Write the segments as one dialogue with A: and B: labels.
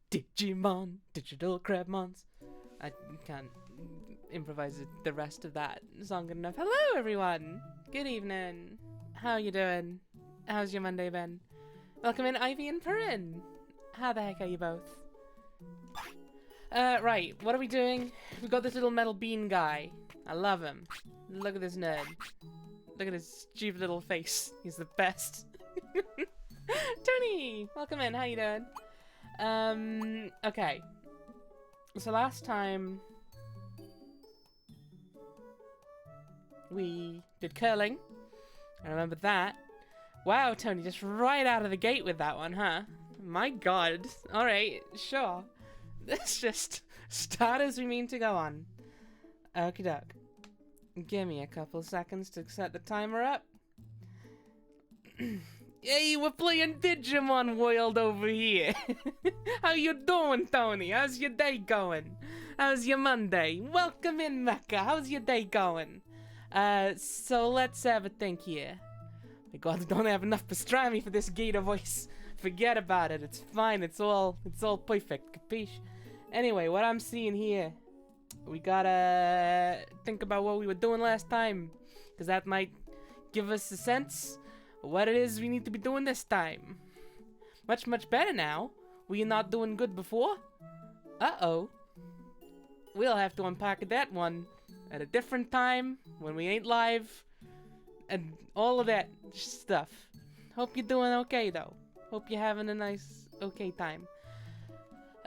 A: Digimon, digital crabmons. I can't improvise the rest of that song good enough. Hello, everyone. Good evening. How you doing? How's your Monday been? Welcome in, Ivy and Perrin. How the heck are you both? Right. What are we doing? We got this little metal bean guy. I love him. Look at this nerd. Look at his stupid little face. He's the best. Tony, welcome in. How you doing? Okay. So last time we did curling. I remember that. Wow, Tony, just right out of the gate with that one, huh? My god. Alright, sure. Let's just start as we mean to go on. Okie doke. Give me a couple seconds to set the timer up. Hey, we're playing Digimon World over here. How you doing, Tony? How's your day going? How's your Monday? Welcome in, Mecca. How's your day going? So let's have a think here. My god, I don't have enough pastrami for this gator voice. Forget about it. It's fine. It's all perfect. Capiche? Anyway, what I'm seeing here, we gotta think about what we were doing last time, because that might give us a sense what it is we need to be doing this time. Much better now. Were you not doing good before? Uh-oh. We'll have to unpack that one at a different time, when we ain't live, and all of that stuff. Hope you're doing okay, though. Hope you're having a nice, okay time.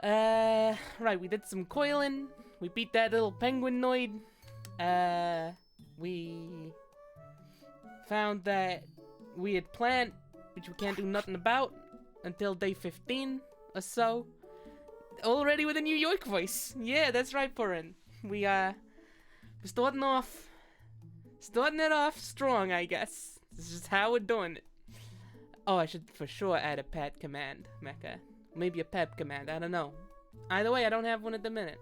A: Right, we did some coiling. We beat that little penguinoid. We found that weird plant, which we can't do nothing about until day 15 or so. Already with a New York voice. Yeah, that's right, Purin. We're starting it off strong, I guess. This is how we're doing it. Oh, I should for sure add a pet command, Mecha. Maybe a pep command, I don't know. Either way, I don't have one at the minute.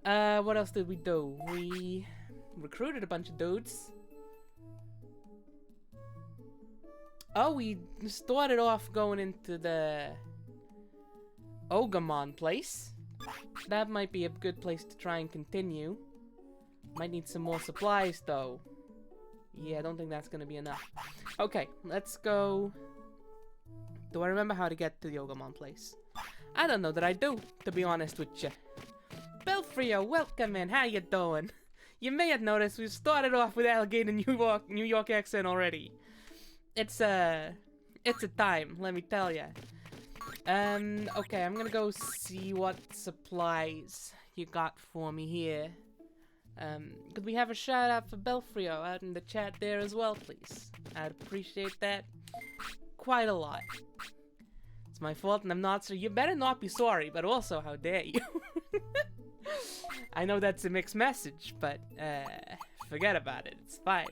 A: What else did we do? We recruited a bunch of dudes. Oh, we started off going into the Ogamon place. That might be a good place to try and continue. Might need some more supplies, though. Yeah, I don't think that's gonna be enough. Okay, let's go. Do I remember how to get to the Ogamon place? I don't know that I do, to be honest with you. Belfrio, welcome in. How you doing? You may have noticed we've started off with alligator New York accent already. It's a time, let me tell ya. Okay, I'm gonna go see what supplies you got for me here. Could we have a shout out for Belfrio out in the chat there as well, please? I'd appreciate that quite a lot. It's my fault and I'm not so. You better not be sorry, but also, how dare you? I know that's a mixed message, but forget about it. It's fine.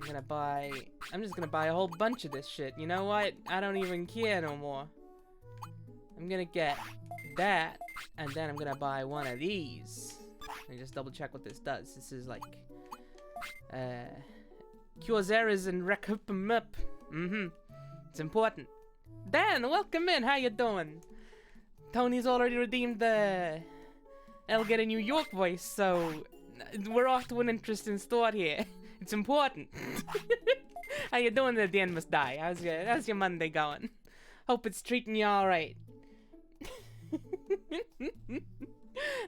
A: I'm just gonna buy a whole bunch of this shit. You know what? I don't even care no more. I'm gonna get that, and then I'm gonna buy one of these. Let me just double check what this does. This is like, cures errors and recoup them up. It's important. Dan, welcome in. How you doing? Tony's already redeemed the alligator New York voice, so we're off to an interesting start here. It's important. How you doing there, Dan Must Die? How's your Monday going? Hope it's treating you alright.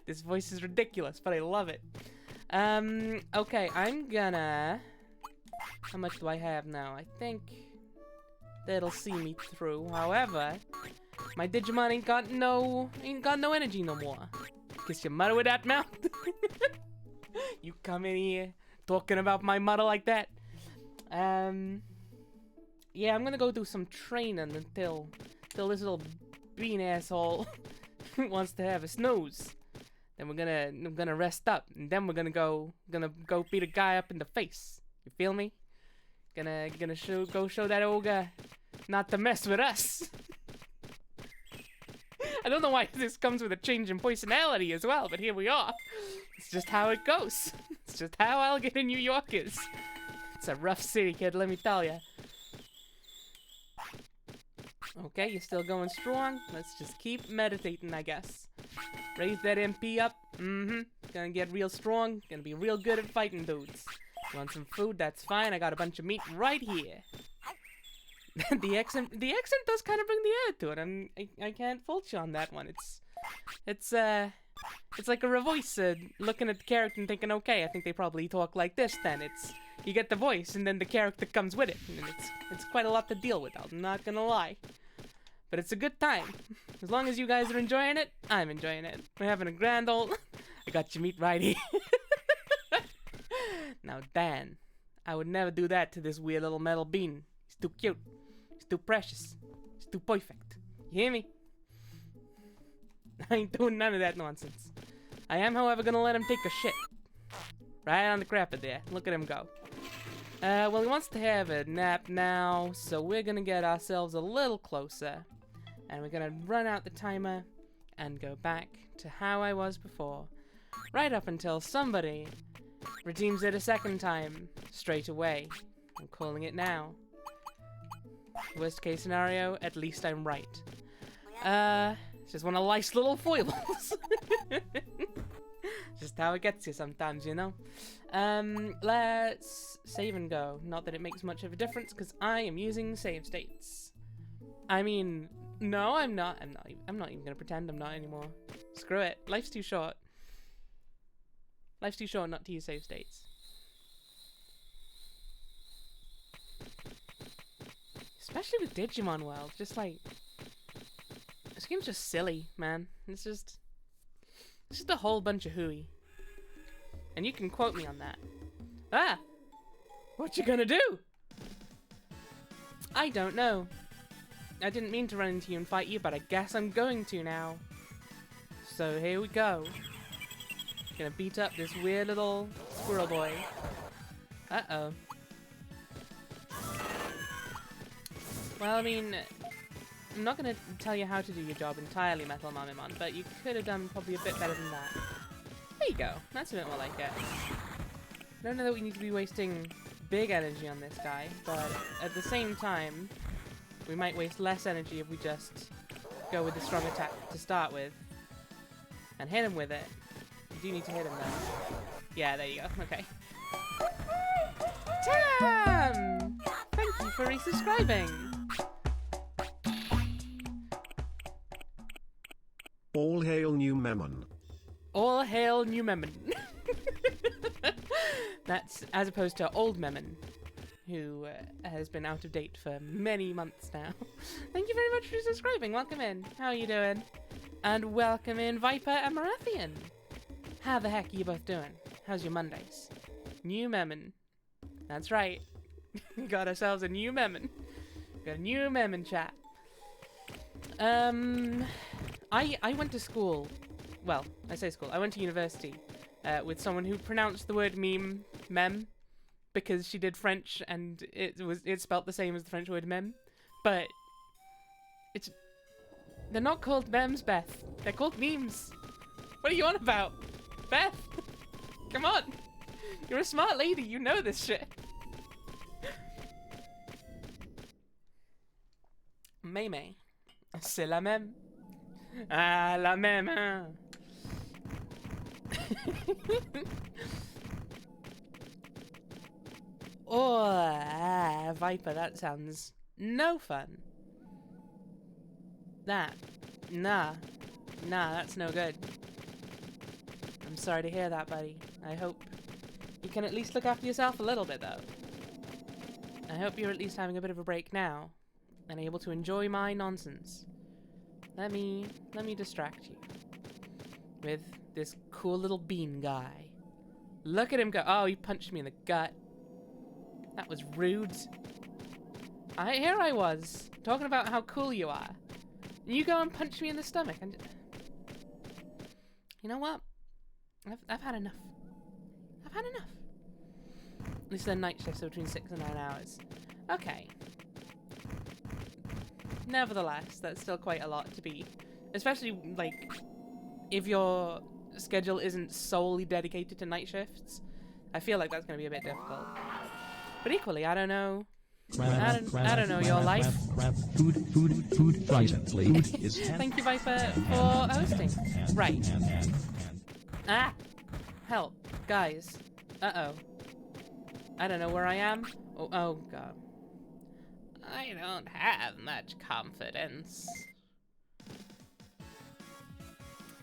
A: This voice is ridiculous, but I love it. Okay, I'm gonna... How much do I have now? I think that'll see me through. However, my Digimon ain't got no energy no more. Kiss your mother with that mouth. You come in here talking about my mother like that. Yeah, I'm gonna go do some training until this little bean asshole wants to have a snooze. Then I'm gonna rest up, and then we're gonna go beat a guy up in the face. You feel me? Gonna show that ogre not to mess with us. I don't know why this comes with a change in personality as well, but here we are. It's just how it goes. It's just how I'll get in New York is. It's a rough city, kid, let me tell ya. Okay, you're still going strong. Let's just keep meditating, I guess. Raise that MP up. Gonna get real strong. Gonna be real good at fighting dudes. You want some food? That's fine. I got a bunch of meat right here. the accent does kind of bring the air to it. I can't fault you on that one. It's like a voice looking at the character and thinking, okay, I think they probably talk like this. Then you get the voice and then the character comes with it, and it's quite a lot to deal with. I'm not gonna lie, but it's a good time. As long as you guys are enjoying it, I'm enjoying it. We're having a grand old. I got your meat right here. Now, Dan, I would never do that to this weird little metal bean. He's too cute. He's too precious. He's too perfect. You hear me? I ain't doing none of that nonsense. I am, however, gonna let him take a shit. Right on the crapper there. Look at him go. Well, he wants to have a nap now, so we're gonna get ourselves a little closer. And we're gonna run out the timer and go back to how I was before. Right up until somebody redeems it a second time, straight away. I'm calling it now. Worst case scenario, at least I'm right. It's just one of life's little foibles. Just how it gets you sometimes, you know? Let's save and go. Not that it makes much of a difference, because I am using save states. I mean, no, I'm not even gonna pretend I'm not anymore. Screw it. Life's too short. Life's too short not to use save states. Especially with Digimon World, just like... This game's just silly, man. It's just a whole bunch of hooey. And you can quote me on that. Ah! What you gonna do? I don't know. I didn't mean to run into you and fight you, but I guess I'm going to now. So here we go. Gonna beat up this weird little squirrel boy. Uh-oh. Well, I mean, I'm not gonna tell you how to do your job entirely, Metal Mamimon, but you could have done probably a bit better than that. There you go. That's a bit more like it. I don't know that we need to be wasting big energy on this guy, but at the same time, we might waste less energy if we just go with the strong attack to start with. And hit him with it. You do need to hit him though. Yeah, there you go. Okay. Tam! Thank you for resubscribing!
B: All hail New Memon.
A: All hail New Memon. That's as opposed to Old Memon, who has been out of date for many months now. Thank you very much for subscribing. Welcome in. How are you doing? And welcome in Viper and Marathian. How the heck are you both doing? How's your Mondays? New Memon. That's right. We got ourselves a new Memon. Got a new Memon chat. I went to school. Well, I say school. I went to university with someone who pronounced the word mem, because she did French and it's spelt the same as the French word mem, but they're not called memes, Beth. They're called memes. What are you on about, Beth? Come on, you're a smart lady. You know this shit. Mémé, c'est la même. Ah, la même, hein. Oh, Viper, that sounds no fun. Nah, that's no good. I'm sorry to hear that, buddy. I hope you can at least look after yourself a little bit, though. I hope you're at least having a bit of a break now, and able to enjoy my nonsense. Let me distract you with this cool little bean guy. Look at him go. Oh, he punched me in the gut. That was rude. Here I was, talking about how cool you are. And you go and punch me in the stomach. And you know what? I've had enough. I've had enough. At least their night shifts are between 6 and 9 hours. Okay. Nevertheless, that's still quite a lot to be. Especially, like, if your schedule isn't solely dedicated to night shifts. I feel like that's going to be a bit difficult. But equally, I don't know. I don't know your life.
C: Food, frighteningly.
A: Thank you, Viper, for hosting. Right. Ah! Help. Guys. Uh-oh. I don't know where I am. Oh, God. I don't have much confidence.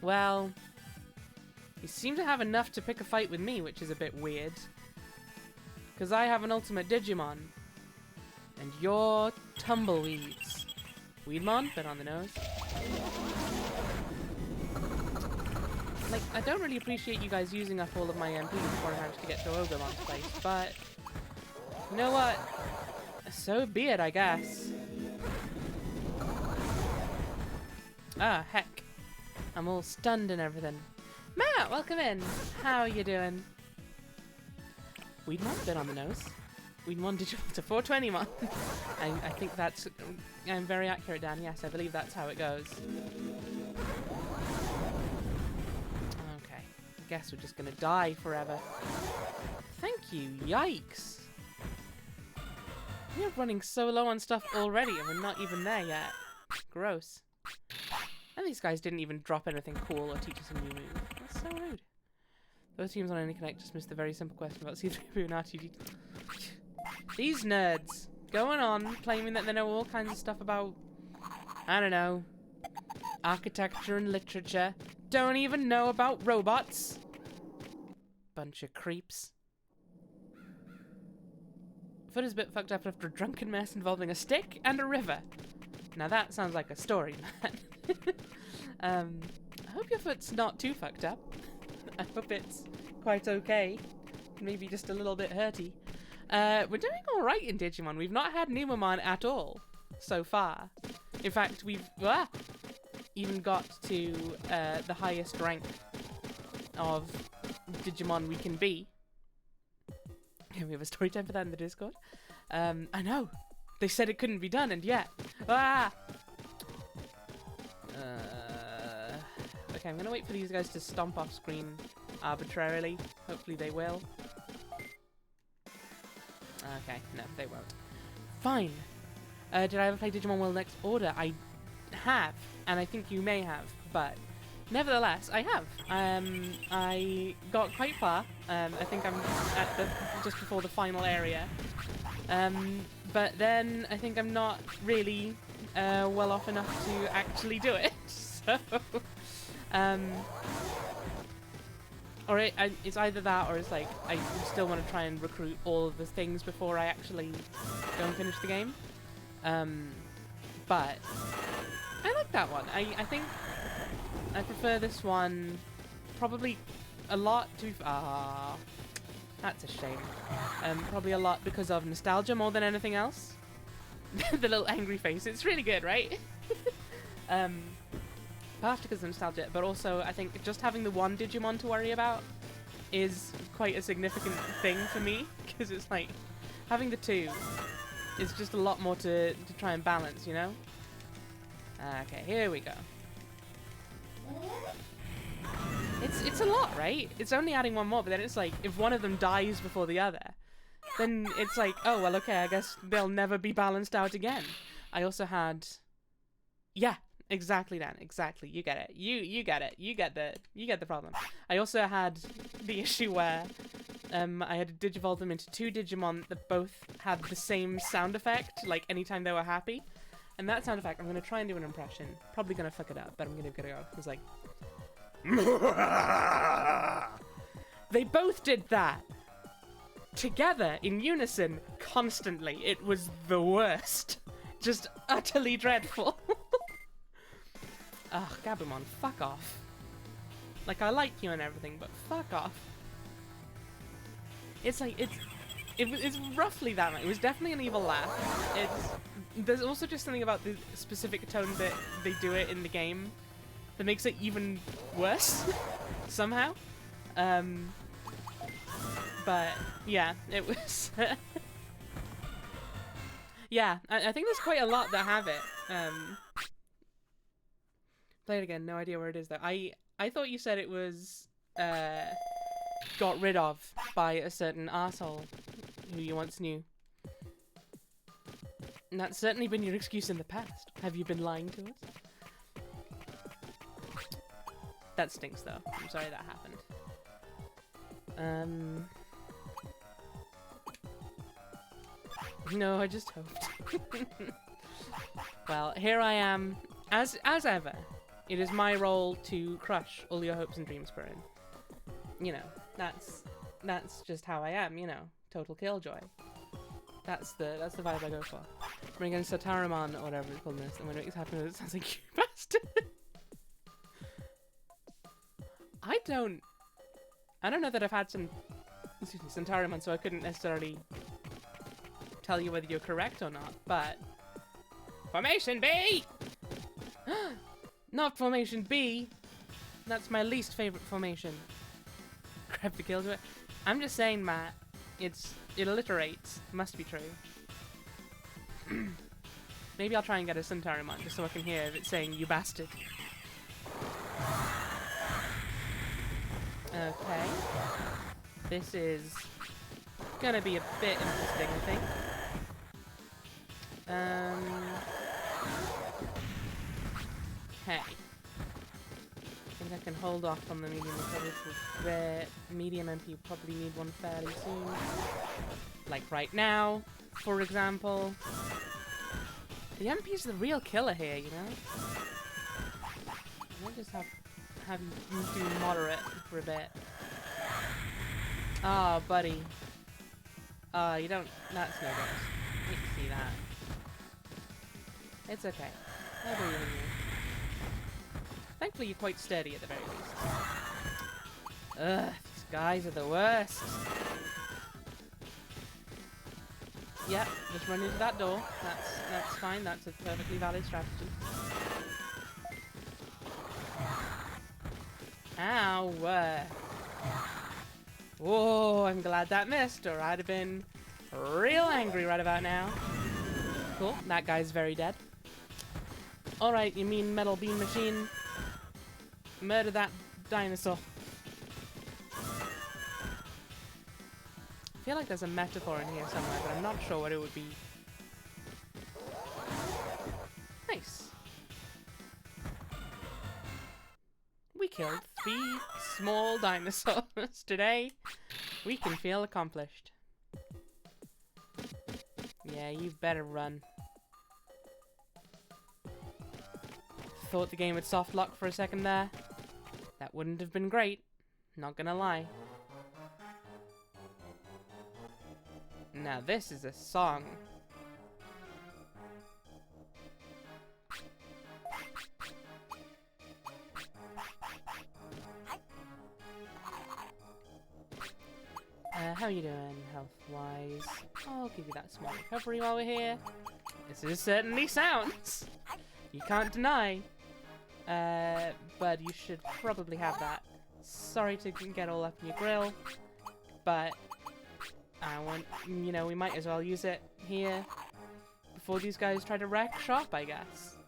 A: Well, you seem to have enough to pick a fight with me, which is a bit weird. Because I have an ultimate Digimon. And you're tumbleweeds. Weedmon, bit on the nose. Like, I don't really appreciate you guys using up all of my MP before I manage to get to Ogermon's place, but you know what? So be it, I guess. Ah, heck. I'm all stunned and everything. Matt, welcome in. How are you doing? Weedmon, bit on the nose. Weedmon Digimon to 420 mon. I think that's... I'm very accurate, Dan. Yes, I believe that's how it goes. Okay. I guess we're just gonna die forever. Thank you. Yikes. We're running so low on stuff already and we're not even there yet. Gross. And these guys didn't even drop anything cool or teach us a new move. That's so rude. Those teams on any connect just missed the very simple question about C3PO and R2D2. These nerds going on claiming that they know all kinds of stuff about, I don't know, architecture and literature. Don't even know about robots. Bunch of creeps. Foot is a bit fucked up after a drunken mess involving a stick and a river. Now that sounds like a story, man. I hope your foot's not too fucked up. I hope it's quite okay. Maybe just a little bit hurty. We're doing alright in Digimon. We've not had Numamon at all so far. In fact, we've even got to the highest rank of Digimon we can be. Yeah, we have a story time for that in the Discord. I know. They said it couldn't be done, and yet. Ah! Okay, I'm gonna wait for these guys to stomp off screen arbitrarily. Hopefully they will. Okay, no, they won't. Fine. Did I ever play Digimon World Next Order? I have, and I think you may have, but nevertheless, I have. I got quite far. I think I'm at the just before the final area. But then I think I'm not really well off enough to actually do it. So, or it's either that, or it's like I still want to try and recruit all of the things before I actually go and finish the game. But I like that one. I think I prefer this one probably a lot to... that's a shame. Probably a lot because of nostalgia more than anything else. The little angry face. It's really good, right? Partly because of nostalgia, but also I think just having the one Digimon to worry about is quite a significant thing for me, because it's like having the two is just a lot more to try and balance, you know? Okay, here we go. It's a lot, right? It's only adding one more, but then it's like, if one of them dies before the other, then it's like, oh, well, okay, I guess they'll never be balanced out again. I also had... Yeah, exactly, Dan, exactly. You get it. You get it. You get the problem. I also had the issue where I had to digivolve them into two Digimon that both had the same sound effect, like anytime they were happy. And that sound effect, I'm going to try and do an impression. Probably going to fuck it up, but I'm going to go. It's like... They both did that. Together, in unison, constantly. It was the worst. Just utterly dreadful. Ugh, Gabumon, fuck off. Like, I like you and everything, but fuck off. It's like, it's roughly that. It was definitely an evil laugh. There's also just something about the specific tone that they do it in the game that makes it even worse, somehow. But yeah, it was. Yeah, I think there's quite a lot that have it. Play it again. No idea where it is though. I thought you said it was got rid of by a certain arsehole who you once knew. And that's certainly been your excuse in the past. Have you been lying to us? That stinks though. I'm sorry that happened. No, I just hoped. Well, here I am, as ever. It is my role to crush all your hopes and dreams, Corinne. You know, that's just how I am. You know, total killjoy. That's the vibe I go for. Bring in Sataramon or whatever it's called this, and when it happens, it sounds like you bastard. I don't know that I've had some Sataramon, so I couldn't necessarily tell you whether you're correct or not, but Formation B! Not Formation B! That's my least favorite formation. Grab the killjoy. I'm just saying, Matt, it alliterates. Must be true. Maybe I'll try and get a Sataramon just so I can hear it saying, you bastard. Okay. This is gonna be a bit interesting, I think. Hey. I think I can hold off on the medium recovery for a bit. Medium MP probably need one fairly soon. Like right now, for example. The MP's the real killer here, you know? I'll just have you do moderate for a bit. Oh, buddy. You don't... That's no good. I hate to see that. It's okay. I believe in you. Thankfully, you're quite sturdy at the very least. Ugh, these guys are the worst. Yep, just run into that door. That's fine. That's a perfectly valid strategy. Ow! Whoa! I'm glad that missed, or I'd have been real angry right about now. Cool. That guy's very dead. All right, you mean metal beam machine? Murder that dinosaur. I feel like there's a metaphor in here somewhere, but I'm not sure what it would be. Nice. We killed 3 small dinosaurs today. We can feel accomplished. Yeah, you better run. Thought the game would soft lock for a second there. That wouldn't have been great. Not gonna lie. Now this is a song. How you doing, health-wise? I'll give you that small recovery while we're here. This is certainly sounds. You can't deny. But you should probably have that. Sorry to get all up in your grill, but I want, you know, we might as well use it here before these guys try to wreck shop, I guess.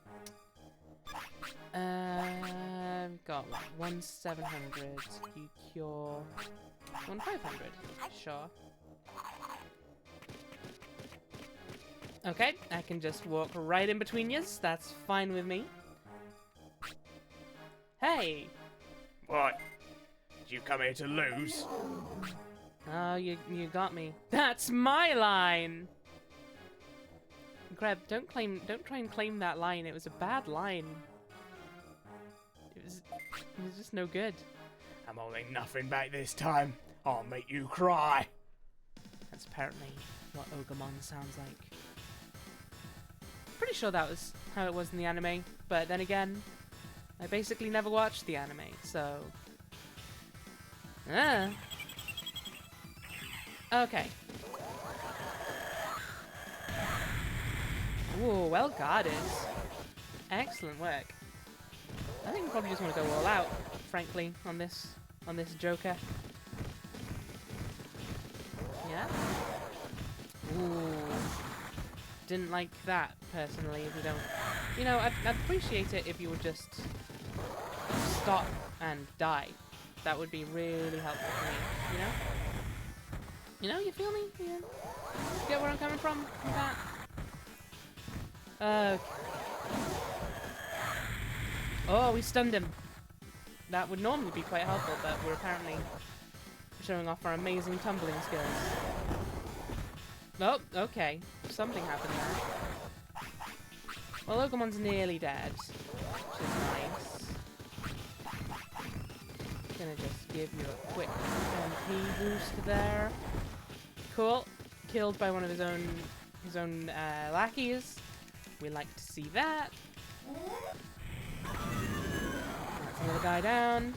A: Got what? 1,700. You cure 1,500. Sure. Okay, I can just walk right in between yous. That's fine with me. Hey!
D: What? Did you come here to lose?
A: Oh, you got me. That's my line! Greb, don't try and claim that line. It was a bad line. It was just no good.
D: I'm holding nothing back this time. I'll make you cry.
A: That's apparently what Ogremon sounds like. Pretty sure that was how it was in the anime, but then again, I basically never watched the anime, so... Okay. Ooh, well guarded. Excellent work. I think we probably just want to go all out, frankly, on this Joker. didn't like that, personally, if you don't. You know, I'd appreciate it if you would just stop and die. That would be really helpful for me, you know? You know, you feel me? You get where I'm coming from with that? Okay. Oh, we stunned him. That would normally be quite helpful, but we're apparently showing off our amazing tumbling skills. Oh, okay. Something happened there. Well, Ogamon's nearly dead, which is nice. Gonna just give you a quick MP boost there. Cool. Killed by one of his own lackeys. We like to see that. That's another guy down.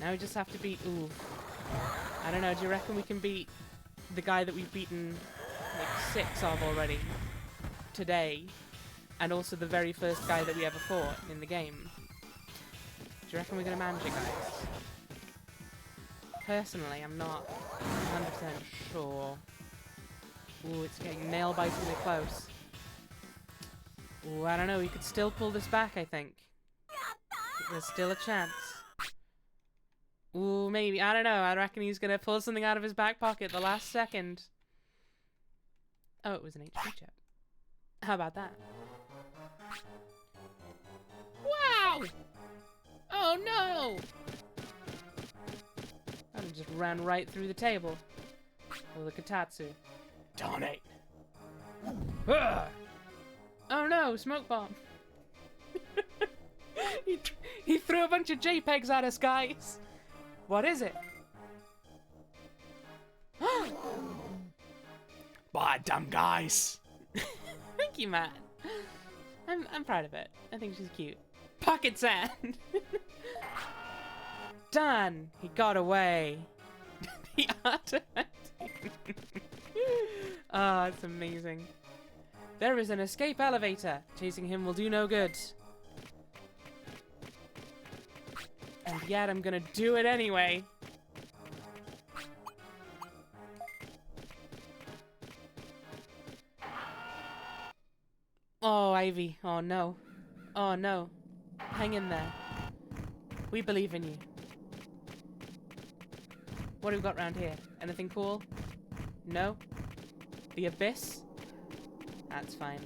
A: Now we just have to beat. Ooh. I don't know. Do you reckon we can beat the guy that we've beaten like 6 of already today, and also the very first guy that we ever fought in the game? Do you reckon we're gonna manage it, guys? Personally, I'm not 100% sure. Ooh, it's getting nail-bitingly close. Ooh, I don't know. We could still pull this back, I think. There's still a chance. Ooh, maybe. I don't know. I reckon he's gonna pull something out of his back pocket at the last second. Oh, it was an HP chip. How about that? Wow! Oh no! I just ran right through the table. Oh, the Katatsu.
D: Darn it.
A: Ugh. Oh no, smoke bomb. he threw a bunch of JPEGs at us, guys. What is it?
D: Bye, dumb guys.
A: Thank you, Matt. I'm proud of it. I think she's cute. Pocket sand. Done. He got away. The automatic. Ah, it's amazing. There is an escape elevator. Chasing him will do no good. And yet I'm gonna do it anyway. Oh, Ivy. Oh, no. Oh, no. Hang in there. We believe in you. What do we got around here? Anything cool? No? The Abyss? That's fine.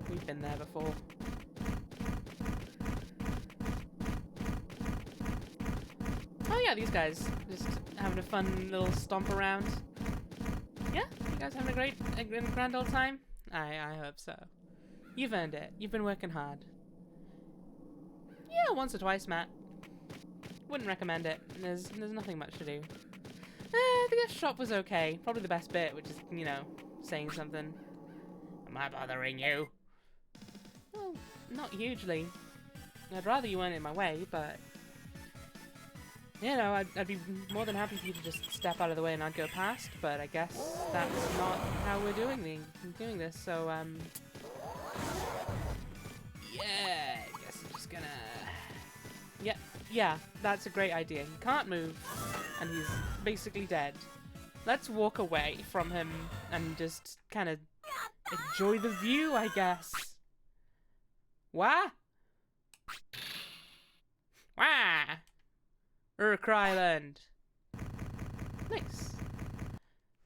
A: We've been there before. Oh yeah, these guys. Just having a fun little stomp around. Yeah? You guys having a grand old time? I hope so. You've earned it. You've been working hard. Yeah, once or twice, Matt. Wouldn't recommend it. There's nothing much to do. The gift shop was okay. Probably the best bit, which is, you know, saying something.
D: Am I bothering you?
A: Well, not hugely. I'd rather you weren't in my way, but... You know, I'd be more than happy for you to just step out of the way and I'd go past, but I guess that's not how we're doing this, so, yeah, I guess I'm just gonna... Yeah, that's a great idea. He can't move, and he's basically dead. Let's walk away from him and just kind of enjoy the view, I guess. Wah? Wah! Urk-Island. Nice.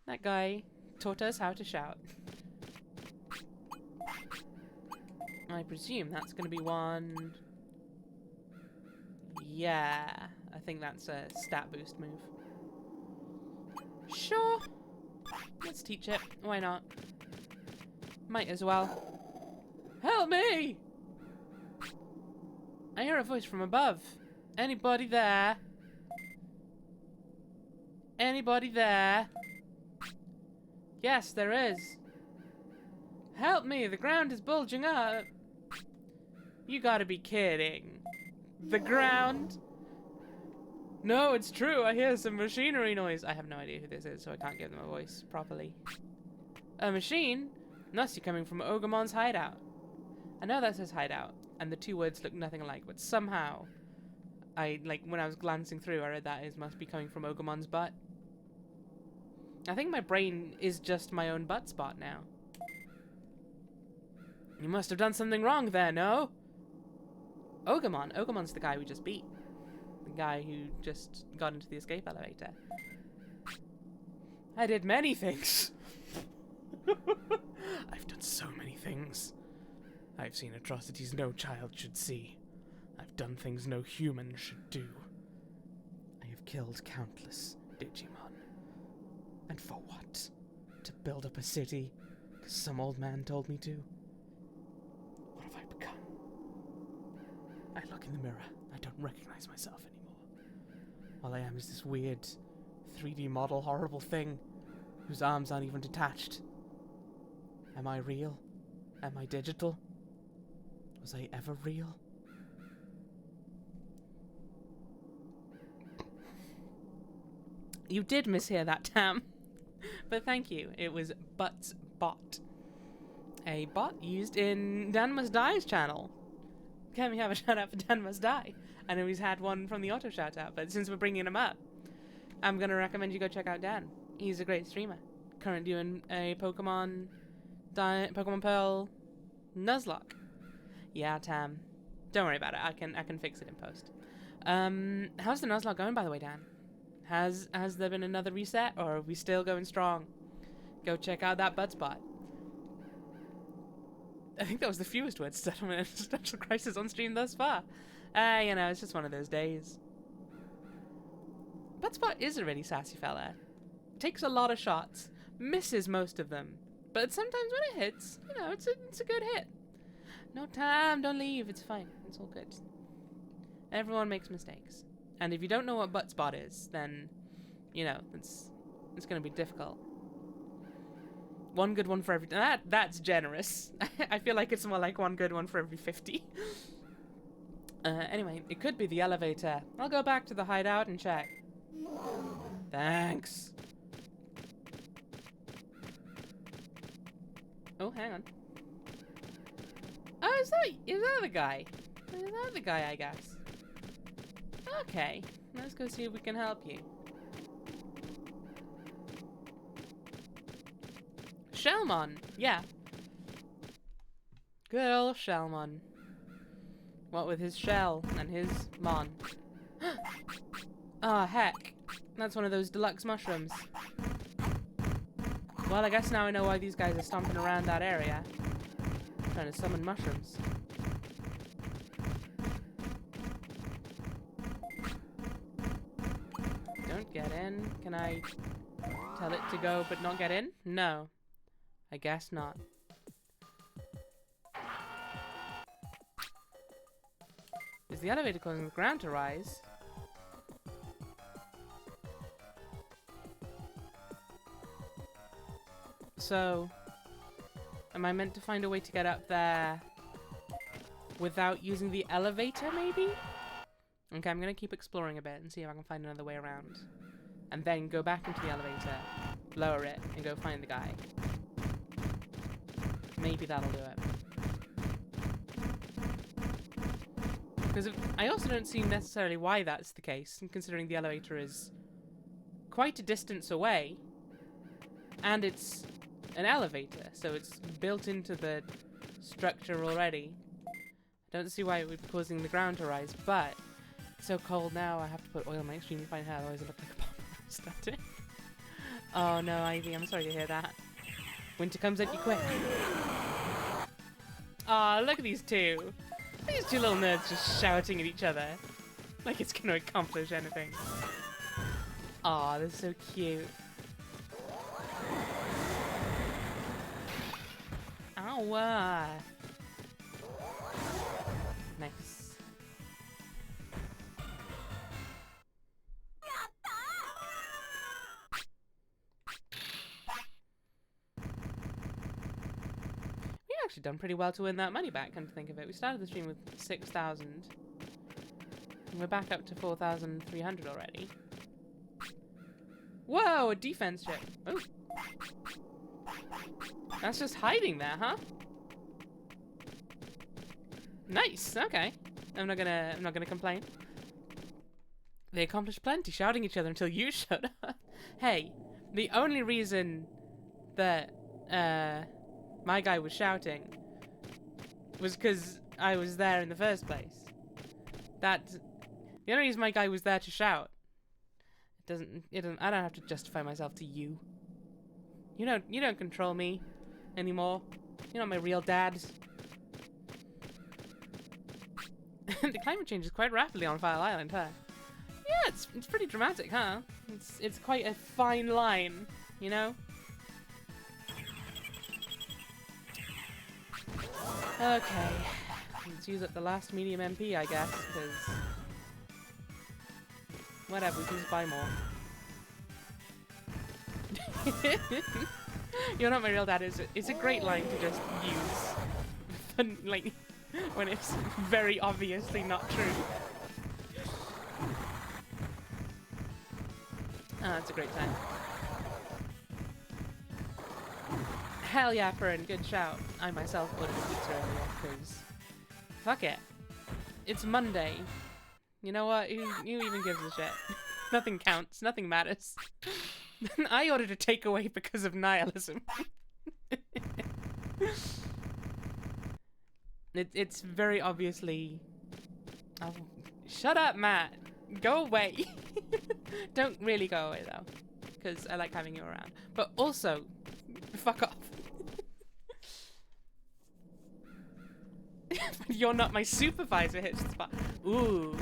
A: That guy taught us how to shout. I presume that's going to be one... Yeah, I think that's a stat boost move. Sure. Let's teach it. Why not? Might as well. Help me! I hear a voice from above. Anybody there? Anybody there? Yes, there is. Help me, the ground is bulging up. You gotta be kidding. The ground? No, it's true. I hear some machinery noise. I have no idea who this is, so I can't give them a voice properly. A machine? Must be coming from Ogamon's hideout. I know that says hideout, and the two words look nothing alike, but somehow, when I was glancing through, I read that it must be coming from Ogamon's butt. I think my brain is just my own butt spot now. You must have done something wrong there, no? Ogamon. Ogamon's the guy we just beat. The guy who just got into the escape elevator. I did many things.
D: I've done so many things. I've seen atrocities no child should see. I've done things no human should do. I have killed countless Digimon. And for what? To build up a city? 'Cause some old man told me to? What have I become? I look in the mirror. I don't recognize myself anymore. All I am is this weird 3D model horrible thing whose arms aren't even detached. Am I real? Am I digital? Was I ever real?
A: You did mishear that, Tam. But thank you. It was Butts Bot. A bot used in Dan Must Die's channel. Can we have a shout out for Dan Must Die? I know he's had one from the auto shout out, but since we're bringing him up, I'm going to recommend you go check out Dan. He's a great streamer. Currently doing a Pokemon Pearl Nuzlocke. Yeah, Tam. Don't worry about it. I can fix it in post. How's the Nuzlocke going, by the way, Dan? Has there been another reset, or are we still going strong? Go check out that Buttspot. I think that was the fewest words said on an existential crisis on stream thus far. You know, it's just one of those days. Buttspot is a really sassy fella. Takes a lot of shots, misses most of them, but sometimes when it hits, you know, it's a good hit. No, Tam, don't leave. It's fine. It's all good. Everyone makes mistakes. And if you don't know what Buttspot is, then, you know, it's going to be difficult. One good one for every... That's generous. I feel like it's more like one good one for every 50. Anyway, it could be the elevator. I'll go back to the hideout and check. Thanks. Oh, hang on. Oh, is that the guy? Is that the guy, I guess? Okay, let's go see if we can help you. Shellmon, yeah. Good old Shellmon. What with his shell and his mon. Ah, heck. That's one of those deluxe mushrooms. Well, I guess now I know why these guys are stomping around that area. Trying to summon mushrooms. Don't get in. Can I tell it to go but not get in? No. I guess not. Is the elevator causing the ground to rise? So, am I meant to find a way to get up there without using the elevator, maybe? Okay, I'm gonna keep exploring a bit and see if I can find another way around. And then go back into the elevator, lower it, and go find the guy. Maybe that'll do it. Because I also don't see necessarily why that's the case, considering the elevator is quite a distance away, and it's an elevator, so it's built into the structure already. I don't see why it would be causing the ground to rise, but it's so cold now I have to put oil on my extremely fine hair, otherwise I look like a bomb starter. Oh no, Ivy, I'm sorry to hear that. Winter comes at you quick. Aw, look at these two. These two little nerds just shouting at each other. Like it's gonna accomplish anything. Aw, they're so cute. Ow. Nice. We've actually done pretty well to win that money back, come to think of it. We started the stream with 6,000. And we're back up to 4,300 already. Whoa, a defense ship. Oh. That's just hiding there, huh? Nice, okay. I'm not gonna complain. They accomplished plenty, shouting at each other until you showed up. Hey, the only reason that my guy was shouting was because I was there in the first place. The only reason my guy was there to shout. I don't have to justify myself to you. You don't control me anymore. You're not my real dad. The climate changes quite rapidly on Fire Island, huh? Yeah, it's pretty dramatic, huh? It's quite a fine line, you know? Okay, let's use up the last medium MP, I guess, because whatever, we can just buy more. You're not my real dad. It's a great line to just use, but, like, when it's very obviously not true. Ah, it's a great time. Hell yeah, Fern, good shout. I myself ordered a pizza earlier, because fuck it. It's Monday. You know what? Who even gives a shit? Nothing counts. Nothing matters. I ordered a takeaway because of nihilism. It's very obviously... Oh, shut up, Matt. Go away. Don't really go away, though. Because I like having you around. But also, fuck off. You're not my supervisor hits the spot. Ooh.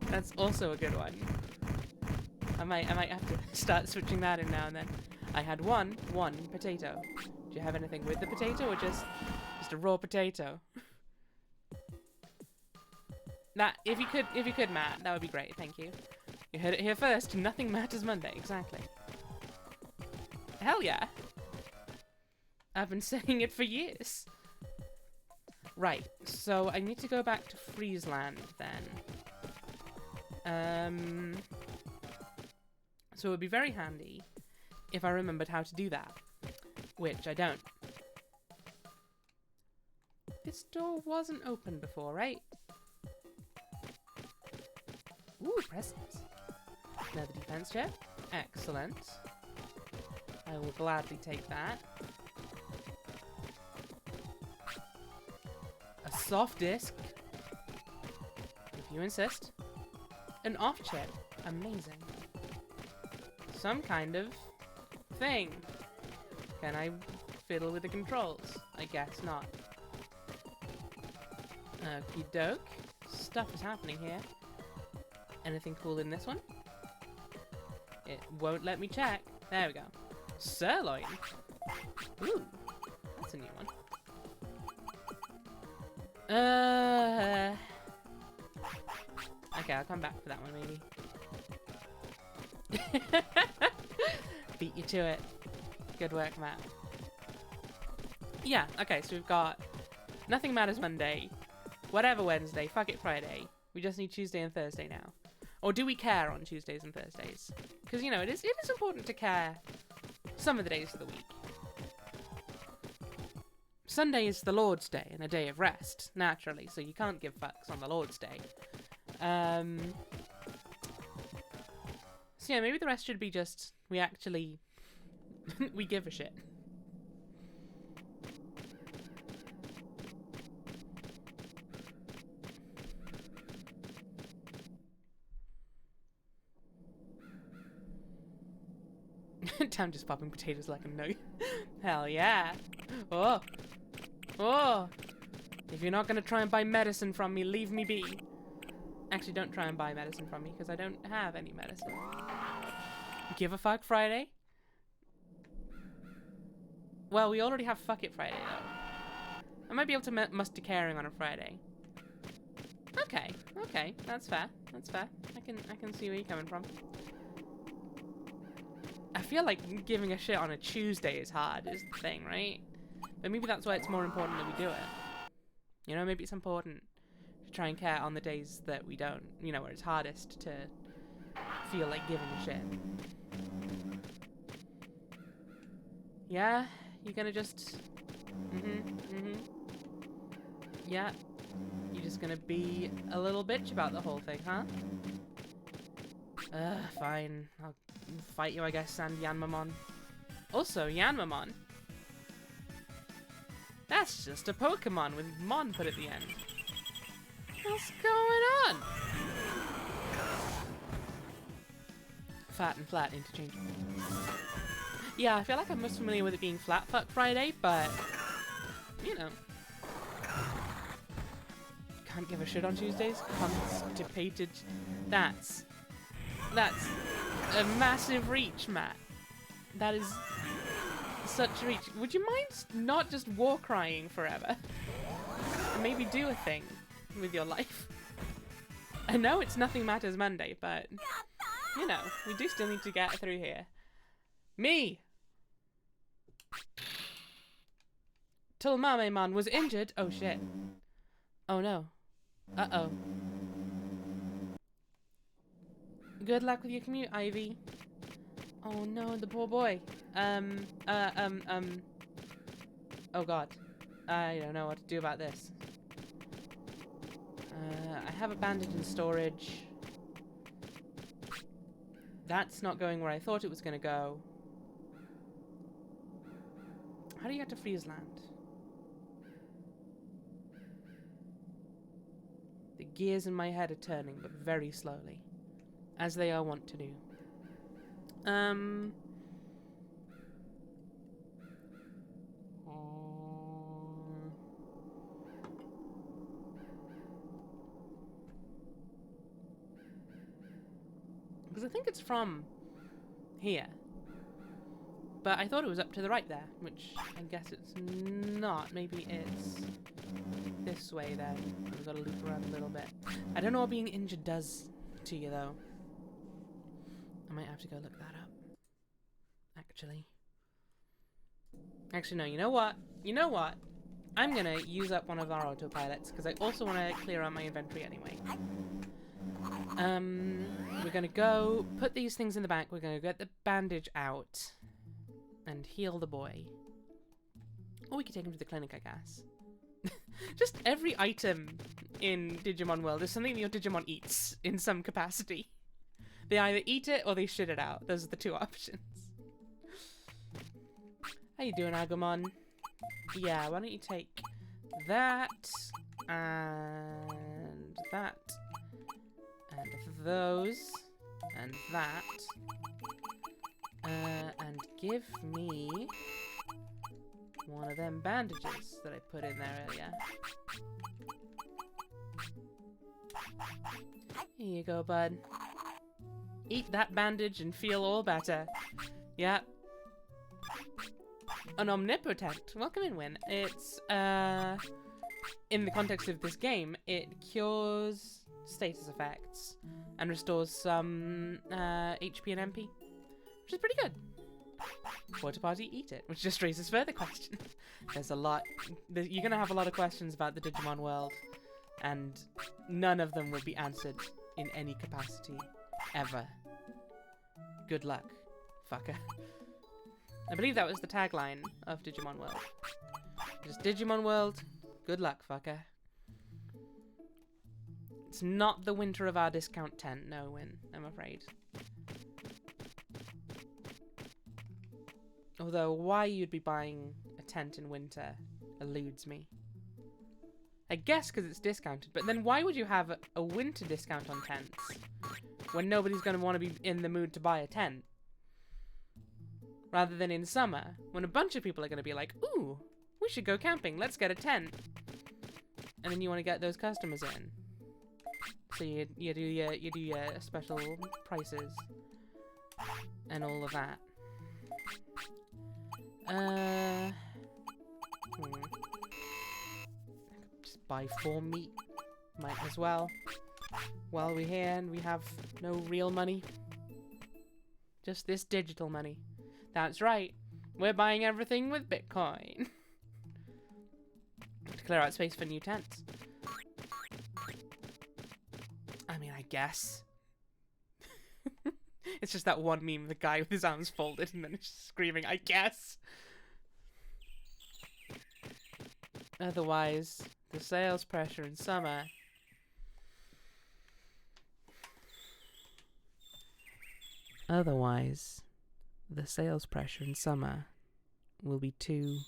A: That's also a good one. I might have to start switching that in now and then. I had one potato. Do you have anything with the potato or just a raw potato? That if you could, Matt, that would be great. Thank you. You heard it here first. Nothing matters Monday. Exactly. Hell yeah. I've been saying it for years. Right. So I need to go back to Friesland then. So it would be very handy if I remembered how to do that, which I don't. This door wasn't open before, right? Ooh, presents. Another defense chip. Excellent. I will gladly take that. A soft disc. If you insist. An off chip. Amazing. Some kind of thing. Can I fiddle with the controls? I guess not. Okie doke. Stuff is happening here. Anything cool in this one? It won't let me check. There we go. Sirloin. Ooh, that's a new one. Okay, I'll come back for that one maybe. Beat you to it. Good work, Matt. Yeah, okay, so we've got Nothing Matters Monday, whatever Wednesday, fuck it Friday. We just need Tuesday and Thursday now. Or do we care on Tuesdays and Thursdays? Because, you know, it is important to care some of the days of the week. Sunday is the Lord's Day and a day of rest, naturally, so you can't give fucks on the Lord's Day. So yeah, maybe the rest should be just, we actually, we give a shit. I'm just popping potatoes like a nugget. Hell yeah. Oh. Oh. If you're not going to try and buy medicine from me, leave me be. Actually, don't try and buy medicine from me, because I don't have any medicine. Give a fuck Friday? Well, we already have Fuck It Friday, though. I might be able to muster caring on a Friday. Okay. Okay. That's fair. That's fair. I can see where you're coming from. I feel like giving a shit on a Tuesday is hard, is the thing, right? But maybe that's why it's more important that we do it. You know, maybe it's important to try and care on the days that we don't. You know, where it's hardest to feel like giving a shit. Yeah? You're gonna just... Yeah? You're just gonna be a little bitch about the whole thing, huh? Fine. I'll fight you, I guess, and Yanmamon. Also, Yanmamon. That's just a Pokemon with Mon put at the end. What's going on? Fat and flat interchangeable. Yeah, I feel like I'm most familiar with it being Flat Fuck Friday, but you know. Can't give a shit on Tuesdays. Constipated. That's a massive reach, Matt. That is such a reach. Would you mind not just war crying forever? And maybe do a thing with your life. I know it's Nothing Matters Monday, but you know, we do still need to get through here. Me! Tulmamemon was injured. Oh shit. Oh no. Uh-oh. Good luck with your commute, Ivy. Oh no, the poor boy. Oh god. I don't know what to do about this. I have a bandage in storage. That's not going where I thought it was going to go. How do you get to Friesland? The gears in my head are turning, but very slowly. As they are wont to do. Because I think it's from here. But I thought it was up to the right there, which I guess it's not. Maybe it's this way then. We've got to loop around a little bit. I don't know what being injured does to you though. I might have to go look that up. Actually no, you know what? You know what? I'm gonna use up one of our autopilots because I also want to clear out my inventory anyway. We're gonna go put these things in the back. We're gonna get the bandage out and heal the boy. Or we could take him to the clinic, I guess. Just every item in Digimon World is something that your Digimon eats in some capacity. They either eat it or they shit it out. Those are the two options. How you doing, Agumon? Yeah, why don't you take that and that and those and that and give me one of them bandages that I put in there earlier. Here you go, bud. Eat that bandage and feel all better. Yep. An omnipotent. Welcome in, Win. It's, in the context of this game, it cures status effects and restores some, HP and MP, which is pretty good. Water party, eat it, which just raises further questions. There's a lot. You're gonna have a lot of questions about the Digimon world, and none of them will be answered in any capacity, ever. Good luck, fucker. I believe that was the tagline of Digimon World. Just Digimon World, good luck, fucker. It's not the winter of our discount tent, no, Win, I'm afraid. Although, why you'd be buying a tent in winter eludes me. I guess because it's discounted, but then why would you have a winter discount on tents when nobody's going to want to be in the mood to buy a tent? Rather than in summer, when a bunch of people are going to be like, ooh, we should go camping, let's get a tent. And then you want to get those customers in. So you do your special prices and all of that. Just buy 4 meat. Might as well. While we're here and we have no real money. Just this digital money. That's right. We're buying everything with Bitcoin. To clear out space for new tents. I mean, I guess. It's just that one meme of the guy with his arms folded and then just screaming, I guess. Otherwise, the sales pressure in summer. Otherwise, the sales pressure in summer will be too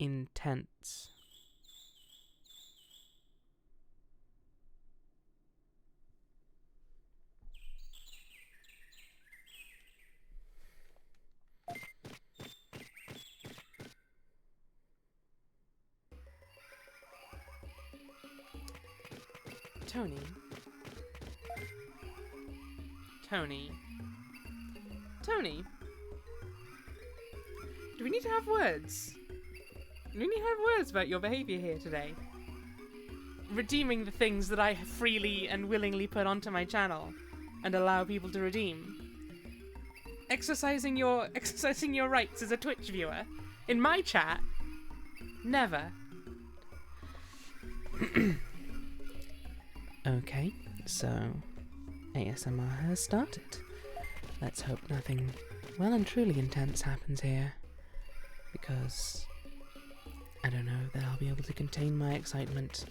A: intense. Tony. Tony. Tony. Do we need to have words? Do we need to have words about your behavior here today? Redeeming the things that I freely and willingly put onto my channel and allow people to redeem. Exercising your rights as a Twitch viewer in my chat. Never. Okay, so ASMR has started. Let's hope nothing well and truly intense happens here, because I don't know that I'll be able to contain my excitement.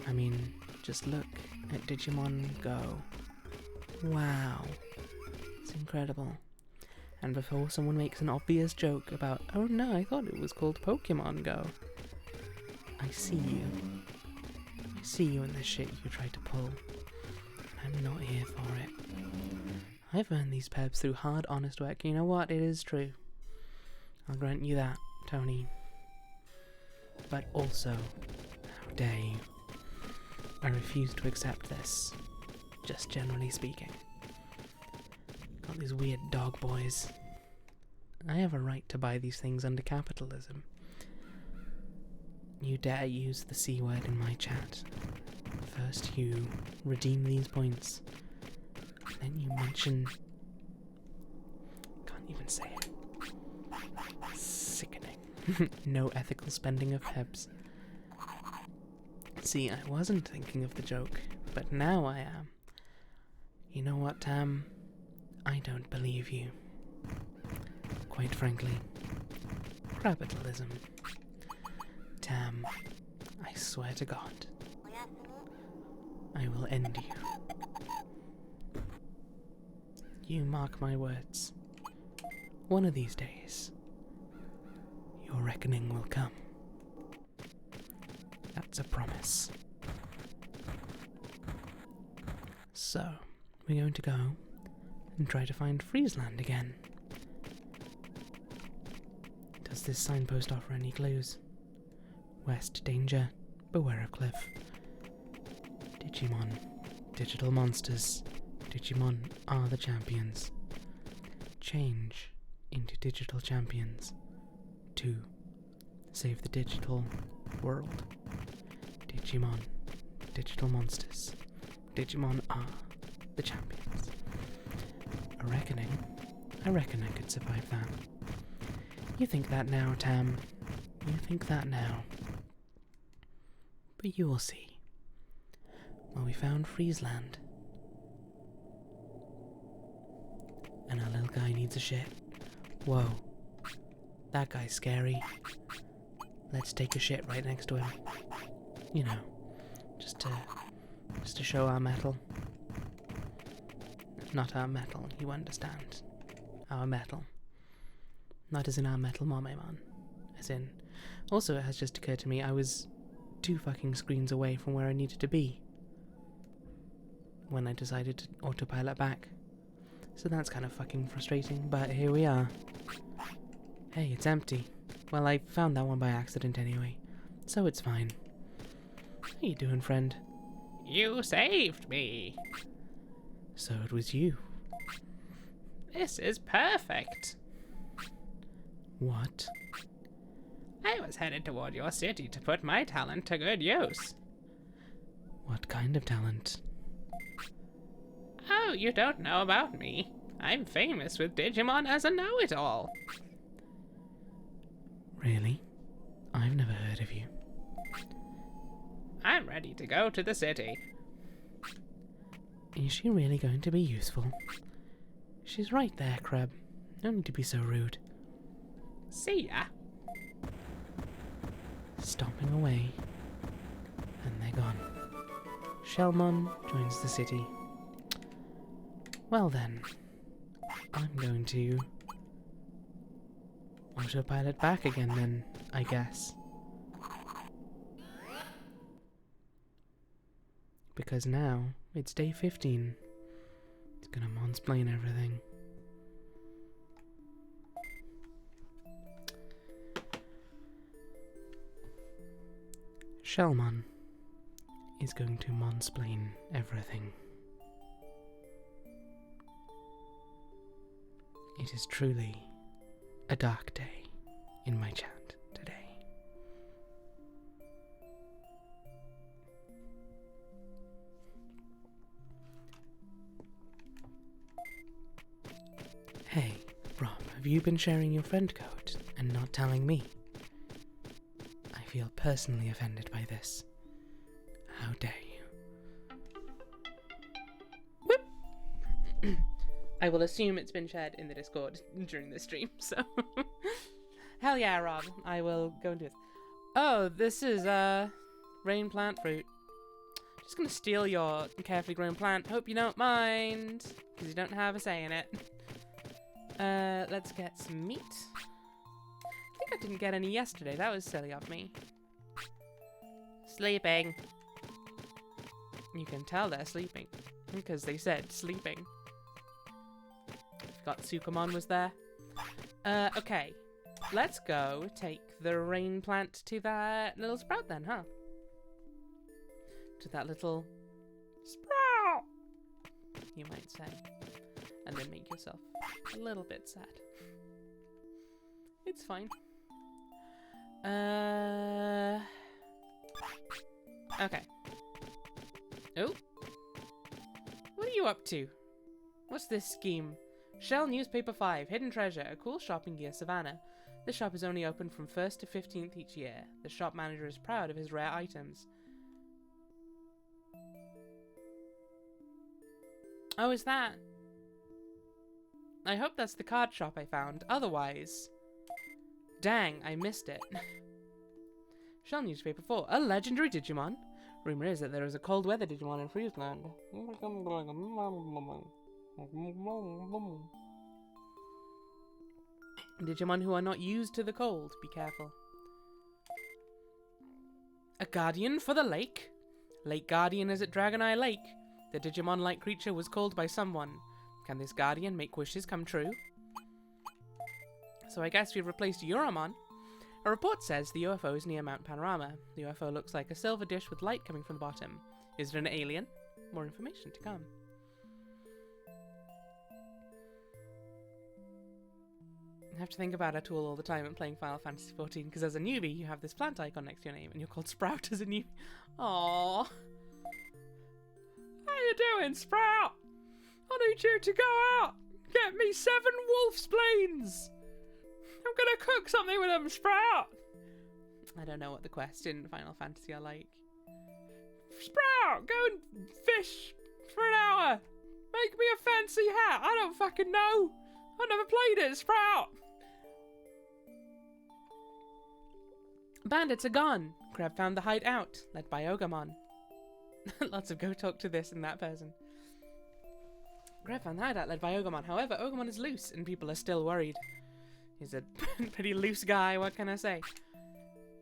A: I mean, just look at Digimon Go. Wow, it's incredible. And before someone makes an obvious joke about, oh no, I thought it was called Pokemon Go, I see you. I see you in the shit you tried to pull. I'm not here for it. I've earned these peps through hard, honest work. You know what? It is true. I'll grant you that, Tony. But also, how dare you? I refuse to accept this. Just generally speaking. Got these weird dog boys. I have a right to buy these things under capitalism. You dare use the C word in my chat. First you redeem these points. Then you mention... Can't even say it. Sickening. No ethical spending of peps. See, I wasn't thinking of the joke, but now I am. You know what, Tam? I don't believe you. Quite frankly. Capitalism. Tam, I swear to God, I will end you. You mark my words. One of these days, your reckoning will come. That's a promise. So, we're going to go and try to find Friesland again. Does this signpost offer any clues? West danger, beware of cliff. Digimon, digital monsters. Digimon are the champions. Change into digital champions. To save the digital world. Digimon, digital monsters. Digimon are the champions. A reckoning? I reckon I could survive that. You think that now, Tam. You think that now. But you will see. Well, we found Friesland. And our little guy needs a shit. Whoa. That guy's scary. Let's take a shit right next to him. You know, just to show our mettle. Not our metal, you understand. Our metal. Not as in our metal Momemon. As in... Also, it has just occurred to me, I was 2 fucking screens away from where I needed to be when I decided to autopilot back. So that's kind of fucking frustrating, but here we are. Hey, it's empty. Well, I found that one by accident anyway, so it's fine. How you doing, friend?
D: You saved me.
A: So it was you.
D: This is perfect.
A: What?
D: I was headed toward your city to put my talent to good use.
A: What kind of talent?
D: Oh, you don't know about me. I'm famous with Digimon as a know-it-all.
A: Really? I've never heard of you.
D: I'm ready to go to the city.
A: Is she really going to be useful? She's right there, Crab. No need to be so rude.
D: See ya.
A: Stomping away. And they're gone. Shelmon joins the city. Well then, I'm going to autopilot back again then. I guess. Because now it's day 15. It's gonna mansplain everything. Shellmon is going to mansplain everything. It is truly a dark day in my chat today. Hey, Rob, have you been sharing your friend code and not telling me? I feel personally offended by this. How dare you? Whip! I will assume it's been shared in the Discord during the stream, so... Hell yeah, Rob. I will go and do it. Oh, this is, rain plant fruit. Just gonna steal your carefully grown plant. Hope you don't mind, because you don't have a say in it. Let's get some meat. I think I didn't get any yesterday. That was silly of me. Sleeping. You can tell they're sleeping, because they said sleeping. Forgot Sukamon was there. Okay. Let's go take the rain plant to that little sprout then, huh? To that little sprout, you might say. And then make yourself a little bit sad. It's fine. Okay. Oh. What are you up to? What's this scheme? Shell Newspaper 5, Hidden Treasure, a cool shopping gear savannah. This shop is only open from 1st to 15th each year. The shop manager is proud of his rare items. Oh, is that? I hope that's the card shop I found. Otherwise... Dang, I missed it. Shell Newspaper 4, a legendary Digimon. Rumor is that there is a cold weather Digimon in Friesland. Digimon who are not used to the cold. Be careful. A guardian for the lake? Lake Guardian is at Dragon Eye Lake. The Digimon-like creature was called by someone. Can this guardian make wishes come true? So I guess we've replaced Euramon. A report says the UFO is near Mount Panorama. The UFO looks like a silver dish with light coming from the bottom. Is it an alien? More information to come. I have to think about a tool all the time when playing Final Fantasy XIV, because as a newbie, you have this plant icon next to your name, and you're called Sprout as a newbie. Aww. How you doing, Sprout? I need you to go out. Get me 7 wolf spleens. I'm gonna cook something with them, Sprout. I don't know what the quests in Final Fantasy are like. Sprout, go and fish for an hour. Make me a fancy hat. I don't fucking know. I never played it, Sprout. Bandits are gone. Kreb found the hideout, led by Ogamon. Lots of go talk to this and that person. Kreb found the hideout, led by Ogamon. However, Ogamon is loose, and people are still worried. He's a pretty loose guy, what can I say?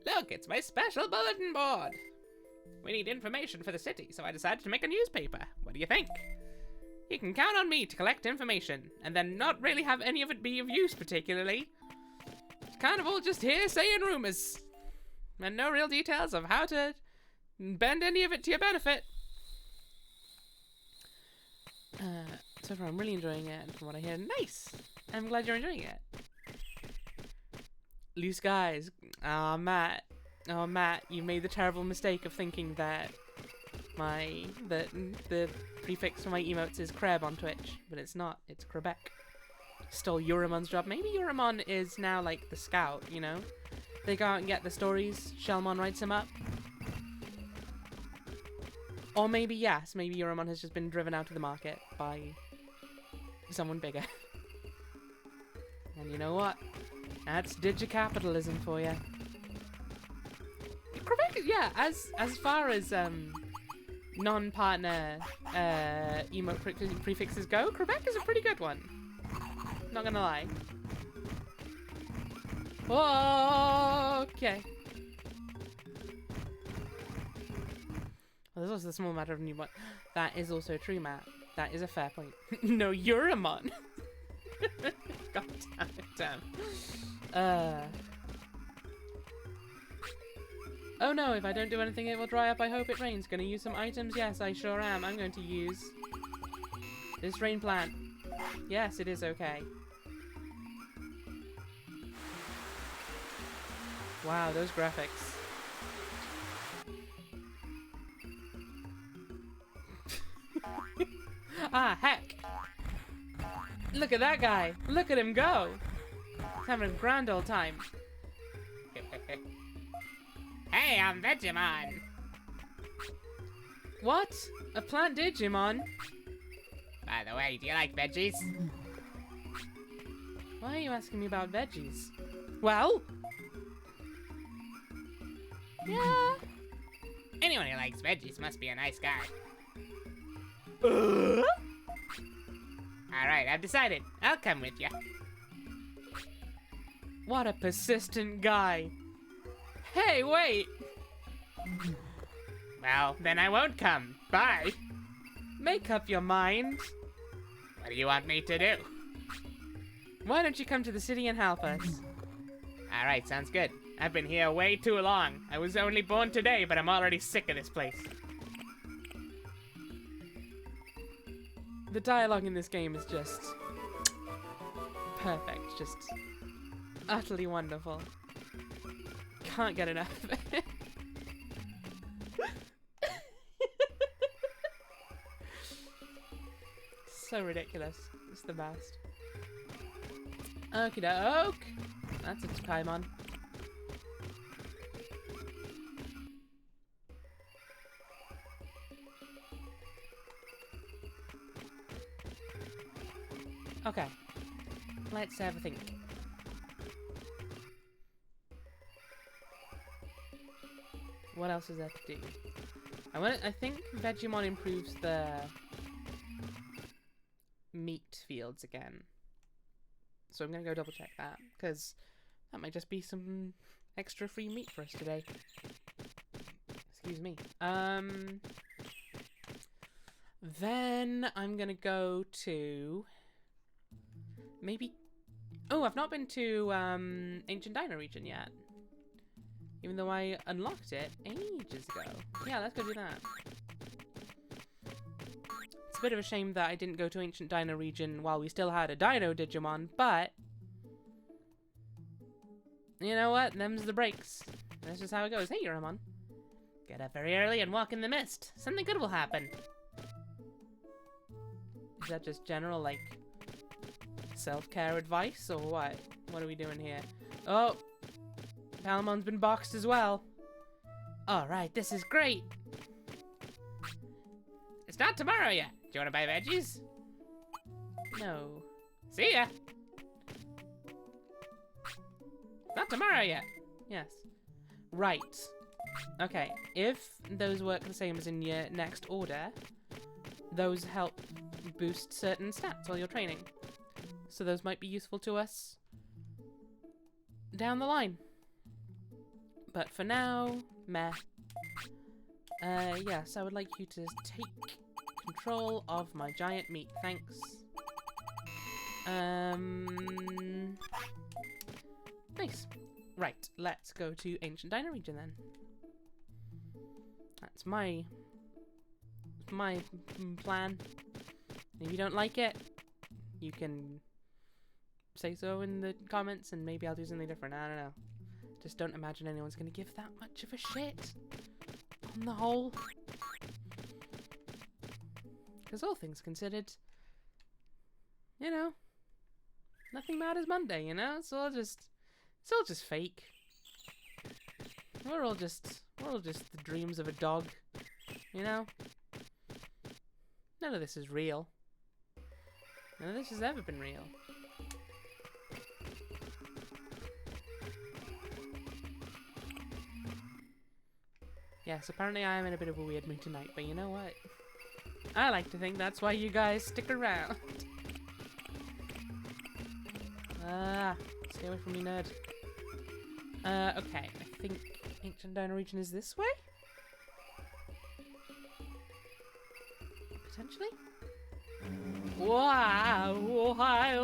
A: Look, it's my special bulletin board. We need information for the city, so I decided to make a newspaper. What do you think? You can count on me to collect information, and then not really have any of it be of use particularly. It's kind of all just hearsay and rumors. And no real details of how to bend any of it to your benefit. So far I'm really enjoying it, and from what I hear, nice! I'm glad you're enjoying it. Loose guys. Ah, Matt. Oh, Matt, you made the terrible mistake of thinking that the prefix for my emotes is Kreb on Twitch, but it's not. It's Quebec. Stole Uramon's job. Maybe Uramon is now like the scout, you know? They go out and get the stories. Shellmon writes him up. Or maybe, yes, maybe Uramon has just been driven out of the market by someone bigger. And you know what? That's digicapitalism for you. Quebec, yeah, as far as non-partner emote prefixes go, Quebec is a pretty good one. Not gonna lie. Oh Okay. Well, there's also the small matter of newborn. That is also true, Matt. That is a fair point. No, you're a mon. God damn it, damn. Oh no, if I don't do anything it will dry up. I hope it rains. Gonna use some items? Yes, I sure am. I'm going to use this rain plant. Yes, it is okay. Wow, those graphics. Ah, heck! Look at that guy! Look at him go! He's having a grand old time.
D: Hey, I'm Digimon.
A: What? A plant Digimon?
D: By the way, do you like veggies?
A: Why are you asking me about veggies? Well? Yeah.
D: Anyone who likes veggies must be a nice guy. Alright, I've decided. I'll come with you.
A: What a persistent guy. Hey, wait!
D: Well, then I won't come. Bye.
A: Make up your mind.
D: What do you want me to do?
A: Why don't you come to the city and help us?
D: Alright, sounds good. I've been here way too long. I was only born today, but I'm already sick of this place.
A: The dialogue in this game is just perfect, just utterly wonderful. Can't get enough of it. So ridiculous. It's the best. Okie doke. That's a Paimon. Okay. Let's have a think. What else is there to do? I think Vegemon improves the meat fields again. So I'm gonna go double check that, because that might just be some extra free meat for us today. Excuse me. Then I'm gonna go to maybe. Oh, I've not been to Ancient Dino region yet. Even though I unlocked it ages ago. Yeah, let's go do that. It's a bit of a shame that I didn't go to Ancient Dino region while we still had a Dino Digimon, but you know what? Them's the breaks. That's just how it goes. Hey, Yuramon. Get up very early and walk in the mist. Something good will happen. Is that just general, like, self-care advice, or what? What are we doing here? Oh! Palamon's been boxed as well. Alright, this is great!
D: It's not tomorrow yet. Do you want to buy veggies?
A: No.
D: See ya! Not tomorrow yet.
A: Yes. Right. Okay, if those work the same as in your next order, those help boost certain stats while you're training. So those might be useful to us down the line. But for now, meh. Yes, I would like you to take control of my giant meat, thanks. Nice. Right, let's go to Ancient Dino region then. That's my plan. If you don't like it, you can say so in the comments and maybe I'll do something different. I don't know. Just don't imagine anyone's gonna give that much of a shit on the whole. Because all things considered, you know, nothing matters Monday, you know? It's all just fake. We're all just the dreams of a dog, you know? None of this is real. None of this has ever been real. Yes, apparently I am in a bit of a weird mood tonight, but you know what? I like to think that's why you guys stick around. Ah, stay away from me, nerd. Okay, I think Ancient Dino region is this way? Potentially? Wow! I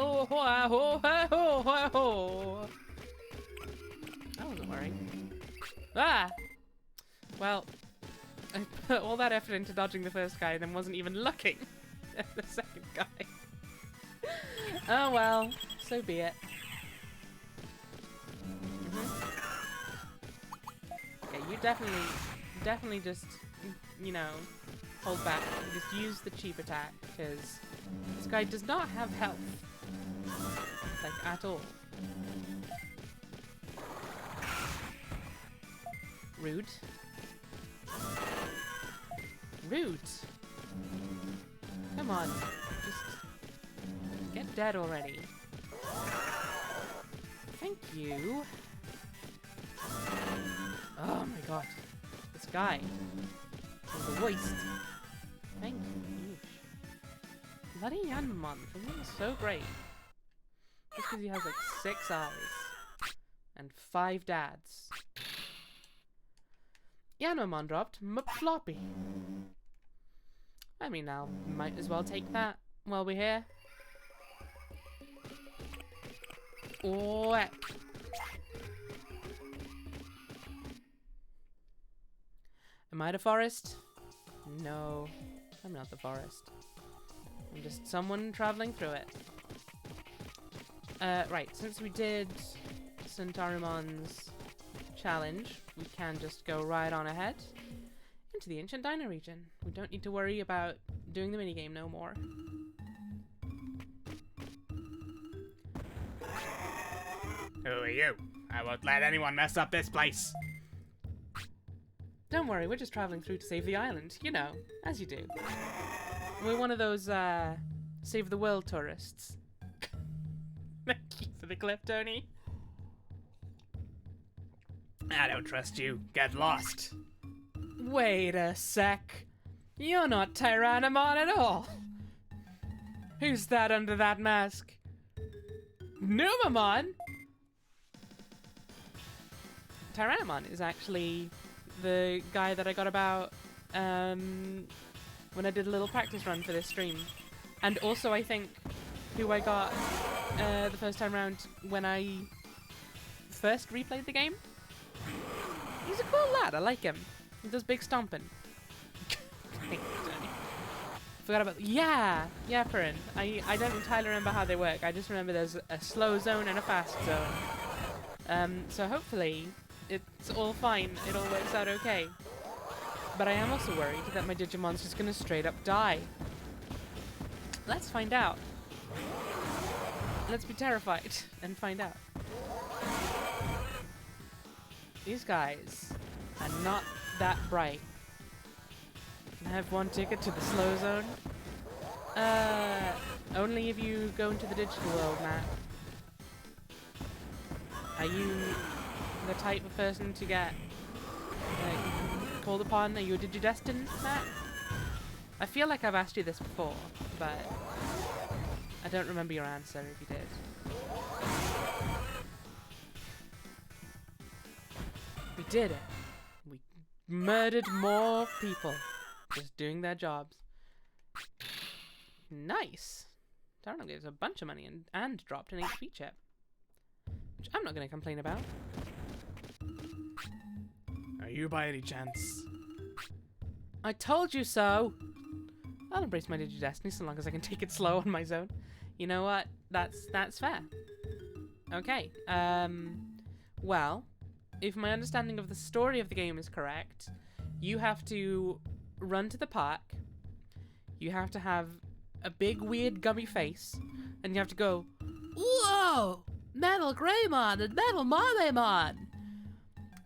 A: wasn't worrying. Ah! Well, I put all that effort into dodging the first guy and then wasn't even looking at the second guy. Oh well, so be it. Yeah, you definitely just, you know, hold back. Just use the cheap attack, because this guy does not have health. Like, at all. Rude. Rude! Come on, just get dead already. Thank you. Oh my god. This guy is a waste. Thank you. Bloody Yanmon for me is so great. Just because he has like 6 eyes. And 5 dads. Yanmon dropped floppy. I mean, I might as well take that while we're here. Whack. Am I the forest? No, I'm not the forest. I'm just someone traveling through it. Right, since we did Centaurumon's challenge, we can just go right on ahead into the Ancient Dino region. We don't need to worry about doing the minigame no more.
D: Who are you? I won't let anyone mess up this place.
A: Don't worry, we're just traveling through to save the island. You know, as you do. We're one of those, save the world tourists. Thank you for the clip, Tony.
D: I don't trust you. Get lost.
A: Wait a sec. You're not Tyrannomon at all. Who's that under that mask? Numamon? Tyrannomon is actually the guy that I got about when I did a little practice run for this stream. And also I think who I got the first time around when I first replayed the game. He's a cool lad, I like him. He does big stomping. Forgot about... Yeah, Perrin. I don't entirely remember how they work. I just remember there's a slow zone and a fast zone. So hopefully it's all fine. It all works out okay. But I am also worried that my Digimon's just gonna straight up die. Let's find out. Let's be terrified and find out. These guys are not that bright. Can I have one ticket to the slow zone? Only if you go into the digital world, Matt. Are you the type of person to get called upon? Are you a Digidestined, Matt? I feel like I've asked you this before, but I don't remember your answer if you did. We did it. We murdered more people. Just doing their jobs. Nice. Darren gave us a bunch of money and dropped an HP chip. Which I'm not going to complain about.
D: Are you by any chance?
A: I told you so! I'll embrace my Digidestiny so long as I can take it slow on my zone. You know what? That's fair. Okay. Well, if my understanding of the story of the game is correct, you have to run to the park, you have to have a big weird gummy face, and you have to go, "Whoa! Metal Greymon and Metal Marlemon!"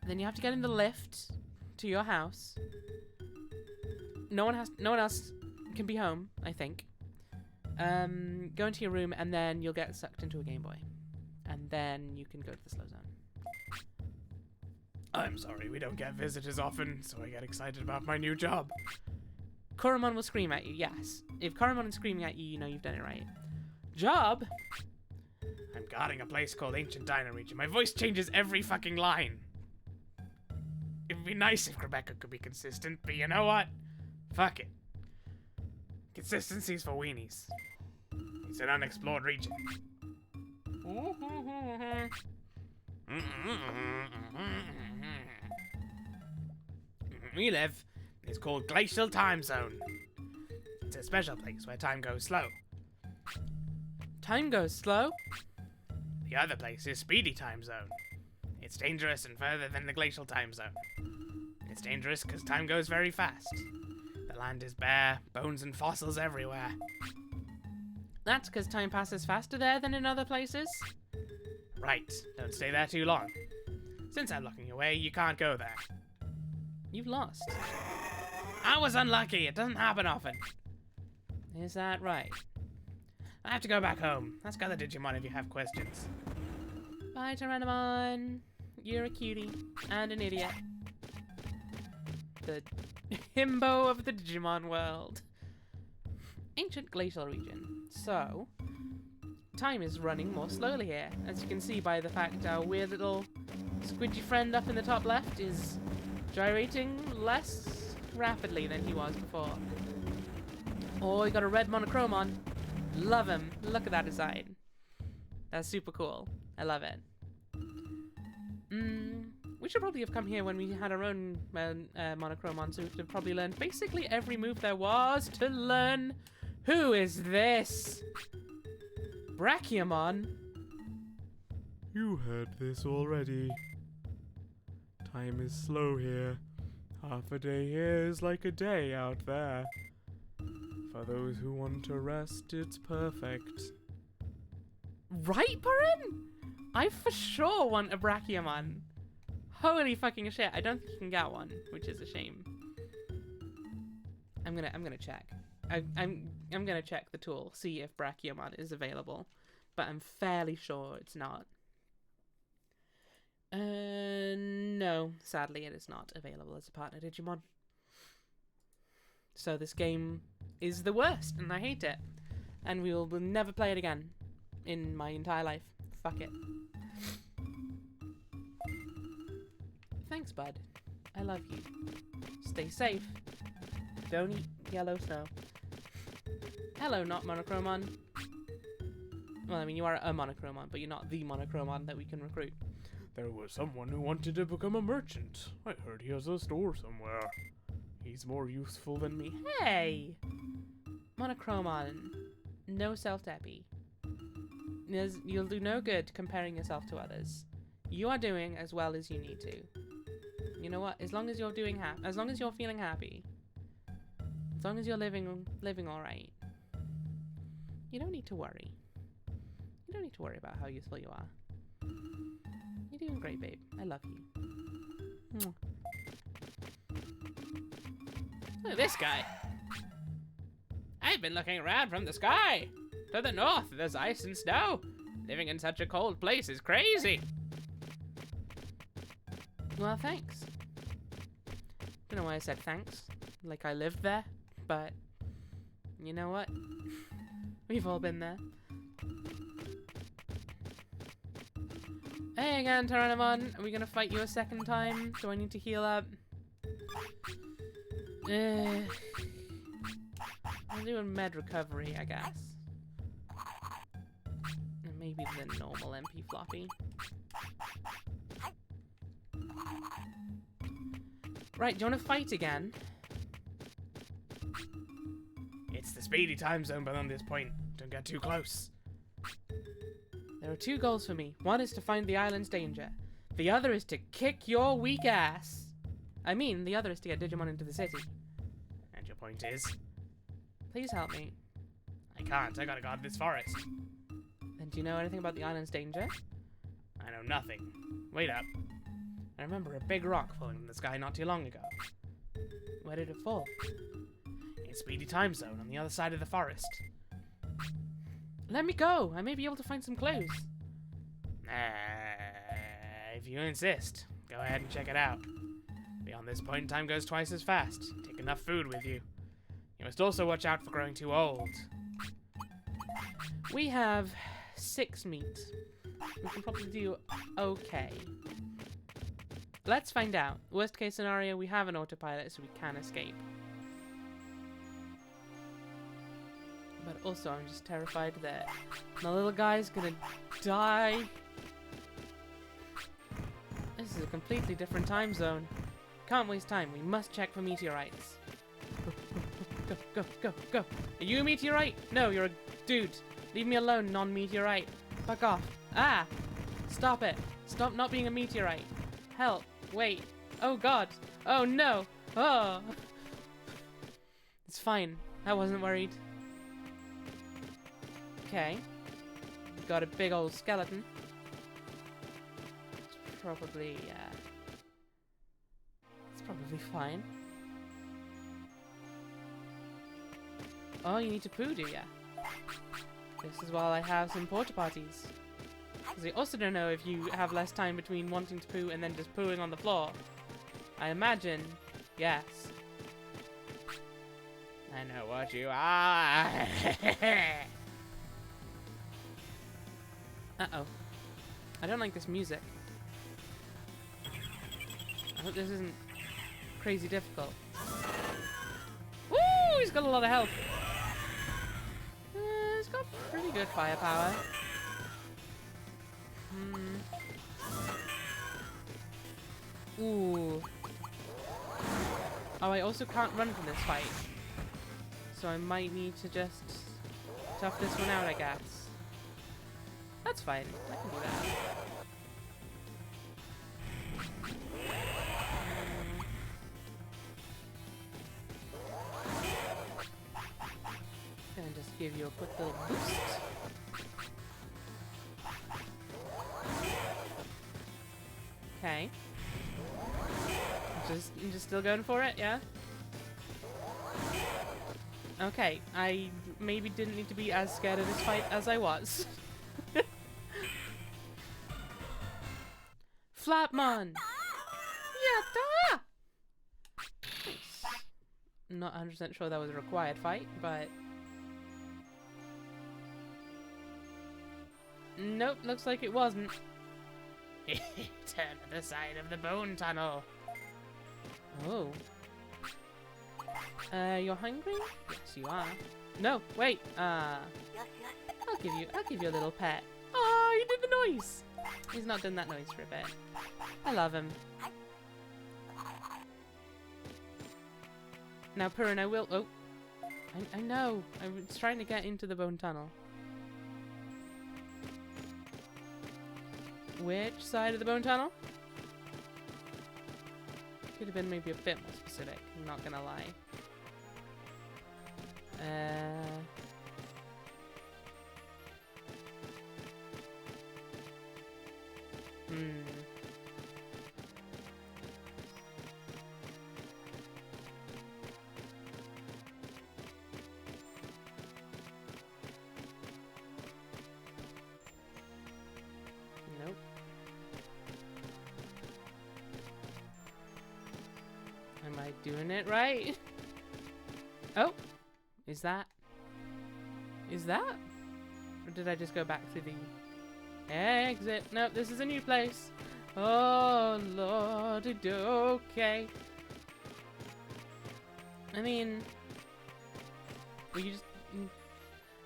A: Then you have to get in the lift to your house. No one else can be home, I think. Go into your room and then you'll get sucked into a Game Boy. And then you can go to the slow zone.
D: I'm sorry, we don't get visitors often, so I get excited about my new job.
A: Koromon will scream at you, yes. If Koromon is screaming at you, you know you've done it right. Job?
D: I'm guarding a place called Ancient Dino Region. My voice changes every fucking line. It would be nice if Rebecca could be consistent, but you know what? Fuck it. Consistency's for weenies. It's an unexplored region. We live. It's called Glacial Time Zone. It's a special place where time goes slow.
A: Time goes slow?
D: The other place is Speedy Time Zone. It's dangerous and further than the Glacial Time Zone. It's dangerous because time goes very fast. The land is bare, bones and fossils everywhere.
A: That's because time passes faster there than in other places?
D: Right, don't stay there too long. Since I'm locking you away, you can't go there.
A: You've lost.
D: I was unlucky, it doesn't happen often.
A: Is that right?
D: I have to go back home. Ask other Digimon if you have questions.
A: Bye, Tyrannomon. You're a cutie and an idiot. The himbo of the Digimon world. Ancient glacial region. So, time is running more slowly here, as you can see by the fact our weird little squidgy friend up in the top left is gyrating less rapidly than he was before. Oh, he got a red monochromon. Love him. Look at that design. That's super cool. I love it. We should probably have come here when we had our own monochromon, so we could have probably learned basically every move there was to learn. Who is this? Brachiamon?
D: You heard this already. Time is slow here. Half a day here is like a day out there. For those who want to rest, it's perfect.
A: Right, Purin? I for sure want a Brachiamon. Holy fucking shit! I don't think you can get one, which is a shame. I'm gonna check. I'm gonna check the tool, see if Brachiamon is available, but I'm fairly sure it's not. No, sadly, it is not available as a partner Digimon. So this game is the worst, and I hate it. And we will never play it again in my entire life. Fuck it. Thanks, bud. I love you. Stay safe. Don't eat yellow snow. Hello, not Monochromon. Well, I mean, you are a Monochromon, but you're not the Monochromon that we can recruit.
D: There was someone who wanted to become a merchant. I heard he has a store somewhere. He's more useful than me.
A: Hey! Monochromon. No self-deppy. You'll do no good comparing yourself to others. You are doing as well as you need to. You know what? As long as you're doing as long as you're feeling happy, as long as you're living all right, you don't need to worry. You don't need to worry about how useful you are. You're doing great, babe. I love you. Mwah. Look at this guy. I've been looking around from the sky. To the north, there's ice and snow. Living in such a cold place is crazy. Well, thanks. Don't know why I said thanks. Like I lived there, but you know what? We've all been there. Hey again, Tyrannomon. Are we gonna fight you a second time? Do I need to heal up? I'll do a med recovery, I guess. And maybe the normal MP floppy. Right, do you want to fight again?
D: It's the Speedy Time Zone beyond this point. Don't get too close.
A: There are two goals for me. One is to find the island's danger. The other is to kick your weak ass. I mean, the other is to get Digimon into the city.
D: And your point is?
A: Please help me.
D: I can't. I gotta guard this forest.
A: Then do you know anything about the island's danger?
D: I know nothing. Wait up. I remember a big rock falling from the sky not too long ago.
A: Where did it fall?
D: In Speedy Time Zone on the other side of the forest.
A: Let me go. I may be able to find some clues.
D: If you insist, go ahead and check it out. Beyond this point, time goes twice as fast. Take enough food with you. You must also watch out for growing too old.
A: We have 6 meat. We can probably do okay. Let's find out. Worst case scenario, we have an autopilot so we can escape. But also, I'm just terrified that my little guy's gonna die. This is a completely different time zone. Can't waste time. We must check for meteorites. Go, go, go, go. Are you a meteorite? No, you're a dude. Leave me alone, non-meteorite. Fuck off. Ah! Stop it. Stop not being a meteorite. Help. Wait. Oh god. Oh no. Oh. It's fine. I wasn't worried. Okay. Got a big old skeleton. It's probably fine. Oh, you need to poo, do ya? This is while I have some porta potties. Because I also don't know if you have less time between wanting to poo and then just pooing on the floor. I imagine, yes. I know what you are. Uh-oh. I don't like this music. I hope this isn't crazy difficult. Woo! He's got a lot of health. He's got pretty good firepower. Ooh. Oh, I also can't run from this fight. So I might need to just tough this one out, I guess. That's fine. I can do that. Gonna just give you a quick little boost. Okay. Just still going for it, yeah? Okay, I maybe didn't need to be as scared of this fight as I was. Flapmon! Yatta! Nice. Not 100% sure that was a required fight, but... Nope, looks like it wasn't. Turn to the side of the bone tunnel. Oh. You're hungry? Yes, you are. No, wait. I'll give you a little pet. Oh, you did the noise. He's not done that noise for a bit. I love him. Now, Purin, I will. Oh, I know. I was trying to get into the bone tunnel. Which side of the bone tunnel? Could have been maybe a bit more specific. I'm not gonna lie. Nope. Am I doing it right? Oh! Is that? Or did I just go back to the exit? Nope, this is a new place. Oh, lordy, okay. I mean... will you just...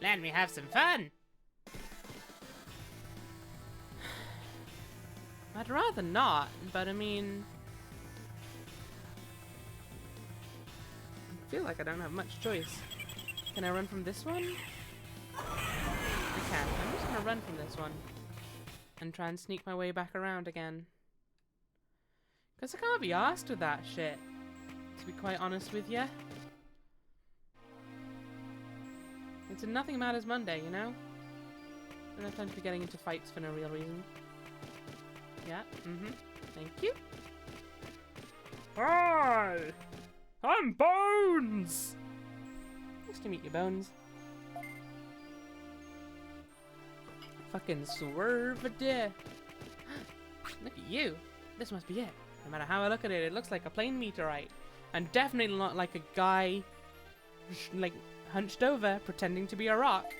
A: let me have some fun! I'd rather not, but I mean... I feel like I don't have much choice. Can I run from this one? I can. I'm just gonna run from this one. And try and sneak my way back around again. Because I can't be arsed with that shit. To be quite honest with you. It's a Nothing Matters Monday, you know? I don't have time to be getting into fights for no real reason. Yeah, Thank you. Hi! I'm Bones! Nice to meet you, Bones. Fucking swerve a deer. Look at you. This must be it. No matter how I look at it, it looks like a plain meteorite. And definitely not like a guy, like, hunched over, pretending to be a rock.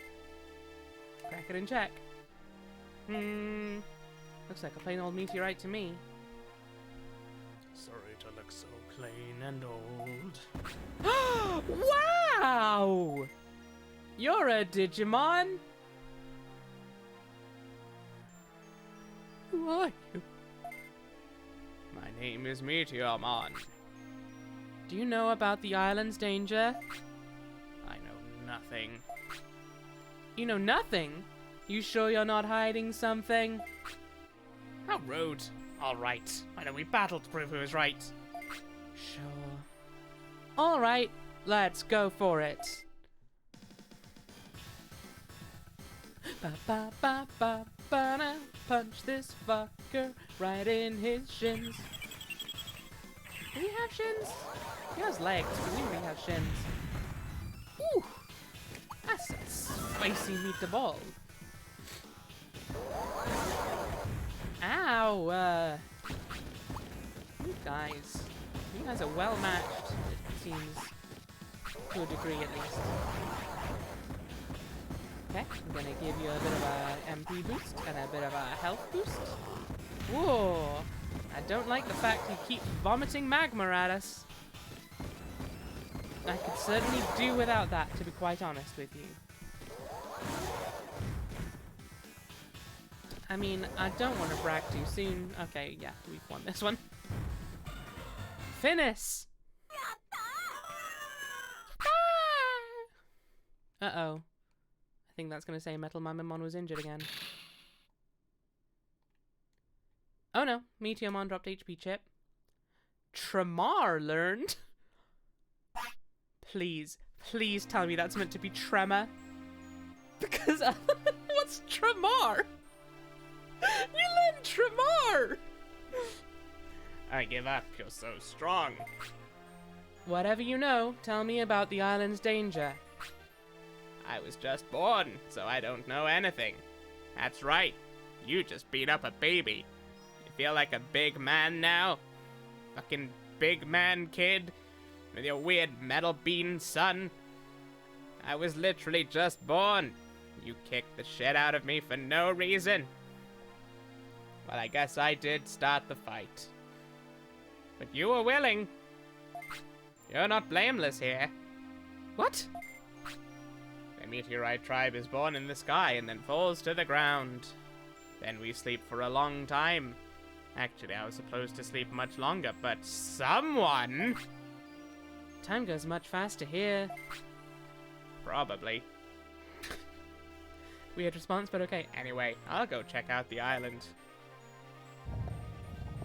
A: Crack it and check. Looks like a plain old meteorite to me.
D: Sorry to look so plain and old.
A: Wow! You're a Digimon? Who are you?
D: My name is Meteormon.
A: Do you know about the island's danger?
D: I know nothing.
A: You know nothing? You sure you're not hiding something?
D: How rude. Alright, why don't we battle to prove who is right?
A: Sure. Alright, let's go for it. Ba ba ba ba ba na. Punch this fucker right in his shins. Do he have shins? He has legs, but we really have shins. Ooh! That's a spicy meatball. Ow! You guys are well matched, it seems. To a degree, at least. Okay, I'm gonna give you a bit of a MP boost and a bit of a health boost. Whoa! I don't like the fact you keep vomiting magma at us. I could certainly do without that, to be quite honest with you. I mean, I don't want to brag too soon. Okay, yeah, we've won this one. Finis! Uh-oh. I think that's going to say Metal Mamamon was injured again. Oh no, Meteormon dropped HP chip. Tremor learned? Please, please tell me that's meant to be Tremor. Because, what's Tremor? You learned Tremor!
D: I give up, you're so strong.
A: Whatever you know, tell me about the island's danger.
D: I was just born, so I don't know anything. That's right, you just beat up a baby. You feel like a big man now? Fucking big man kid? With your weird metal bean son? I was literally just born. You kicked the shit out of me for no reason. Well, I guess I did start the fight. But you were willing. You're not blameless here.
A: What?
D: The meteorite tribe is born in the sky and then falls to the ground. Then we sleep for a long time. Actually, I was supposed to sleep much longer, but someone...
A: Time goes much faster here.
D: Probably.
A: Weird response, but okay.
D: Anyway, I'll go check out the island.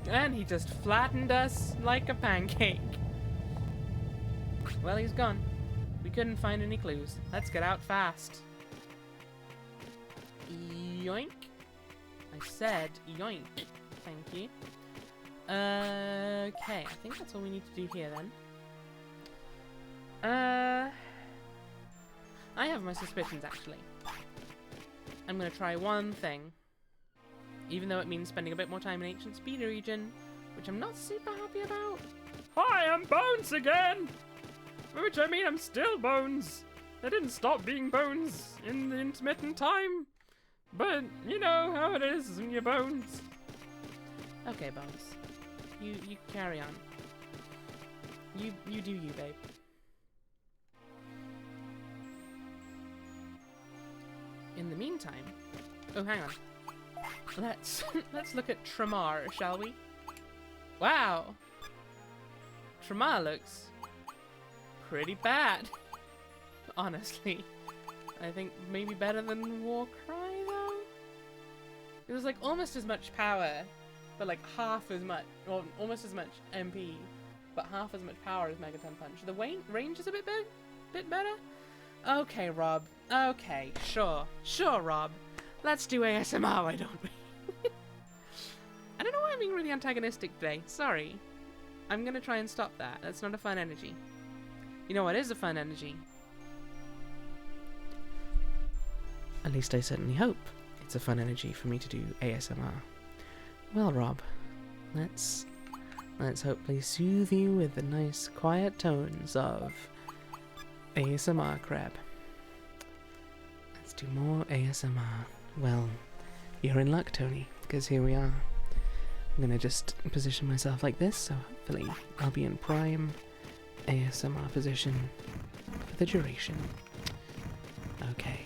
A: And he just flattened us like a pancake. Well, he's gone. We couldn't find any clues. Let's get out fast. Yoink. I said yoink. Thank you. Okay, I think that's all we need to do here then. I have my suspicions actually. I'm gonna try one thing. Even though it means spending a bit more time in Ancient Speed region, which I'm not super happy about.
D: Hi, I'm Bones again! Which I mean, I'm still Bones. I didn't stop being Bones in the intermittent time. But, you know how it is when you're Bones.
A: Okay, Bones. You carry on. You do you, babe. In the meantime... Oh, hang on. Let's look at Tremor, shall we? Wow! Tremor looks pretty bad. Honestly. I think maybe better than Warcry, though? It was like almost as much power, but like half as much, or almost as much MP, but half as much power as Megaton Punch. The range is a bit better? Okay, Rob. Okay, sure, Rob. Let's do ASMR, why don't we? I don't know why I'm being really antagonistic today. Sorry. I'm gonna try and stop that. That's not a fun energy. You know what is a fun energy? At least I certainly hope it's a fun energy for me to do ASMR. Well, Rob, let's hopefully soothe you with the nice quiet tones of ASMR Crab. Let's do more ASMR. Well, You're in luck, Tony, because here we are. I'm gonna just position myself like this, so hopefully I'll be in prime ASMR position for the duration. Okay.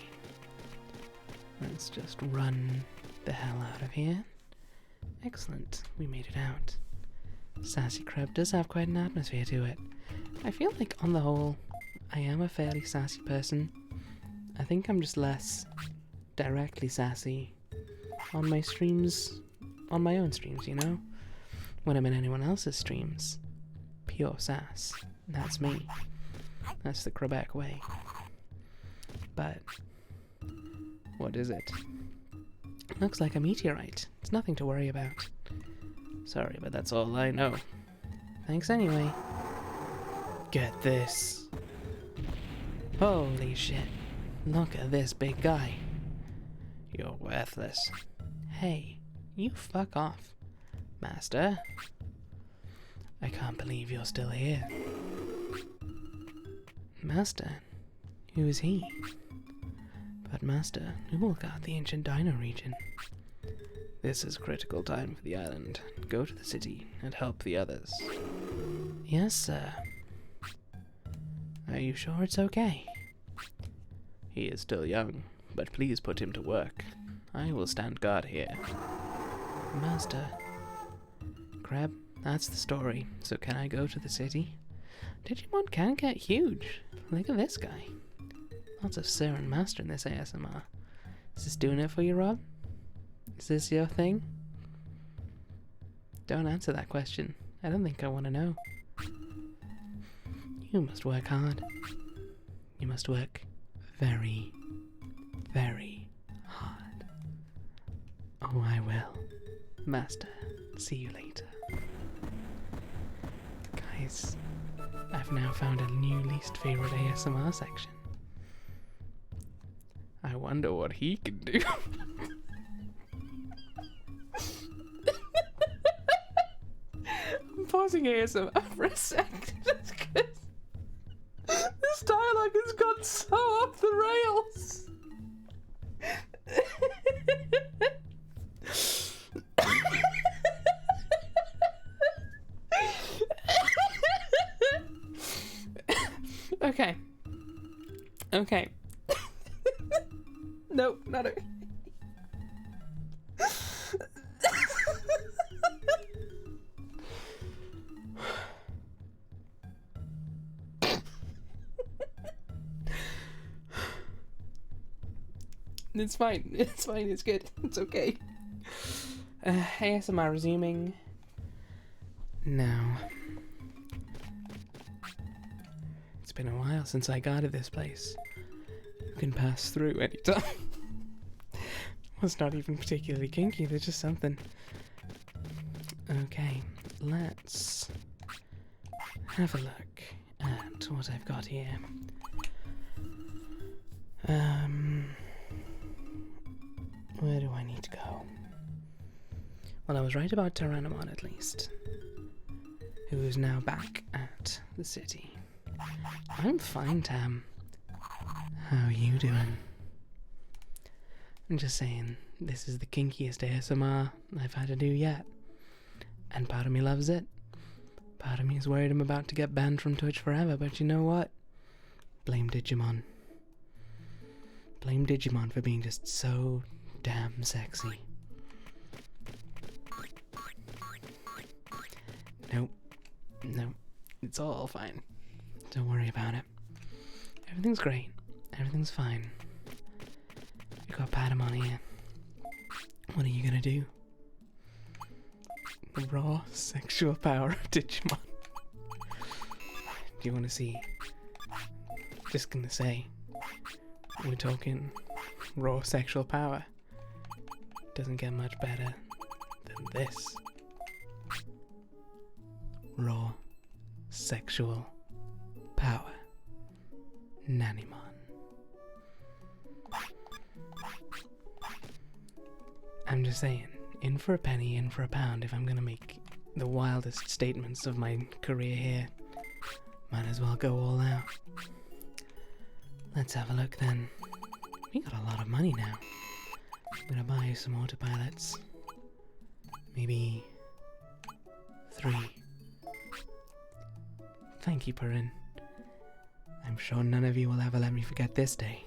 A: Let's just run the hell out of here. Excellent, we made it out. Sassy Crab does have quite an atmosphere to it. I feel like, on the whole, I am a fairly sassy person. I think I'm just less directly sassy on my streams, on my own streams, you know? When I'm in anyone else's streams, pure sass. That's me. That's the Quebec way. But, what is it? Looks like a meteorite. It's nothing to worry about. Sorry, but that's all I know. Thanks anyway. Get this. Holy shit. Look at this big guy. You're worthless. Hey, you fuck off, Master. I can't believe you're still here. Master? Who is he? But Master, who will guard the ancient Dino region? This is a critical time for the island. Go to the city and help the others. Yes, sir. Are you sure it's okay? He is still young, but please put him to work. I will stand guard here. Master. Crab, that's the story. So can I go to the city? Digimon can get huge. Look at this guy. Lots of Sir and Master in this ASMR. Is this doing it for you, Rob? Is this your thing? Don't answer that question. I don't think I want to know. You must work hard. You must work very, very hard. Oh, I will. Master, see you later. Guys, I've now found a new least favorite ASMR section. I wonder what he can do. I'm pausing ASMR for a sec just because this dialogue has gone so off the rails. Okay. Okay. No, not it. It's fine. It's fine. It's good. It's okay. ASMR resuming. Now. It's been a while since I guarded this place. You can pass through anytime. Well, it's not even particularly kinky. There's just something. Okay, let's have a look at what I've got here. Where do I need to go? Well, I was right about Tyrannomon at least, who is now back at the city. I'm fine, Tam. How are you doing? I'm just saying, this is the kinkiest ASMR I've had to do yet. And part of me loves it. Part of me is worried I'm about to get banned from Twitch forever, but you know what? Blame Digimon. Blame Digimon for being just so damn sexy. Nope. Nope. It's all fine. Don't worry about it. Everything's great. Everything's fine. You got Patamon here. What are you gonna do? The raw sexual power of Digimon. Do you want to see? Just gonna say, we're talking raw sexual power. Doesn't get much better than this. Raw sexual power. Nanimon. I'm just saying, in for a penny, in for a pound. If I'm gonna make the wildest statements of my career here, might as well go all out. Let's have a look then. We got a lot of money now. I'm gonna buy some autopilots. Maybe 3. Thank you, Perrin. I'm sure none of you will ever let me forget this day.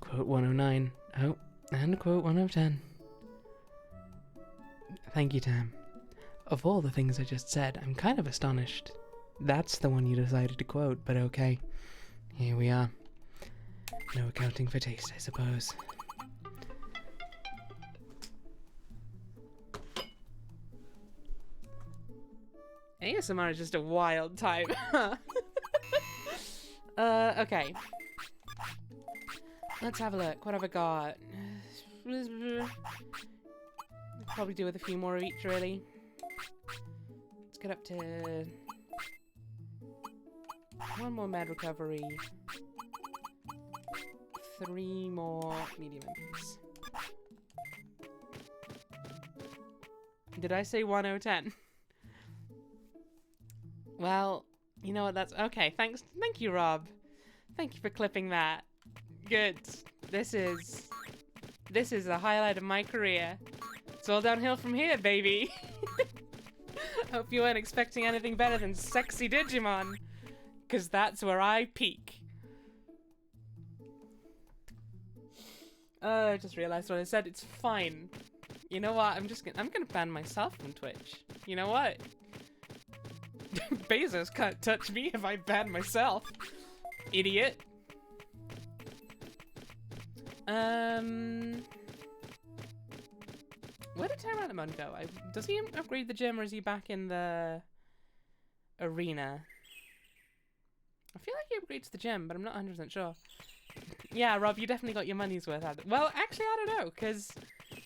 A: Quote 109. Oh, and quote 1 of 10. Thank you, Tam. Of all the things I just said, I'm kind of astonished. That's the one you decided to quote, but okay. Here we are. No accounting for taste, I suppose. ASMR is just a wild time. Okay. Let's have a look. What have I got? Probably do with a few more of each, really. Let's get up to 1 more med recovery. 3 more medium MPs. Did I say 1/10? Well, you know what, that's okay. Thank you, Rob. Thank you for clipping that. Good. This is the highlight of my career. It's all downhill from here, baby. Hope you weren't expecting anything better than sexy Digimon, cause that's where I peak. I just realized what I said. It's fine. You know what? I'm gonna ban myself from Twitch. You know what? Bezos can't touch me if I ban myself. Idiot. Where did Tyrannomon go? Does he upgrade the gym or is he back in the arena? I feel like he upgrades the gym, but I'm not 100% sure. Yeah, Rob, you definitely got your money's worth out of it. Well, actually, I don't know, because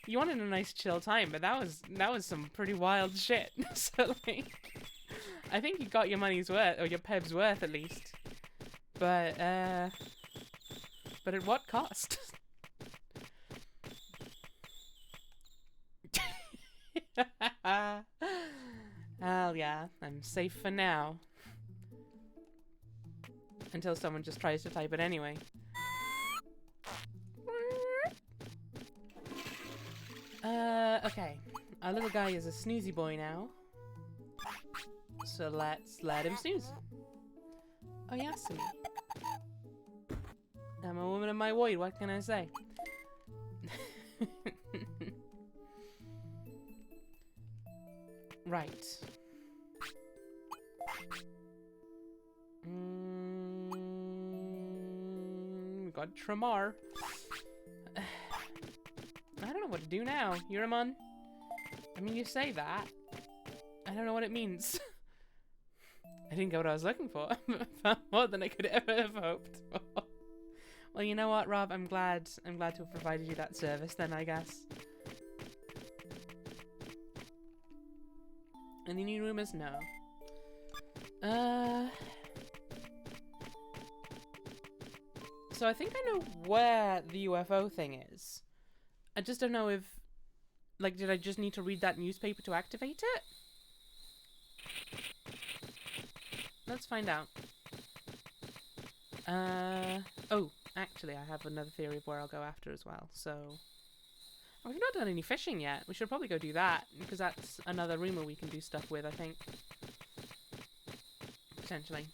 A: you wanted a nice chill time, but that was some pretty wild shit. So, like, I think you got your money's worth, or your peb's worth at least. But at what cost? Well, yeah, I'm safe for now. Until someone just tries to type it anyway. Okay. Our little guy is a snoozy boy now. So let's let him snooze. Oh, yes, me. I'm a woman of my word, what can I say? Right. We got Tremar. I don't know what to do now. Yuramon? I mean, you say that. I don't know what it means. I didn't get what I was looking for. More than I could ever have hoped for. Well, you know what, Rob? I'm glad to have provided you that service then, I guess. Any new rumors? No. So I think I know where the UFO thing is. I just don't know if... Like, did I just need to read that newspaper to activate it? Let's find out. Oh, actually, I have another theory of where I'll go after as well, so... Oh, we've not done any fishing yet. We should probably go do that, because that's another rumor we can do stuff with, I think. Potentially.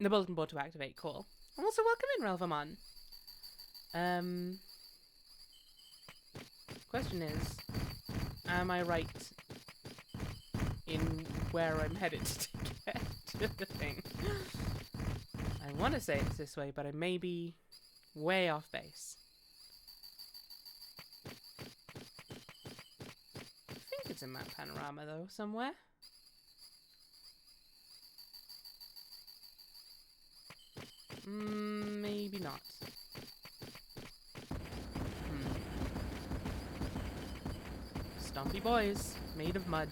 A: The bulletin board to activate, cool. And also welcome in, Relvamon. Question is, am I right in where I'm headed to get to the thing? I want to say it's this way, but I may be way off base. I think it's in map panorama though, somewhere. Maybe not. Stompy boys, made of mud.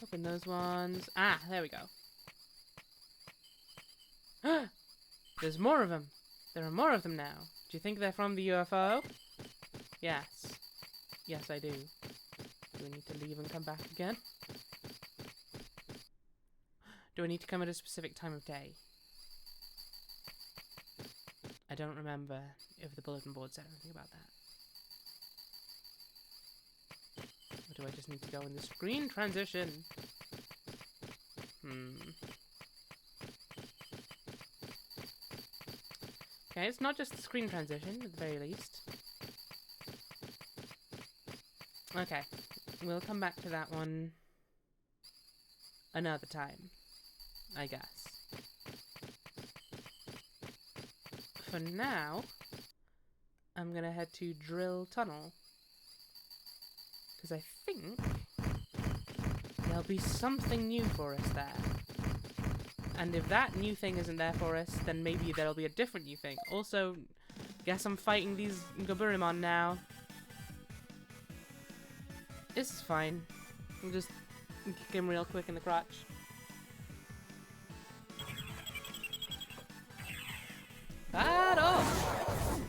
A: Open those ones. Ah, there we go. There's more of them. There are more of them now. Do you think they're from the UFO? Yes. Yes, I do. Do we need to leave and come back again? Do I need to come at a specific time of day? I don't remember if the bulletin board said anything about that. Or do I just need to go in the screen transition? Okay, it's not just the screen transition, at the very least. Okay, we'll come back to that one another time, I guess. For now, I'm gonna head to Drill Tunnel. Because I think there'll be something new for us there. And if that new thing isn't there for us, then maybe there'll be a different new thing. Also, guess I'm fighting these Gaburimon now. This is fine. I'll just kick him real quick in the crotch. That off!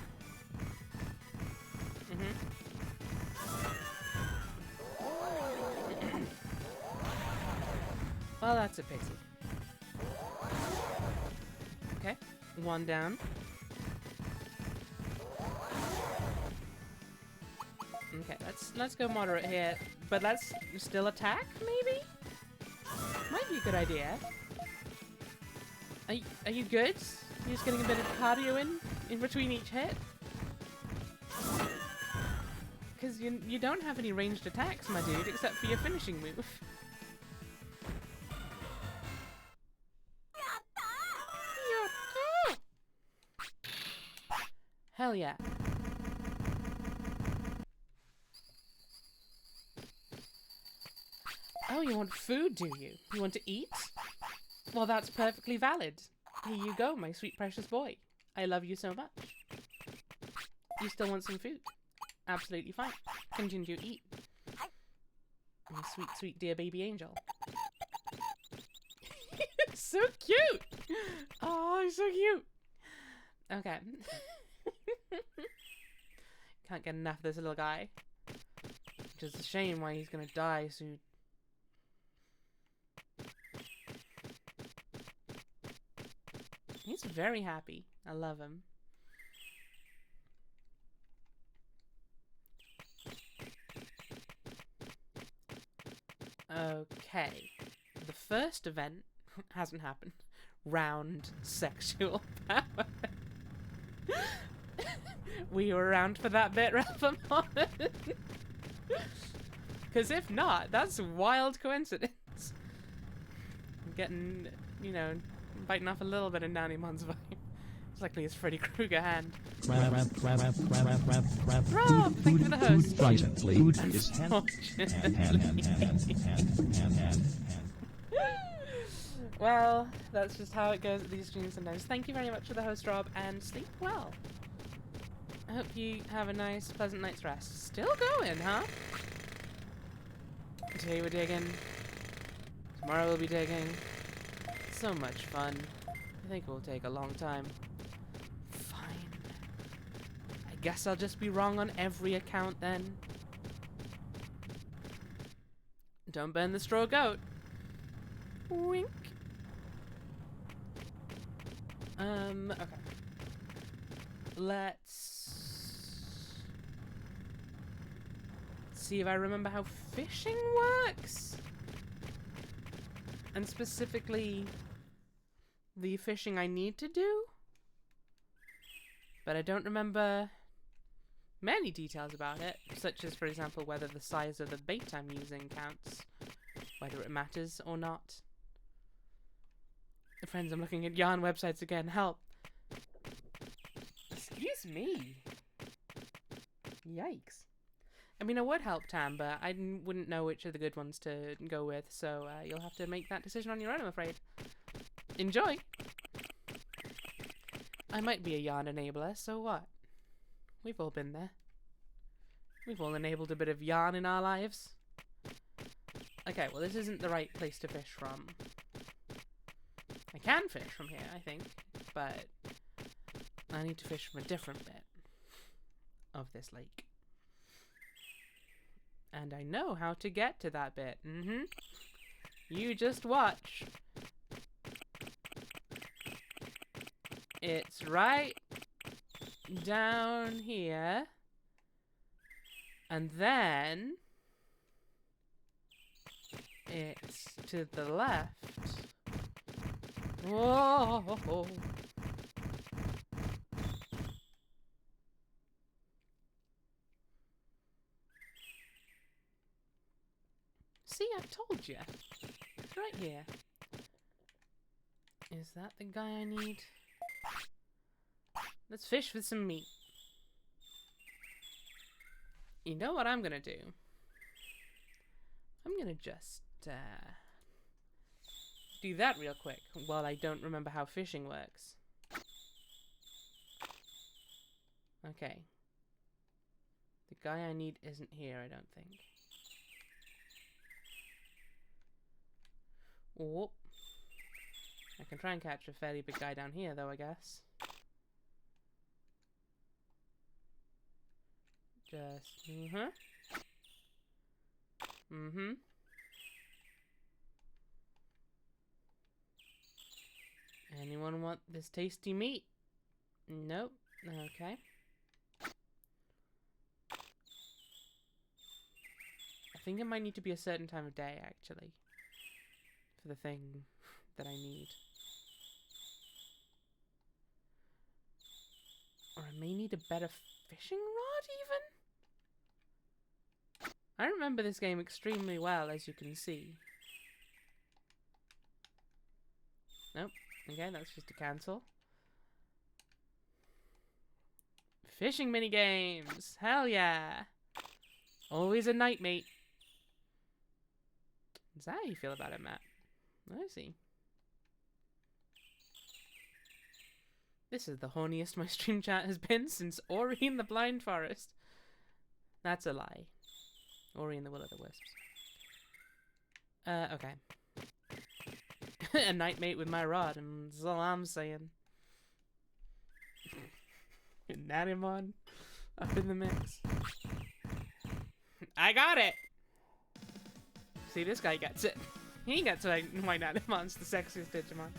A: Well, that's a pity. Okay, one down. Okay, let's go moderate here, but let's still attack, maybe? Might be a good idea. Are you good? You just getting a bit of cardio in between each hit? Because you don't have any ranged attacks, my dude, except for your finishing move. Hell yeah. Oh, you want food, do you? You want to eat? Well, that's perfectly valid. Here you go, my sweet precious boy. I love you so much. You still want some food? Absolutely fine. Continue to eat. My sweet, sweet dear baby angel. So cute! Oh, he's so cute! Okay. Can't get enough of this little guy. Which is a shame why he's gonna die soon. He's very happy. I love him. Okay. The first event hasn't happened. Round sexual power. Were you around for that bit, Ralphamon? Because if not, that's a wild coincidence. I'm getting, you know, biting off a little bit of Nanimon's vibe. It's likely his Freddy Krueger hand. Rob, thank you for the host. Well, that's just how it goes at these streams sometimes. Thank you very much for the host, Rob, and sleep well. I hope you have a nice, pleasant night's rest. Still going, huh? Today we're digging. Tomorrow we'll be digging. So much fun. I think it will take a long time. Fine. I guess I'll just be wrong on every account then. Don't burn the straw goat. Wink. Okay. Let's see if I remember how fishing works. And specifically, the fishing I need to do. But I don't remember many details about it, such as, for example, whether the size of the bait I'm using counts, whether it matters or not. Friends, I'm looking at yarn websites again. Help. Excuse me. Yikes. I mean, I would help Tam, but I wouldn't know which are the good ones to go with, so you'll have to make that decision on your own, I'm afraid. Enjoy! I might be a yarn enabler, so what? We've all been there. We've all enabled a bit of yarn in our lives. Okay, well, this isn't the right place to fish from. I can fish from here, I think, but I need to fish from a different bit of this lake. And I know how to get to that bit. You just watch. It's right down here. And then it's to the left. Whoa! See, I told you. It's right here. Is that the guy I need? Let's fish for some meat. You know what I'm gonna do? I'm gonna just do that real quick while I don't remember how fishing works. Okay. The guy I need isn't here, I don't think. Oh. I can try and catch a fairly big guy down here, though, I guess. Just, Anyone want this tasty meat? Nope. Okay. I think it might need to be a certain time of day, actually, for the thing that I need. Or I may need a better fishing rod, even? I remember this game extremely well, as you can see. Nope. Okay, that's just a cancel. Fishing minigames! Hell yeah! Always a night mate. Is that how you feel about it, Matt? I see. This is the horniest my stream chat has been since Ori and the Blind Forest. That's a lie. Ori and the Will of the Wisps. Okay. A nightmate with my rod, and that's all I'm saying. Nanimon up in the mix. I got it! See, this guy gets it. He gets why Nanimon's the sexiest Digimon.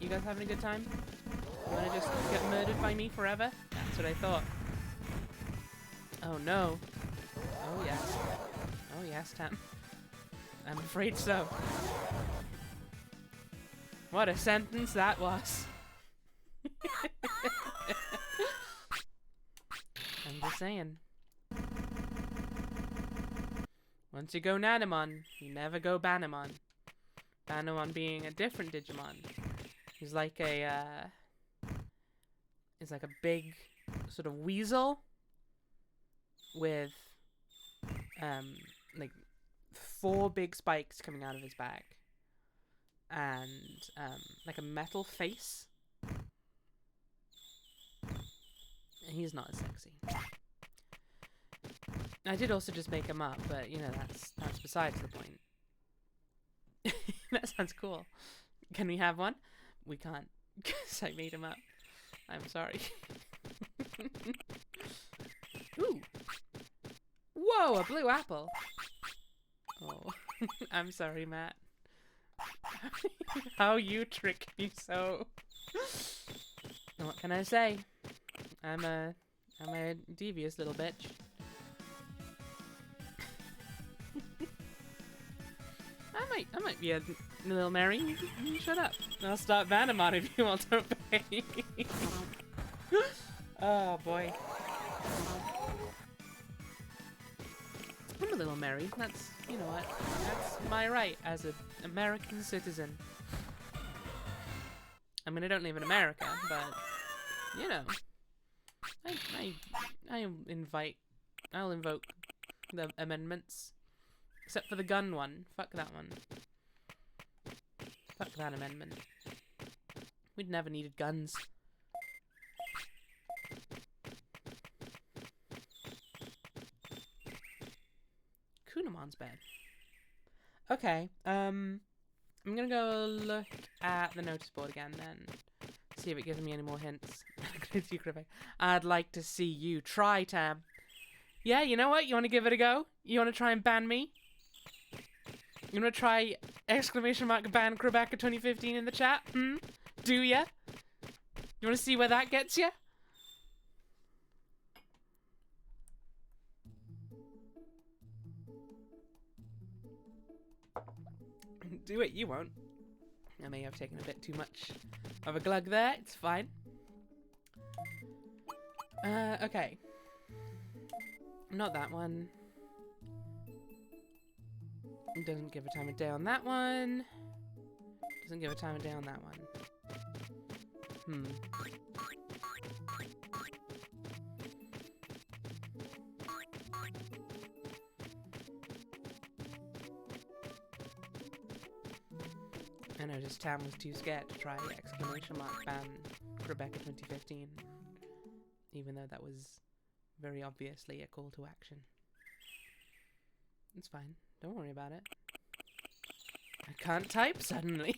A: You guys having a good time? You wanna just get murdered by me forever? That's what I thought. Oh no. Oh yes. Oh yes, Tam. I'm afraid so. What a sentence that was. I'm just saying. Once you go Nanimon, you never go Banamon. Banamon being a different Digimon. He's like a big sort of weasel with like 4 big spikes coming out of his back and like a metal face. He's not as sexy. I did also just make him up, but you know, that's besides the point. That sounds cool. Can we have one? We can't, because I made him up. I'm sorry. Ooh. Whoa, a blue apple. Oh, I'm sorry, Matt. How you trick me so. What can I say? I'm a devious little bitch. I might be a little Mary. You shut up. I'll start Vanamon if you won't obey. Oh boy. I'm a little Mary. That's, you know what? That's my right as an American citizen. I mean, I don't live in America, but you know, I'll invoke the amendments. Except for the gun one. Fuck that one. Fuck that amendment. We'd never needed guns. Kunamon's bed. Okay, I'm gonna go look at the notice board again then. See if it gives me any more hints. I'd like to see you try, Tam. Yeah, you know what? You want to give it a go? You want to try and ban me? You wanna try exclamation mark ban Rebecca 2015 in the chat? Hmm? Do ya? You wanna see where that gets ya? Do it, you won't. I may have taken a bit too much of a glug there, it's fine. Okay. Not that one. Doesn't give a time of day on that one. Doesn't give a time of day on that one. I noticed Tam was too scared to try exclamation mark ban Rebecca 2015. Even though that was very obviously a call to action. It's fine. Don't worry about it. I can't type suddenly.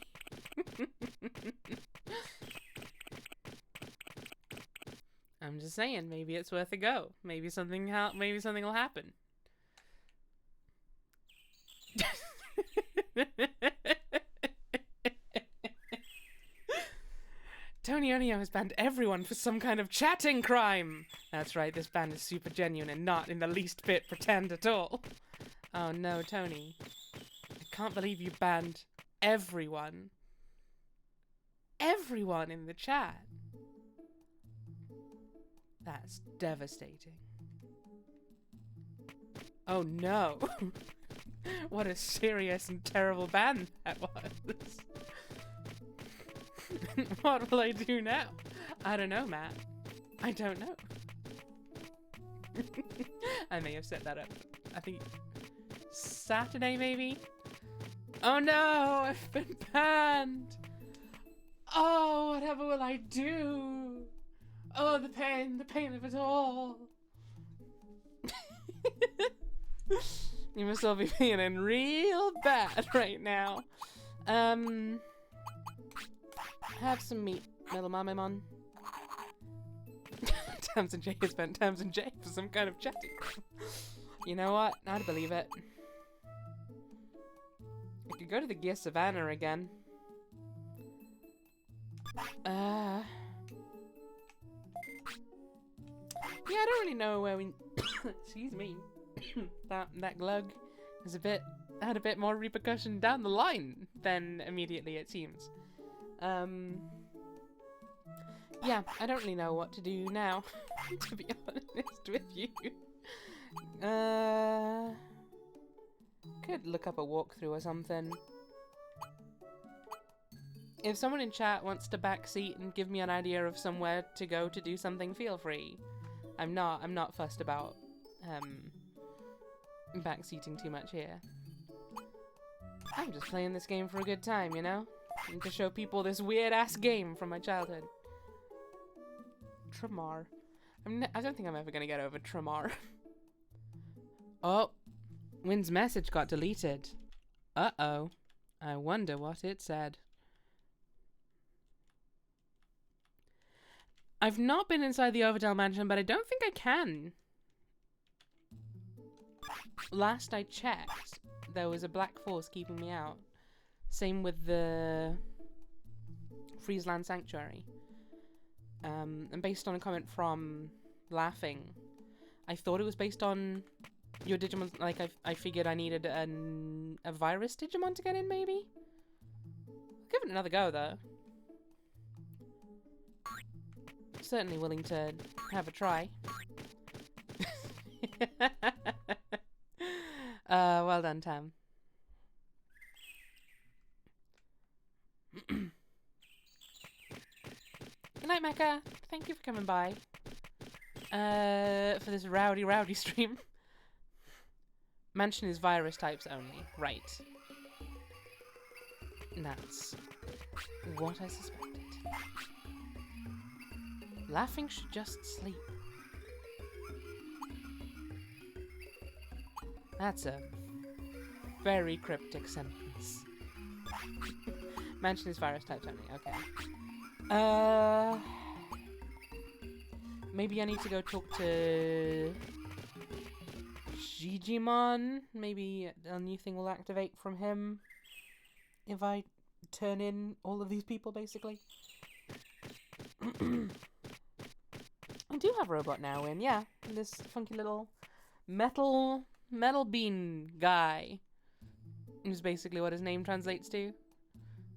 A: I'm just saying, maybe it's worth a go. Maybe something will happen. Tony Onio has banned everyone for some kind of chatting crime. That's right, this ban is super genuine and not in the least bit pretend at all. Oh no, Tony. I can't believe you banned everyone. Everyone in the chat. That's devastating. Oh no. What a serious and terrible ban that was. What will I do now? I don't know, Matt. I don't know. I may have set that up. I think Saturday, maybe? Oh no, I've been banned. Oh, whatever will I do? Oh, the pain of it all. You must all be feeling real bad right now. Have some meat, little Mamemon. Tams and Jay has spent Tams and Jay for some kind of chatting. You know what? I'd believe it. I could go to the Gear Savannah again. Yeah, I don't really know where we... Excuse me. that glug is had a bit more repercussion down the line than immediately, it seems. Yeah, I don't really know what to do now, to be honest with you. Could look up a walkthrough or something. If someone in chat wants to backseat and give me an idea of somewhere to go to do something, feel free. I'm not fussed about backseating too much here. I'm just playing this game for a good time, you know? And to show people this weird-ass game from my childhood. Tramar. I don't think I'm ever gonna get over Tramar. Oh. Wynn's message got deleted. Uh-oh. I wonder what it said. I've not been inside the Overdale mansion, but I don't think I can. Last I checked, there was a black force keeping me out. Same with the Friesland Sanctuary. And based on a comment from Laughing, I thought it was based on your Digimon. Like, I figured I needed a virus Digimon to get in, maybe? I'll give it another go, though. Certainly willing to have a try. Well done, Tam. Good night, Mecha. Thank you for coming by. For this rowdy stream. Mansion is virus types only. Right. That's what I suspected. Laughing should just sleep. That's a very cryptic sentence. Mansion is virus types only. Okay. Maybe I need to go talk to Digimon. Maybe a new thing will activate from him if I turn in all of these people, basically. I do have a robot now in, yeah. This funky little metal bean guy is basically what his name translates to.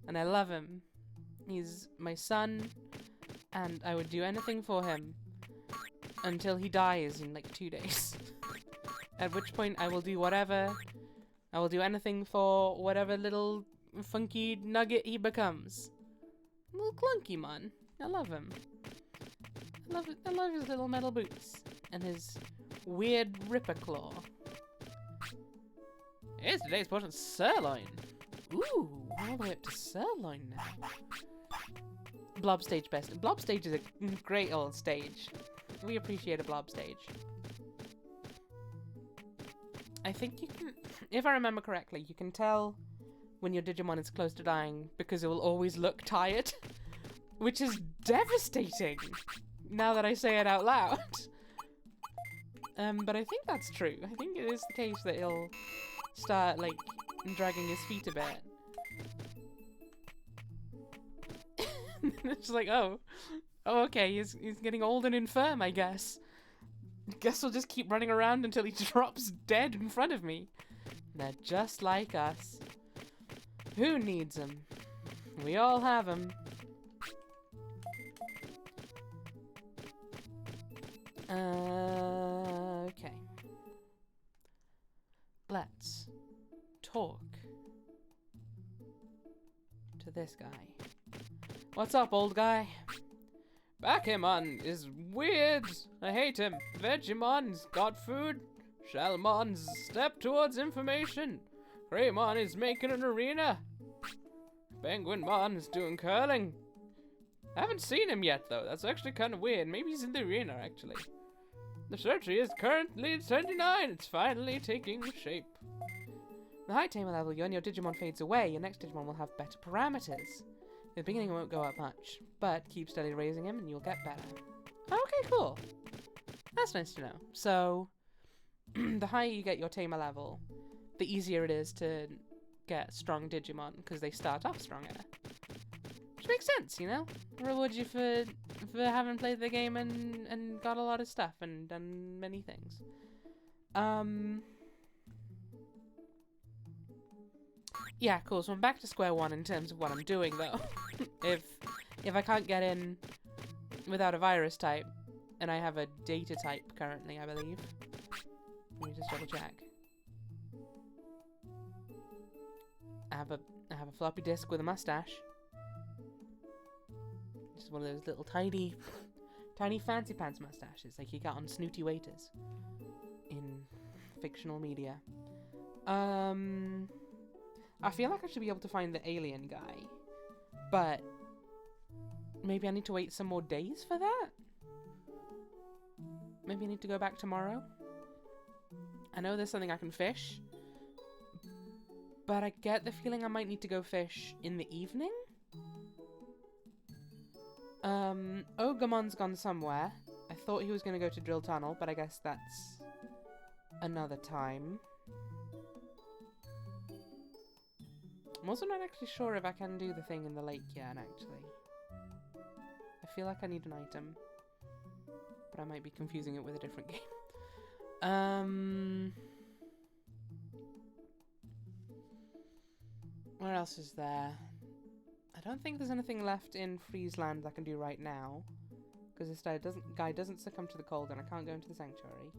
A: And I love him. He's my son, and I would do anything for him until he dies in like 2 days. At which point I will do whatever. I will do anything for whatever little funky nugget he becomes. Little clunky man. I love him. I love his little metal boots and his weird ripper claw. Here's today's portion of sirloin. Ooh, all the way up to sirloin now. Blob stage best. Blob stage is a great old stage. We appreciate a blob stage. I think you can, if I remember correctly, you can tell when your Digimon is close to dying because it will always look tired, which is devastating now that I say it out loud. But I think that's true. I think it is the case that he'll start, like, dragging his feet a bit. It's like, oh, okay, he's getting old and infirm, I guess. Guess we'll just keep running around until he drops dead in front of me. They're just like us. Who needs them? We all have them. Okay. Let's talk to this guy. What's up, old guy? Bakemon is weird. I hate him. Vegemon's got food. Shellmon's step towards information. Greymon is making an arena. Penguinmon is doing curling. I haven't seen him yet, though. That's actually kind of weird. Maybe he's in the arena, actually. The searchy is currently 29. It's finally taking shape. The high tamer level, when your Digimon fades away, your next Digimon will have better parameters. In the beginning, it won't go up much, but keep steadily raising him and you'll get better. Okay, cool. That's nice to know. So, the higher you get your tamer level, the easier it is to get strong Digimon, because they start off stronger. Which makes sense, you know? Reward you for having played the game and got a lot of stuff and done many things. Yeah, cool. So I'm back to square one in terms of what I'm doing, though. if I can't get in without a virus type, and I have a data type currently, I believe. Let me just double check. I have a floppy disk with a mustache. Just one of those little tiny fancy pants mustaches like you got on snooty waiters in fictional media. I feel like I should be able to find the alien guy, but maybe I need to wait some more days for that? Maybe I need to go back tomorrow? I know there's something I can fish, but I get the feeling I might need to go fish in the evening? Ogamon's gone somewhere. I thought he was going to go to Drill Tunnel, but I guess that's another time. I'm also not actually sure if I can do the thing in the lake yet, actually. I feel like I need an item, but I might be confusing it with a different game. Where else is there? I don't think there's anything left in Friesland I can do right now, because this guy doesn't succumb to the cold, and I can't go into the sanctuary.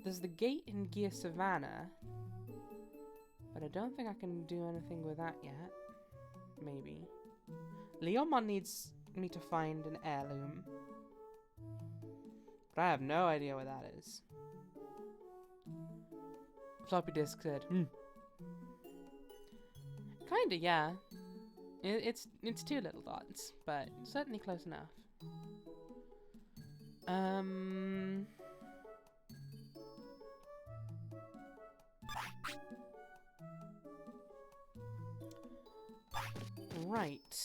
A: There's the gate in Gear Savannah, but I don't think I can do anything with that yet. Maybe. Leomon needs me to find an heirloom, but I have no idea where that is. Floppy disk said, Kinda, yeah. It's two little dots, but certainly close enough. Right.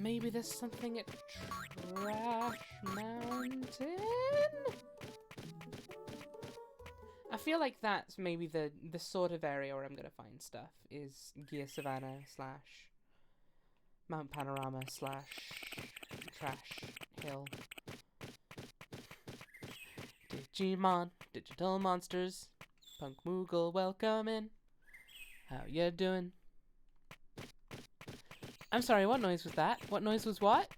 A: Maybe there's something at Trash Mountain? I feel like that's maybe the sort of area where I'm gonna find stuff, is Gear Savannah slash Mount Panorama slash Trash Hill. Digimon, digital monsters, Punk Moogle, welcome in. How you doing? I'm sorry, what noise was that? What noise was what?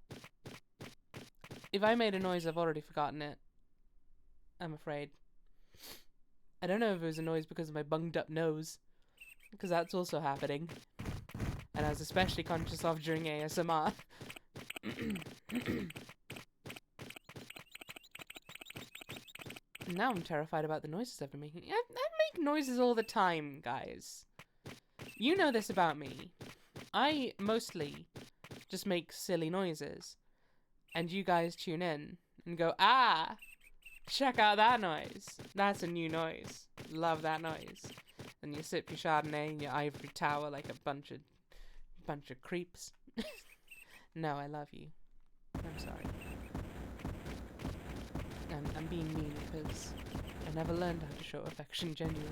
A: If I made a noise, I've already forgotten it. I'm afraid. I don't know if it was a noise because of my bunged up nose, because that's also happening. And I was especially conscious of during ASMR. Now I'm terrified about the noises I've been making. I make noises all the time, guys. You know this about me. I mostly just make silly noises. And you guys tune in and go, ah, check out that noise. That's a new noise. Love that noise. And you sip your Chardonnay in your ivory tower like a bunch of creeps. No, I love you. I'm sorry. I'm being mean because I never learned how to show affection genuinely.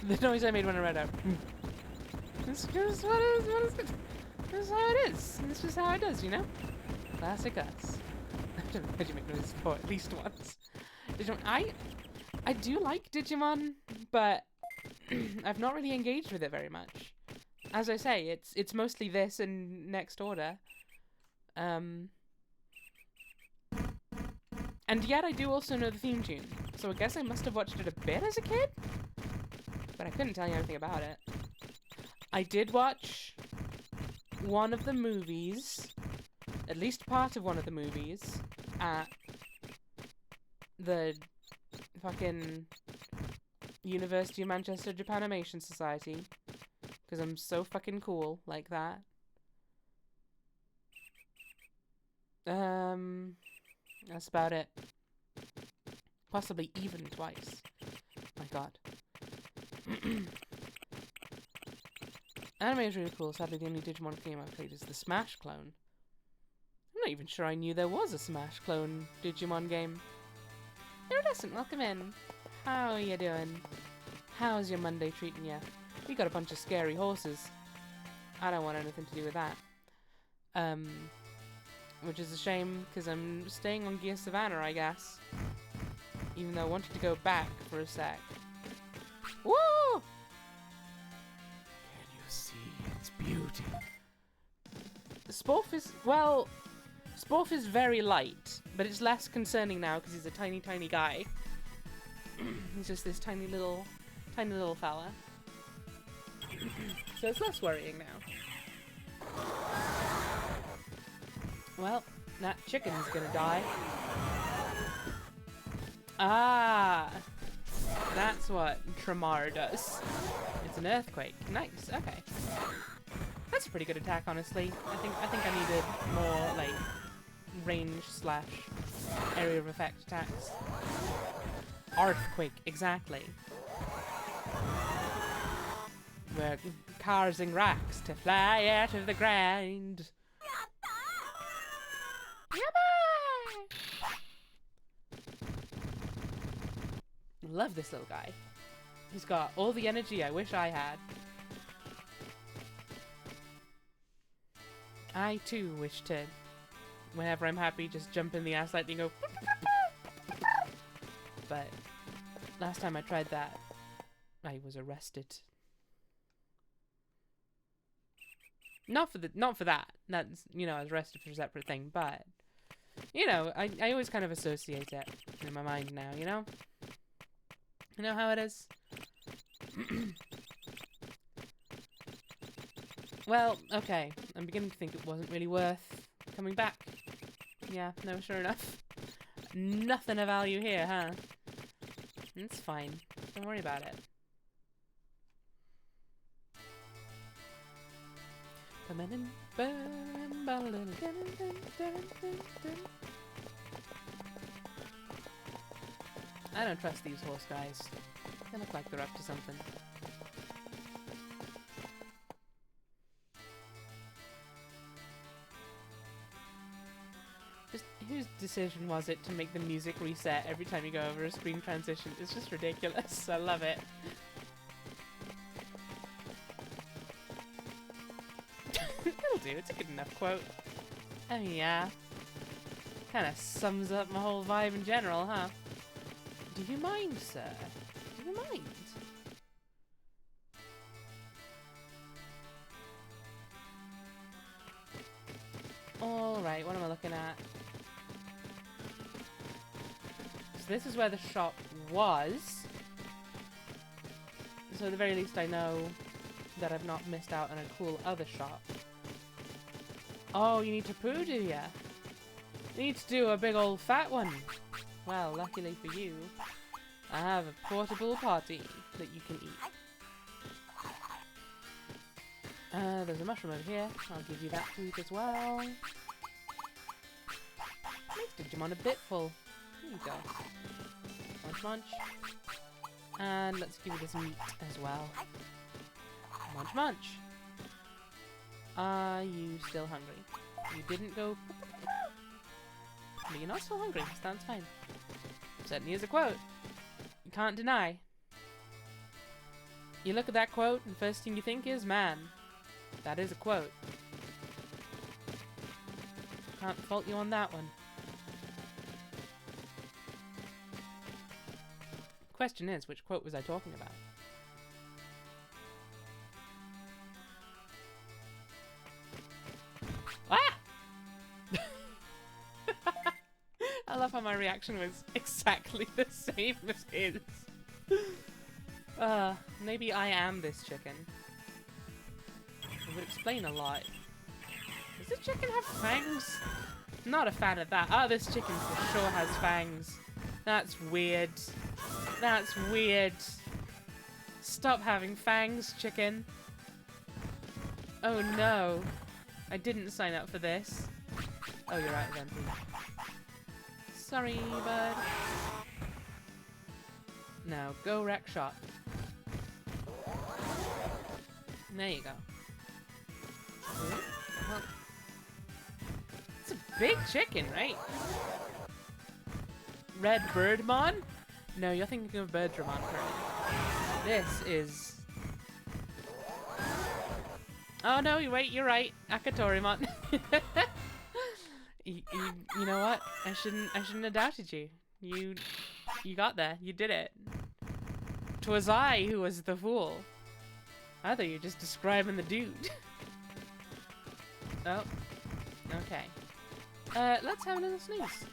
A: The noise I made when I read out. This is what is it? This is how it is. This is how it does, you know? Classic us. I do make noises for at least once. I do like Digimon, but I've not really engaged with it very much. As I say, it's mostly this and Next Order. And yet I do also know the theme tune, so I guess I must have watched it a bit as a kid? But I couldn't tell you anything about it. I did watch one of the movies, at least part of one of the movies, at the fucking University of Manchester Japanimation Society, because I'm so fucking cool like that. That's about it. Possibly even twice. My god. Anime is really cool. Sadly, the only Digimon game I've played is the Smash clone. I'm not even sure I knew there was a Smash clone Digimon game. Iridescent, welcome in. How are you doing? How's your Monday treating you? We got a bunch of scary horses. I don't want anything to do with that. Which is a shame, because I'm staying on Gear Savannah, I guess. Even though I wanted to go back for a sec. Woo!
D: Can you see its beauty?
A: Sporf is, well, Sporf is very light, but it's less concerning now because he's a tiny, tiny guy. He's just this tiny little fella. So it's less worrying now. Well, that chicken's gonna die. Ah! That's what Tremar does. It's an earthquake. Nice, okay. That's a pretty good attack, honestly. I think I needed more, like, range / area of effect attacks. Earthquake, exactly. We're causing rocks to fly out of the ground. Love this little guy. He's got all the energy I wish I had. I too wish to, whenever I'm happy, just jump in the ass lightning and go. But last time I tried that, I was arrested. Not for that. That's, you know, I was arrested for a separate thing, but you know, I always kind of associate it in my mind now, you know? You know how it is? Well, okay. I'm beginning to think it wasn't really worth coming back. Yeah, no, sure enough. Nothing of value here, huh? It's fine. Don't worry about it. I don't trust these horse guys. They look like they're up to something. Whose decision was it to make the music reset every time you go over a screen transition? It's just ridiculous. I love it. It'll do. It's a good enough quote. Oh yeah. Kind of sums up my whole vibe in general, huh? Do you mind, sir? Do you mind? Alright, what am I looking at? So this is where the shop was. So at the very least I know that I've not missed out on a cool other shop. Oh, you need to poo, do ya? You need to do a big old fat one. Well, luckily for you, I have a portable potty that you can eat. There's a mushroom over here. I'll give you that to eat as well. Makes Digimon a bit full. There you go. Munch, munch. And let's give you this meat as well. Munch, munch. Are you still hungry? You didn't go... But you're not still hungry. Sounds fine. Certainly is a quote. You can't deny. You look at that quote and first thing you think is, man, that is a quote. Can't fault you on that one. Question is, which quote was I talking about? Ah! I love how my reaction was exactly the same as his. Maybe I am this chicken. It would explain a lot. Does this chicken have fangs? Not a fan of that. Oh, this chicken for sure has fangs. That's weird. That's weird. Stop having fangs, chicken. Oh no. I didn't sign up for this. Oh, you're right, empty. Sorry, bud. Now, go wreck shop. There you go. Well, it's a big chicken, right? Red Birdmon? No, you're thinking of Birdramon, correct? This is... Oh no, wait, you're right. Akatorimon. You know what? I shouldn't have doubted you. You got there. You did it. 'Twas I who was the fool. I thought you were just describing the dude. Oh. Okay. Let's have a little snooze.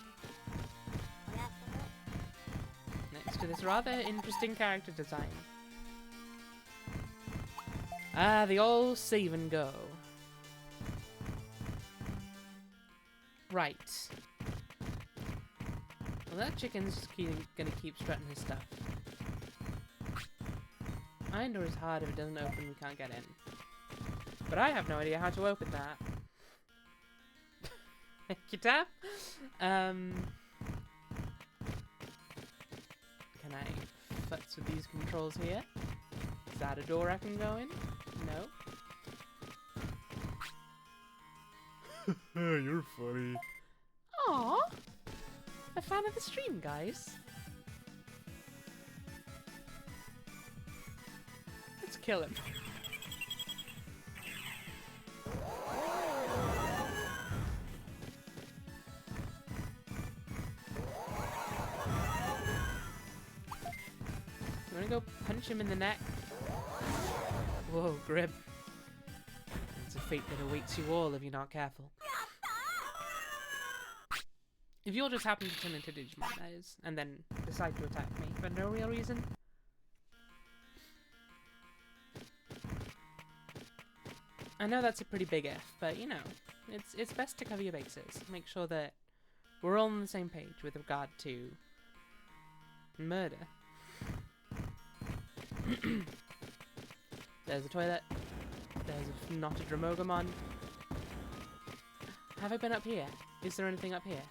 A: Next to this rather interesting character design. Ah, the old save and go. Right. Well, that chicken's just gonna keep strutting his stuff. Iron door is hard if it doesn't open, we can't get in. But I have no idea how to open that. Thank you, Tap. Can I futz with these controls here? Is that a door I can go in? No.
D: You're funny.
A: Aww! A fan of the stream, guys. Let's kill him. You wanna go punch him in the neck? Whoa, Grib. It's a fate that awaits you all if you're not careful. If you'll just happen to turn into Digimon, that is, and then decide to attack me for no real reason. I know that's a pretty big if, but you know, it's best to cover your bases. Make sure that we're all on the same page with regard to murder. There's a toilet. There's a knotted Remogamon. Have I been up here? Is there anything up here?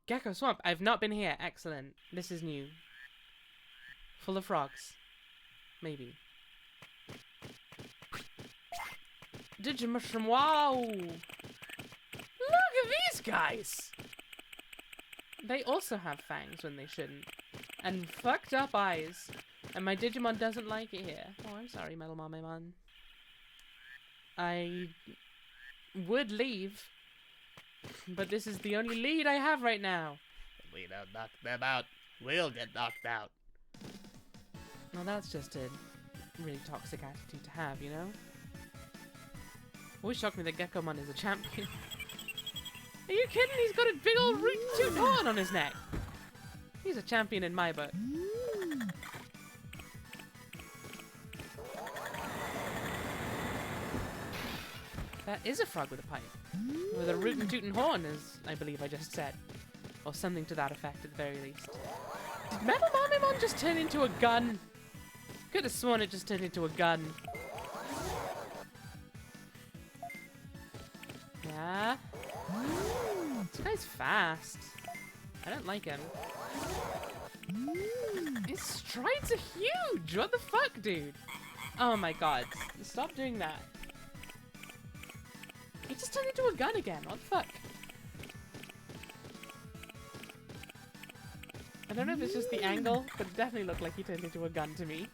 A: Gecko Swamp! I've not been here. Excellent. This is new. Full of frogs. Maybe. Digimushroom! Wow! Look at these guys! They also have fangs when they shouldn't. And fucked up eyes. And my Digimon doesn't like it here. Oh, I'm sorry, Metal Mamemon. I would leave, but this is the only lead I have right now.
D: If we don't knock them out, we'll get knocked out.
A: Well, that's just a really toxic attitude to have, you know? Always shocked me that Geckomon is a champion. Are you kidding? He's got a big old root tooth horn on his neck. He's a champion in my book. That is a frog with a pipe. With a rootin' tootin' horn, as I believe I just said. Or something to that effect, at the very least. Did Metal Mamemon just turn into a gun? Could have sworn it just turned into a gun. Yeah. This guy's fast. I don't like him. His strides are huge! What the fuck, dude? Oh my god. Stop doing that. He just turned into a gun again. What the fuck? I don't know if it's just the angle, but it definitely looked like he turned into a gun to me.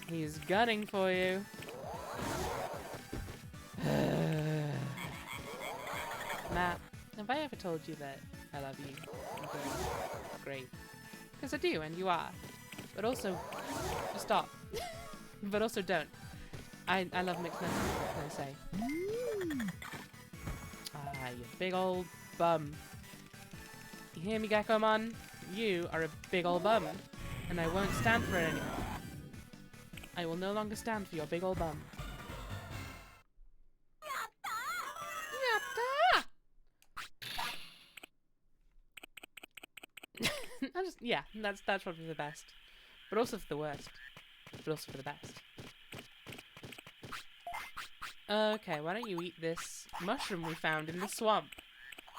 A: He's gunning for you. Matt, have I ever told you that I love you? Great. Because I do, and you are. But also, stop. But also don't. I love mixed messages, what can I say? Ah, you big old bum. You hear me, Geckomon? You are a big old bum. And I won't stand for it anymore. I will no longer stand for your big old bum. Yeah, that's probably the best. But also for the worst. But also for the best. Okay, why don't you eat this mushroom we found in the swamp?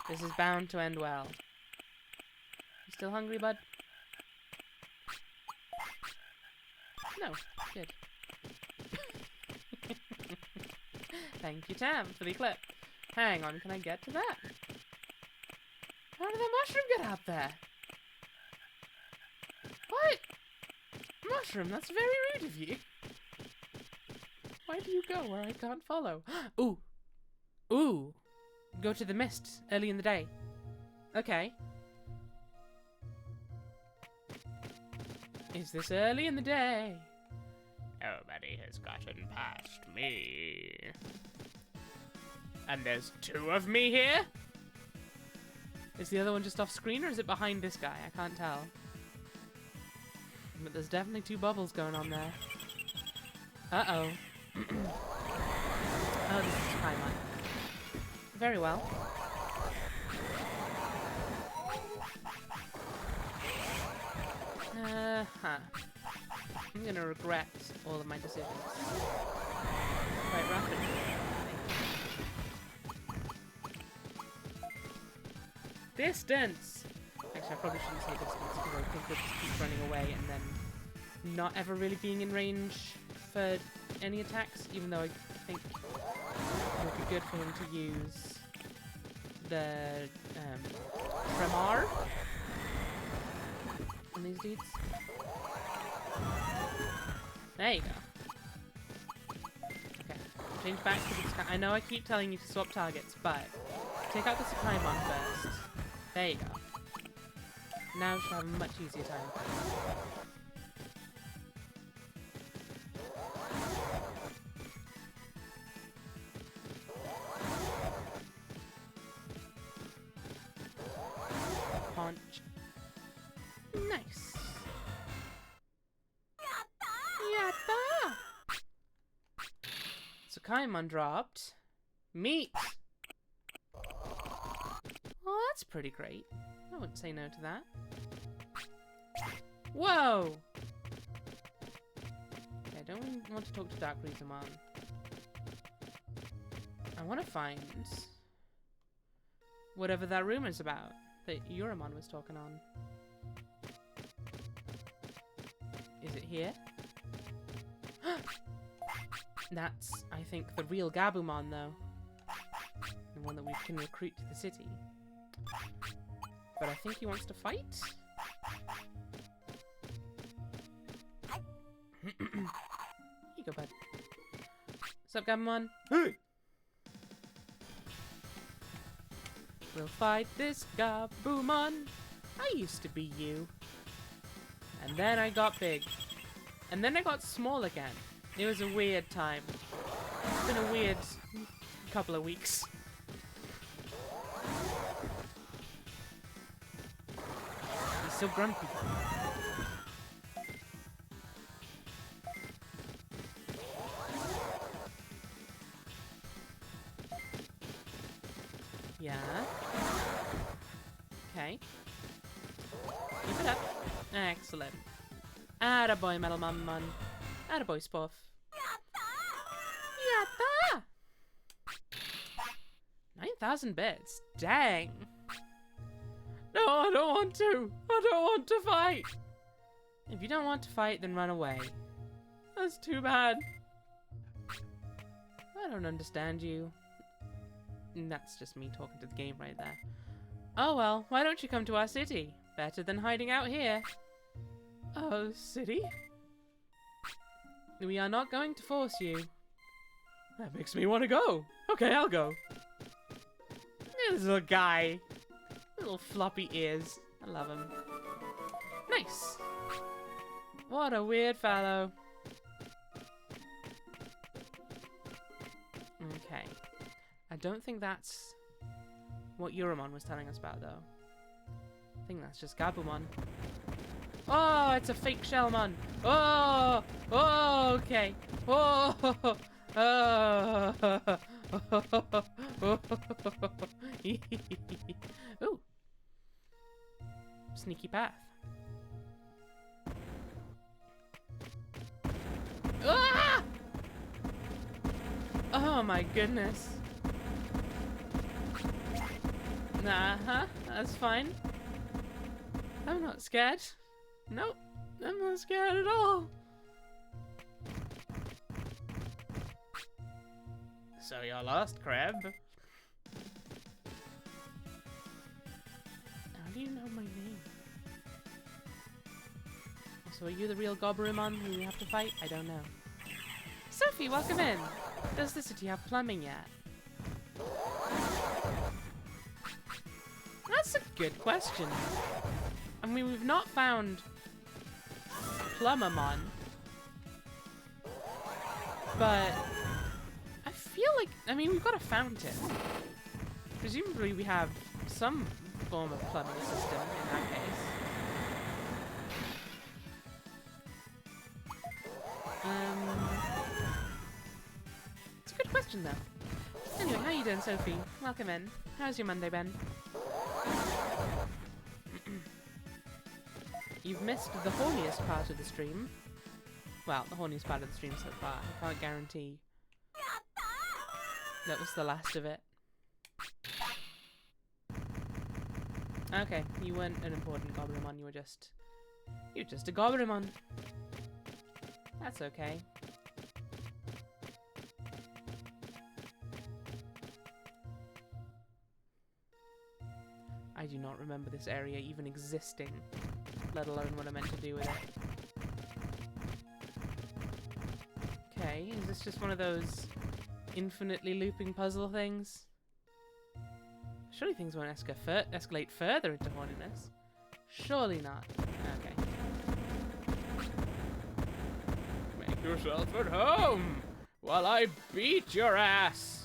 A: This is bound to end well. You still hungry, bud? No. Good. Thank you, Tam, for the clip. Hang on, can I get to that? How did the mushroom get out there? What? Mushroom, that's very rude of you. Why do you go where I can't follow? Ooh. Ooh. Go to the mist early in the day. Okay. Is this early in the day?
D: Nobody has gotten past me. And there's two of me here?
A: Is the other one just off screen or is it behind this guy? I can't tell. But there's definitely two bubbles going on there. Uh-oh. Oh, this is Paimon. Very well. I'm gonna regret all of my decisions. Quite rapidly. Distance! Actually, I probably shouldn't say distance because I think it just keeps running away and then not ever really being in range for any attacks, even though I think it would be good for him to use the Tremor on these dudes. There you go. Okay, change back to the Sky. I know I keep telling you to swap targets, but take out the Sakaimon first. There you go. Now we should have a much easier time. Punch. Nice. Yatta! Sakaimon dropped. Meat! Well, that's pretty great. I wouldn't say no to that. Whoa! Okay, I don't want to talk to Dark Rizamon. I want to find whatever that room is about that Uramon was talking on. Is it here? That's, I think, the real Gabumon, though. and one that we can recruit to the city. But I think he wants to fight? You go, bud. What's up, Gabumon?
D: Hey!
A: We'll fight this Gabumon. I used to be you. And then I got big. And then I got small again. It was a weird time. It's been a weird couple of weeks. He's so grumpy. Yeah. Okay. Keep it up. Excellent. Attaboy, Metal Mun. Attaboy, Spoff. Yatta! 9,000 bits. Dang. No, I don't want to. I don't want to fight. If you don't want to fight, then run away. That's too bad. I don't understand you. That's just me talking to the game right there. Oh well, why don't you come to our city? Better than hiding out here. Oh, city? We are not going to force you. That makes me want to go. Okay, I'll go. This little guy. Little floppy ears. I love him. Nice. What a weird fellow. Okay. I don't think that's what Euromon was telling us about, though. I think that's just Gabumon. Oh, it's a fake Shellmon. Oh, oh, okay. Oh, oh, ooh. Sneaky path. Ah! Oh my goodness. Nah, that's fine. I'm not scared. Nope, I'm not scared at all. So you're lost, Crab. How do you know my name? So are you the real Gobberimon who we have to fight? I don't know. Sophie, welcome in. Does the city have plumbing yet? That's a good question. I mean, we've not found Plumbermon, but I feel like, I mean, we've got a fountain. Presumably we have some form of plumbing system in that case. It's a good question though. Anyway, how you doing, Sophie? Welcome in. How's your Monday been? You've missed the horniest part of the stream. Well, the horniest part of the stream so far. I can't guarantee that was the last of it. Okay, you weren't an important Gobberimon, you're just a Gobberimon. That's okay. I do not remember this area even existing, let alone what I meant to do with it. Okay, is this just one of those infinitely looping puzzle things? Surely things won't escalate further into horniness. Surely not. Okay. Make yourself at home while I beat your ass.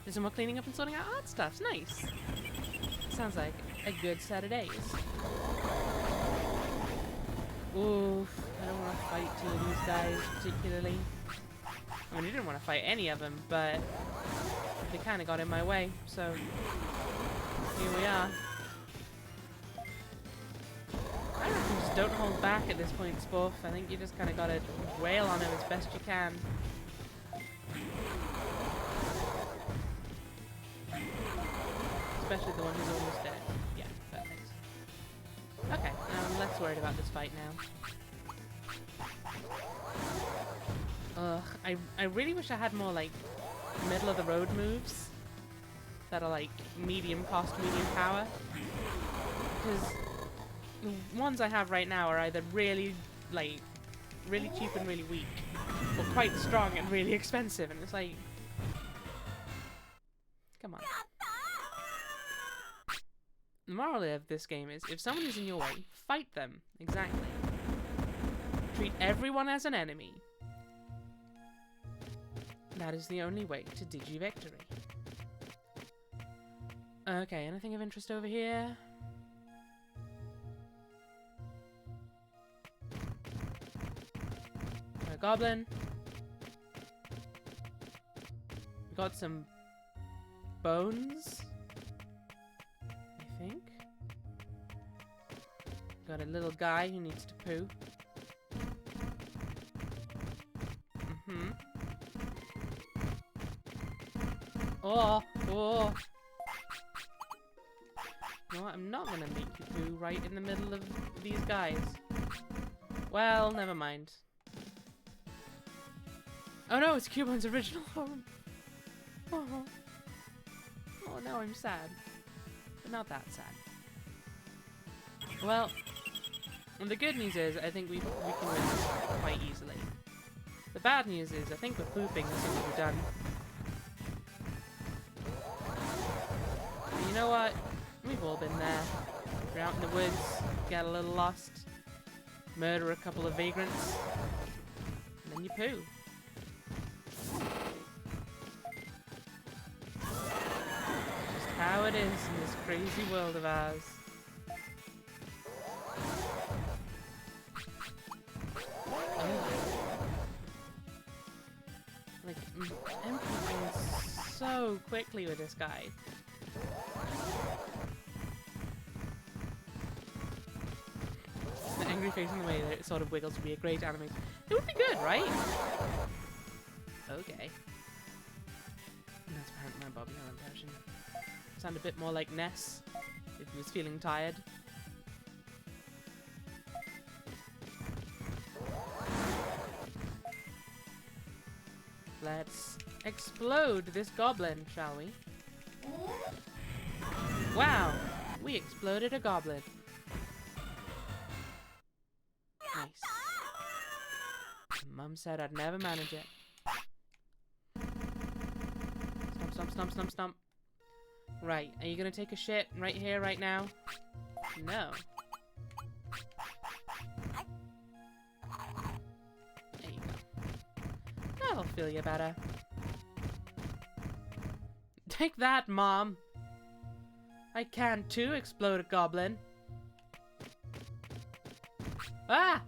A: There's some more cleaning up and sorting out art stuff. Nice. Sounds like a good set of days. Oof. I don't want to fight two of these guys particularly. I mean, I didn't want to fight any of them, but they kind of got in my way, so here we are. I reckon just don't hold back at this point, Sporf. I think you just kind of got to wail on him as best you can. Especially the one who's almost dead. Yeah, perfect. Okay, I'm less worried about this fight now. Ugh, I really wish I had more, like, middle of the road moves that are, like, medium cost, medium power. Because the ones I have right now are either really, like, really cheap and really weak, or quite strong and really expensive, and it's like... Come on. The moral of this game is, if someone is in your way, fight them. Exactly. Treat everyone as an enemy. That is the only way to Digi-victory. Okay, anything of interest over here? A goblin. We got some bones, I think. Got a little guy who needs to poo. Oh! You know what? I'm not gonna make you poo right in the middle of these guys. Well, never mind. Oh no, it's Cubone's original home! Oh, now I'm sad. But not that sad. Well, the good news is I think we can win this quite easily. The bad news is I think we're pooping as soon as we're done. But you know what? We've all been there. We're out in the woods, get a little lost, murder a couple of vagrants, and then you poo. Just how it is in this crazy world of ours. Like, I'm peeking so quickly with this guy. The angry face and the way that it sort of wiggles would be a great animation. It would be good, right? Okay. And that's apparently my Bobby Hill impression. Sound a bit more like Ness if he was feeling tired. Let's explode this goblin, shall we? Wow! We exploded a goblin. Nice. Mum said I'd never manage it. Stomp, stomp, stomp, stomp, stomp. Right, are you gonna take a shit right here, right now? No. There you go. That'll feel you better. Take that, Mom! I can too explode a goblin. Ah!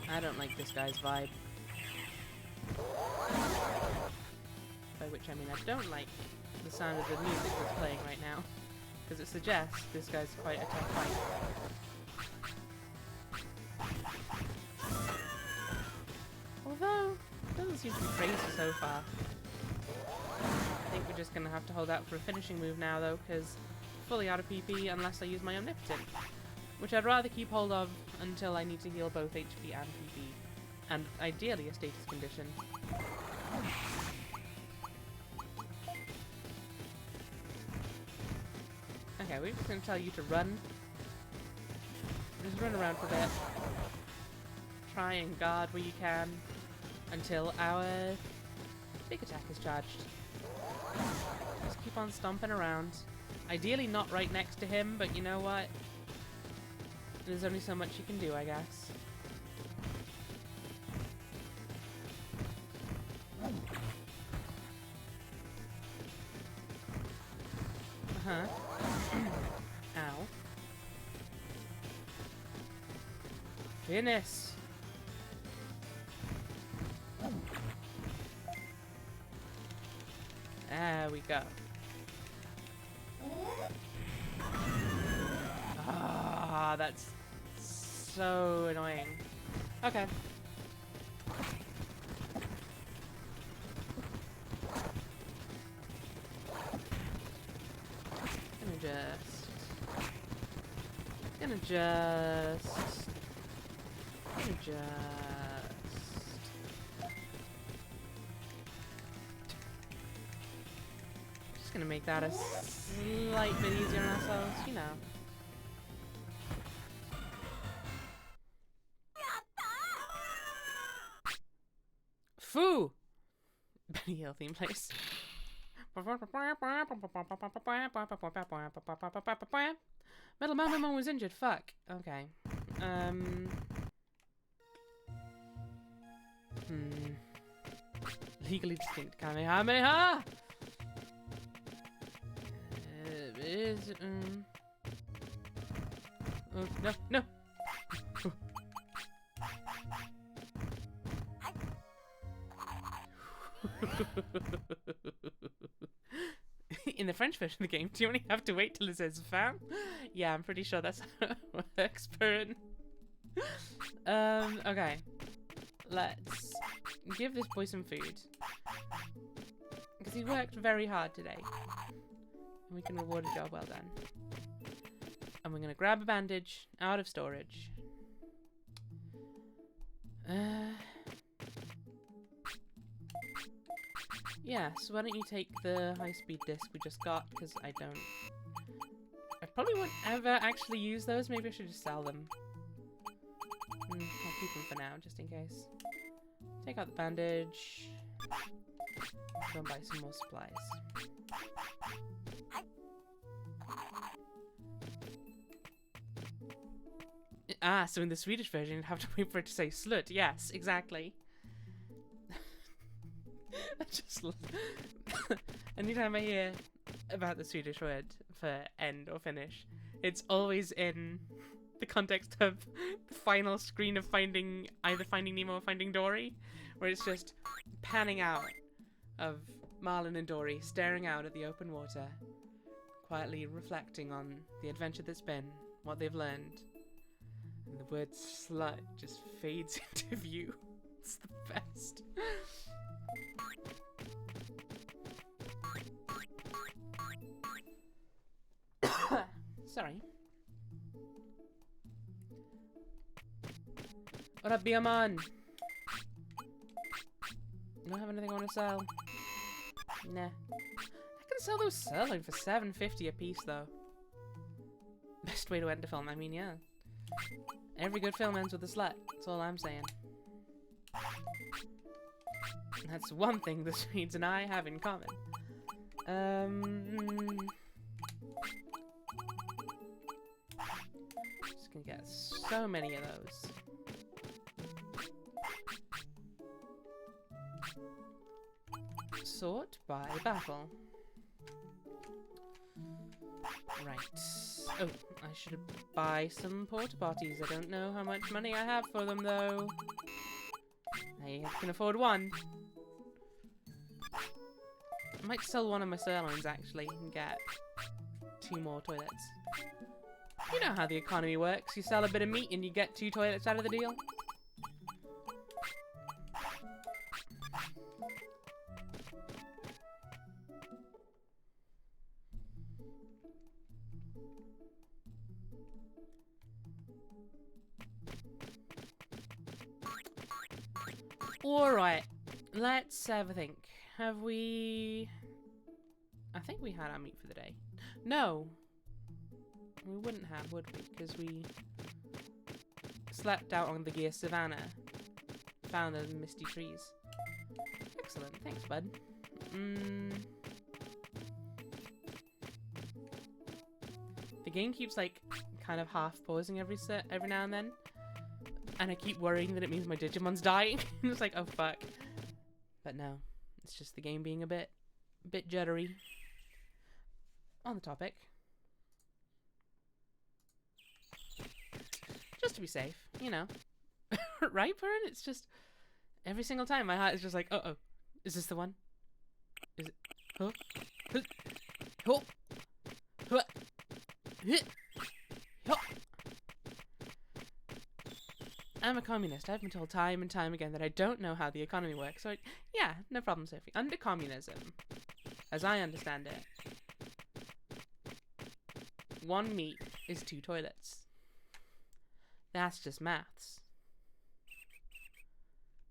A: I don't like this guy's vibe. By which I mean I don't like the sound of the music that's playing right now, because it suggests this guy's quite a tough fight. Although, it doesn't seem to be crazy so far. I think we're just going to have to hold out for a finishing move now though, because fully out of PP unless I use my Omnipotent, which I'd rather keep hold of until I need to heal both HP and PP, and ideally a status condition. Okay, we're just going to tell you to run. Just run around for a bit. Try and guard where you can until our big attack is charged. Just keep on stomping around. Ideally not right next to him, but you know what? There's only so much you can do, I guess. Uh-huh. Ow. Goodness. There we go. Ah, that's so annoying. Okay. Just gonna make that a slight bit easier on ourselves, you know. Foo! Benny Hill theme place. Metal Mama was injured. Fuck. Okay. Legally distinct Kamehameha. Is oh no no. In the French version of the game, do you only have to wait till it says fam? Yeah, I'm pretty sure that's how it works, Burn. Okay. Let's give this boy some food. Because he worked very hard today. And we can reward a job well done. And we're going to grab a bandage out of storage. Yeah, so why don't you take the high-speed disc we just got, because I probably won't ever actually use those. Maybe I should just sell them. I'll keep them for now, just in case. Take out the bandage. Go and buy some more supplies. Ah, so in the Swedish version, you'd have to wait for it to say slut. Yes, exactly. I just anytime I hear about the Swedish word for end or finish, it's always in the context of the final screen of either Finding Nemo or Finding Dory, where it's just panning out of Marlin and Dory staring out at the open water, quietly reflecting on the adventure that's been, what they've learned, and the word slut just fades into view. It's the best. Sorry. What up, Digimon? You don't have anything I want to sell? Nah. I can sell those sirloin for $7.50 a piece, though. Best way to end a film, I mean, yeah. Every good film ends with a slut. That's all I'm saying. That's one thing the Swedes and I have in common. Just gonna get so many of those. Sort by battle. Right. Oh, I should buy some porta potties. I don't know how much money I have for them, though. I can afford one. I might sell one of my sirloins, actually, and get 2 more toilets. You know how the economy works. You sell a bit of meat and you get 2 toilets out of the deal. Alright, let's have a think. Have we... I think we had our meat for the day. No. We wouldn't have, would we? Because we slept out on the Gear Savannah. Found the misty trees. Excellent, thanks, bud. The game keeps, like, kind of half pausing every now and then. And I keep worrying that it means my Digimon's dying. It's like, oh fuck. But no, it's just the game being a bit jittery. On the topic. Just to be safe, you know. Right, Burn? It's just, every single time my heart is just like, uh-oh. Is this the one? Is it? Huh? Huh? Huh? Huh? Huh? Huh? I'm a communist. I've been told time and time again that I don't know how the economy works. So, yeah, no problem, Sophie. Under communism, as I understand it, 1 meat is 2 toilets. That's just maths.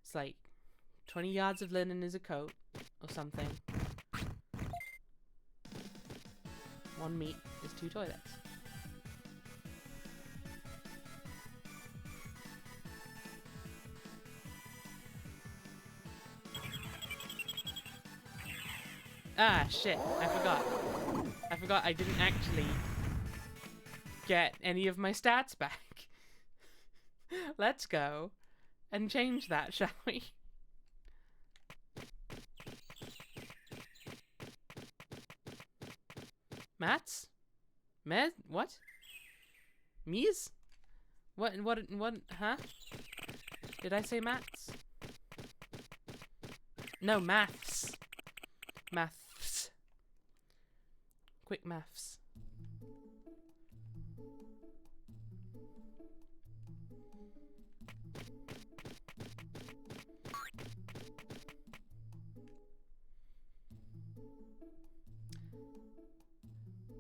A: It's like 20 yards of linen is a coat, or something. 1 meat is 2 toilets. Ah, shit. I forgot I didn't actually get any of my stats back. Let's go and change that, shall we? Mats? What? Me's? What, huh? Did I say mats? No, maths. Maths. Quick maths.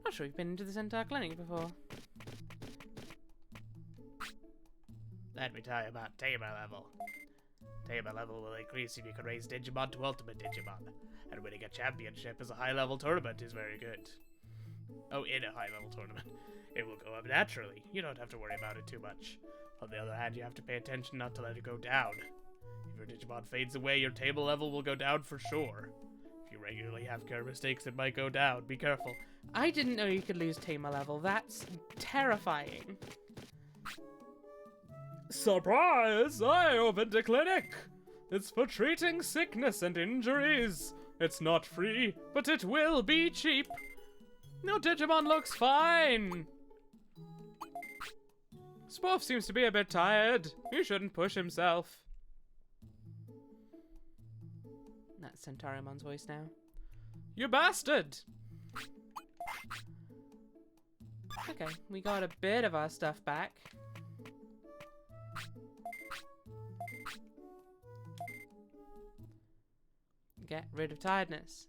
A: Not sure we've been into the Centaur Clinic before.
D: Let me tell you about Tamer level. Tamer level will increase if you can raise Digimon to Ultimate Digimon, and winning a championship as a high-level tournament is very good. Oh, in a high-level tournament. It will go up naturally. You don't have to worry about it too much. On the other hand, you have to pay attention not to let it go down. If your Digimon fades away, your table level will go down for sure. If you regularly have care mistakes, it might go down. Be careful.
A: I didn't know you could lose Tamer level. That's terrifying.
D: Surprise! I opened a clinic! It's for treating sickness and injuries. It's not free, but it will be cheap. No, Digimon looks fine. Spoof seems to be a bit tired. He shouldn't push himself.
A: That's Centaurumon's voice now.
D: You bastard!
A: Okay, we got a bit of our stuff back. Get rid of tiredness.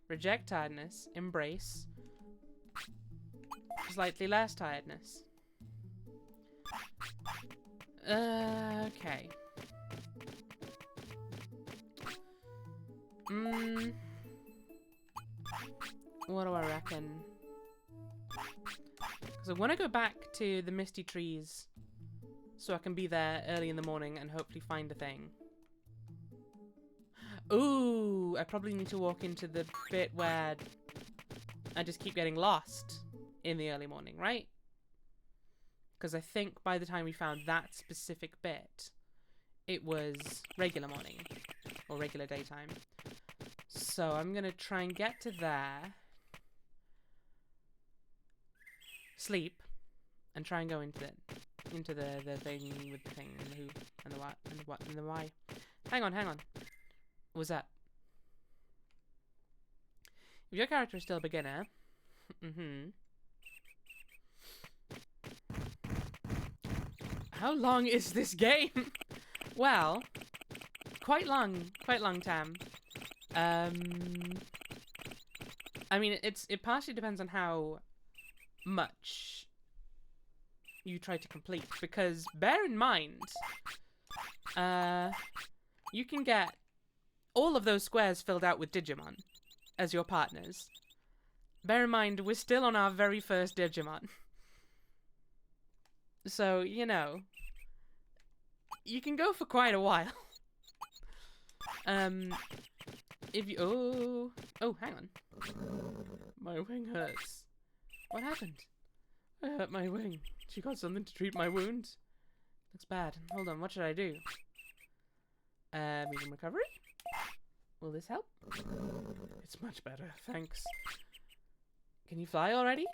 A: Reject tiredness. Embrace slightly less tiredness. Okay. What do I reckon? Because I want to go back to the Misty Trees so I can be there early in the morning and hopefully find a thing. Ooh, I probably need to walk into the bit where I just keep getting lost in the early morning, right? Because I think by the time we found that specific bit, it was regular morning, or regular daytime. So I'm going to try and get to there, sleep, and try and go into the thing with the thing and the who and the what and the what and the why. Hang on. What was that? If your character is still a beginner, How long is this game? Well, quite long, Tam. I mean, it partially depends on how much you try to complete, because bear in mind, you can get all of those squares filled out with Digimon as your partners. Bear in mind, we're still on our very first Digimon. So, you know, you can go for quite a while. If you... Oh, hang on. My wing hurts. What happened? I hurt my wing. She got something to treat my wound? Looks bad. Hold on, what should I do? Medium recovery? Will this help? It's much better, thanks. Can you fly already?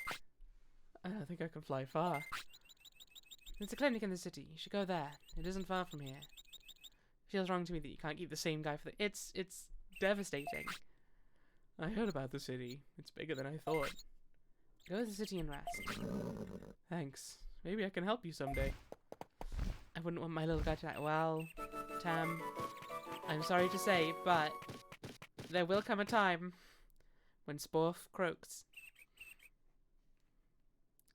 A: I don't think I can fly far. There's a clinic in the city. You should go there. It isn't far from here. It feels wrong to me that you can't keep the same guy for the... It's devastating. I heard about the city. It's bigger than I thought. Go to the city and rest. Thanks. Maybe I can help you someday. I wouldn't want my little guy to die. Well, Tam, I'm sorry to say, but there will come a time when Sporf croaks.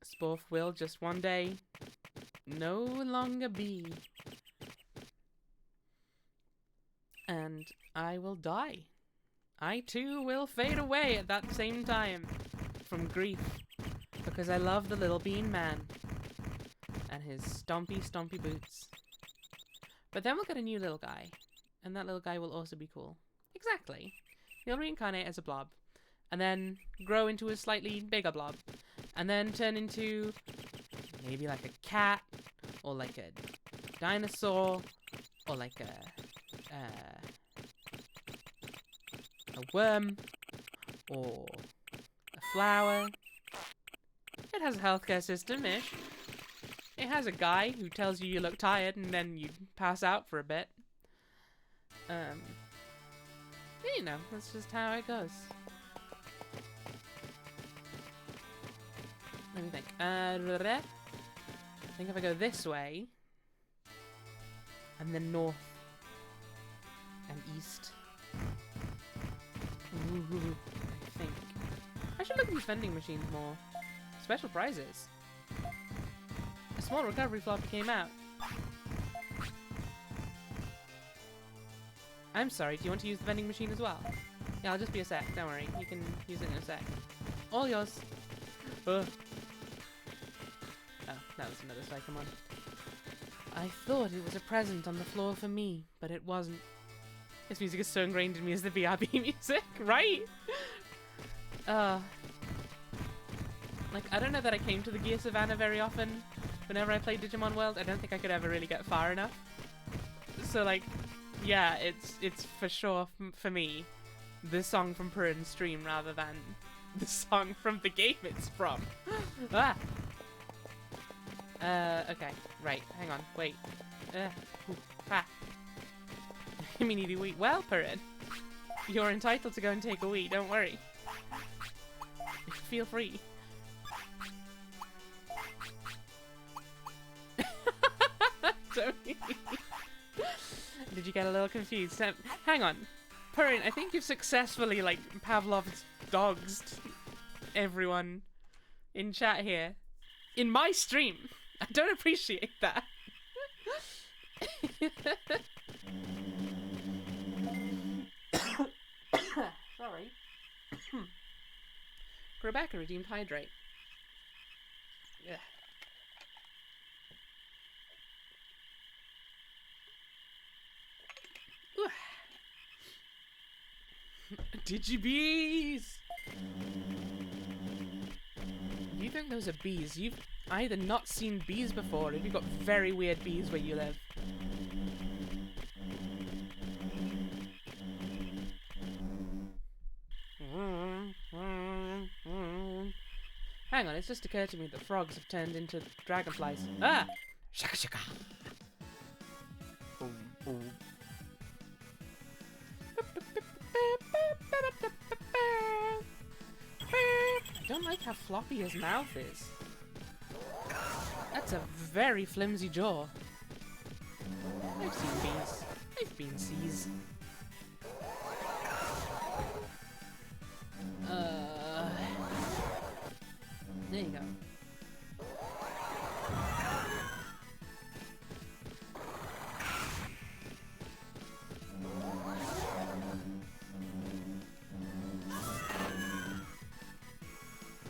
A: Sporf will just one day no longer be. And I will die. I too will fade away at that same time from grief. Because I love the little bean man. And his stompy, stompy boots. But then we'll get a new little guy. And that little guy will also be cool. Exactly. He'll reincarnate as a blob. And then grow into a slightly bigger blob. And then turn into maybe like a cat. Or like a dinosaur. Or like a worm. Or a flower. It has a healthcare system-ish. It has a guy who tells you look tired and then you pass out for a bit. You know, that's just how it goes. Let me think. I think if I go this way, and then north, and east. Ooh, I think. I should look at these vending machines more. Special prizes. A small recovery floppy came out. I'm sorry, do you want to use the vending machine as well? Yeah, I'll just be a sec, don't worry. You can use it in a sec. All yours. Ugh. Oh, that was another Psychomon. I thought it was a present on the floor for me, but it wasn't. This music is so ingrained in me as the BRB music, right? Like, I don't know that I came to the Gear Savannah very often. Whenever I played Digimon World, I don't think I could ever really get far enough. So, like, yeah, it's for sure, for me, the song from Purin's stream rather than the song from the game it's from. Ah! Okay, right, hang on, wait. Ah. You mean you do wee? Well, Purin, you're entitled to go and take a wee, don't worry. Feel free. Did you get a little confused? Hang on. Purin, I think you've successfully, like, Pavlov's dogsed everyone in chat here. In my stream. I don't appreciate that. Sorry. Rebecca redeemed hydrate. Yeah. Digibees! If you think those are bees, you've either not seen bees before, or you've got very weird bees where you live. Hang on, it's just occurred to me that frogs have turned into dragonflies. Ah! Shaka shaka! Boom, boom. I don't like how floppy his mouth is. That's a very flimsy jaw. I've seen bees. I've been seas. There you go.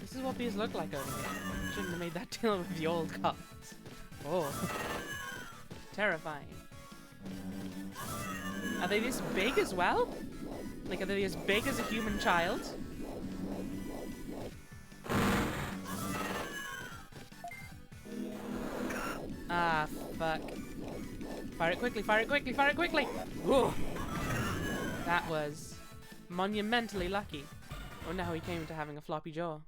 A: This is what bees look like over here. Shouldn't have made that deal with the old cards. Oh. Terrifying. Are they this big as well? Like, are they as big as a human child? Ah, fuck. Fire it quickly, fire it quickly, fire it quickly! Whoa! That was monumentally lucky. I wonder how he came into having a floppy jaw.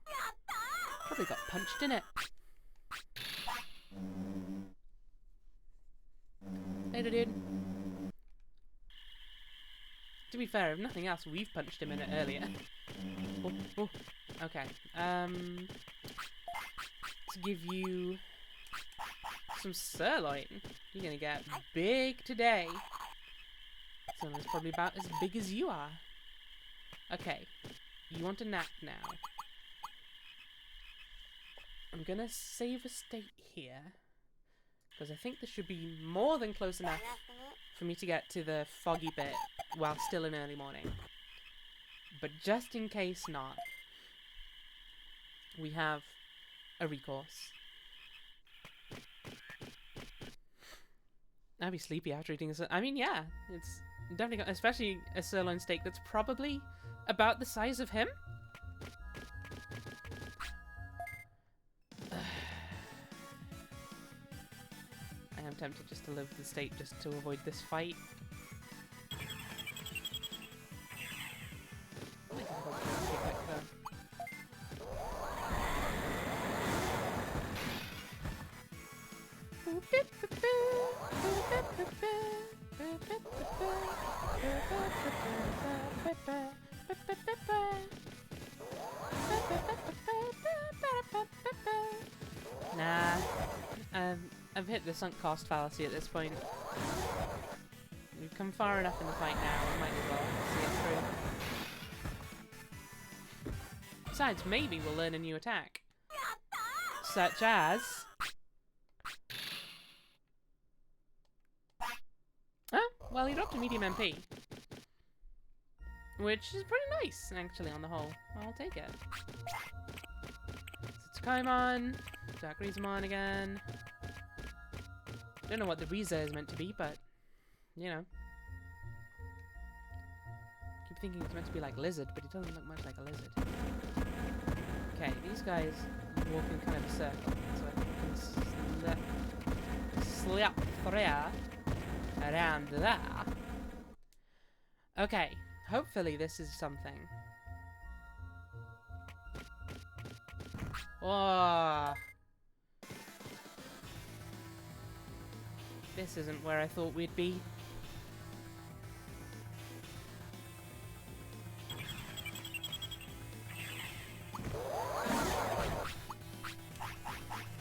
A: Probably got punched in it. Later, dude. To be fair, if nothing else, we've punched him in it earlier. Oh, oh. Okay. To give you some sirloin. You're gonna get big today. Someone's probably about as big as you are. Okay. You want a nap now. I'm gonna save a state here, because I think this should be more than close enough for me to get to the foggy bit while still in early morning. But just in case not, we have a recourse. I'd be sleepy after eating a I mean, yeah, it's definitely got, especially a sirloin steak that's probably about the size of him. I am tempted just to live the state just to avoid this fight. Nah, I've hit the sunk cost fallacy at this point. We've come far enough in the fight now, we might as well see it through. Besides, maybe we'll learn a new attack. Such as... Oh, well, he dropped a medium MP. Which is pretty nice, actually, on the whole. I'll take it. So Tsukaimon, Dark Rizamon again. Don't know what the Riza is meant to be, but, you know. Keep thinking it's meant to be like Lizard, but it doesn't look much like a lizard. Okay, these guys walk in kind of a circle, so I can slap through around there. Okay, hopefully this is something. Oh, this isn't where I thought we'd be.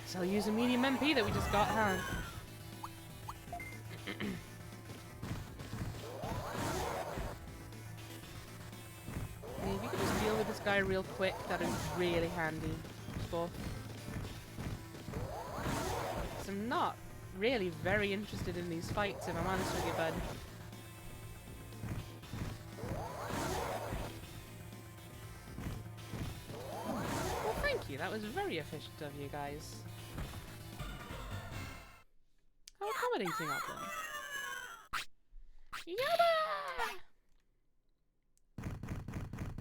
A: So I'll use a medium MP that we just got, huh? If you could just deal with this guy real quick, that'd be really handy. Stuff. So I'm not really very interested in these fights, if I'm honest with you, bud. Well, thank you. That was very efficient of you guys. How accommodating of them. Yabba!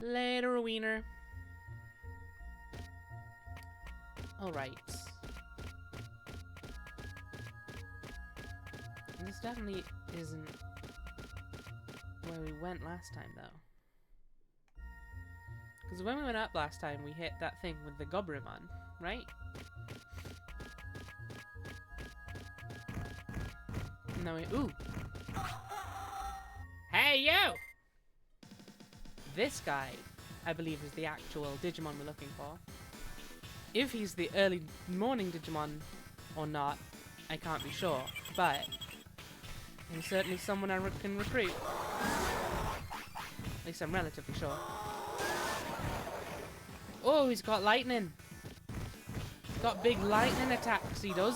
A: Later, wiener. Alright. This definitely isn't where we went last time, though. Because when we went up last time, we hit that thing with the Gobrimon, right? No, we... Ooh! Hey, you! This guy, I believe, is the actual Digimon we're looking for. If he's the early morning Digimon or not, I can't be sure. But he's certainly someone I can recruit. At least I'm relatively sure. Oh, he's got lightning. He's got big lightning attacks, he does.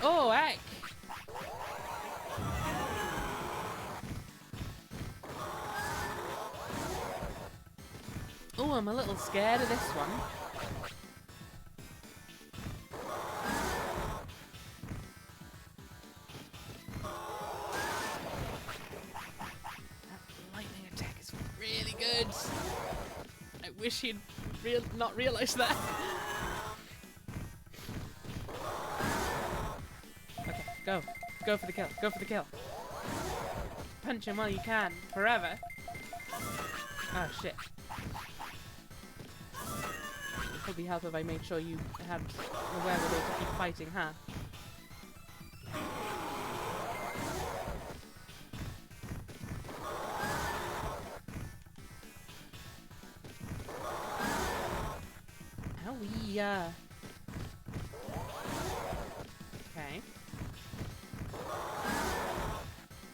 A: Oh, heck! Oh, I'm a little scared of this one. That lightning attack is really good. I wish he'd not realised that. Okay, go. Go for the kill. Go for the kill. Punch him while you can. Forever. Oh, shit. It would be helpful if I made sure you had the wherewithal to keep fighting, huh? Owie, okay.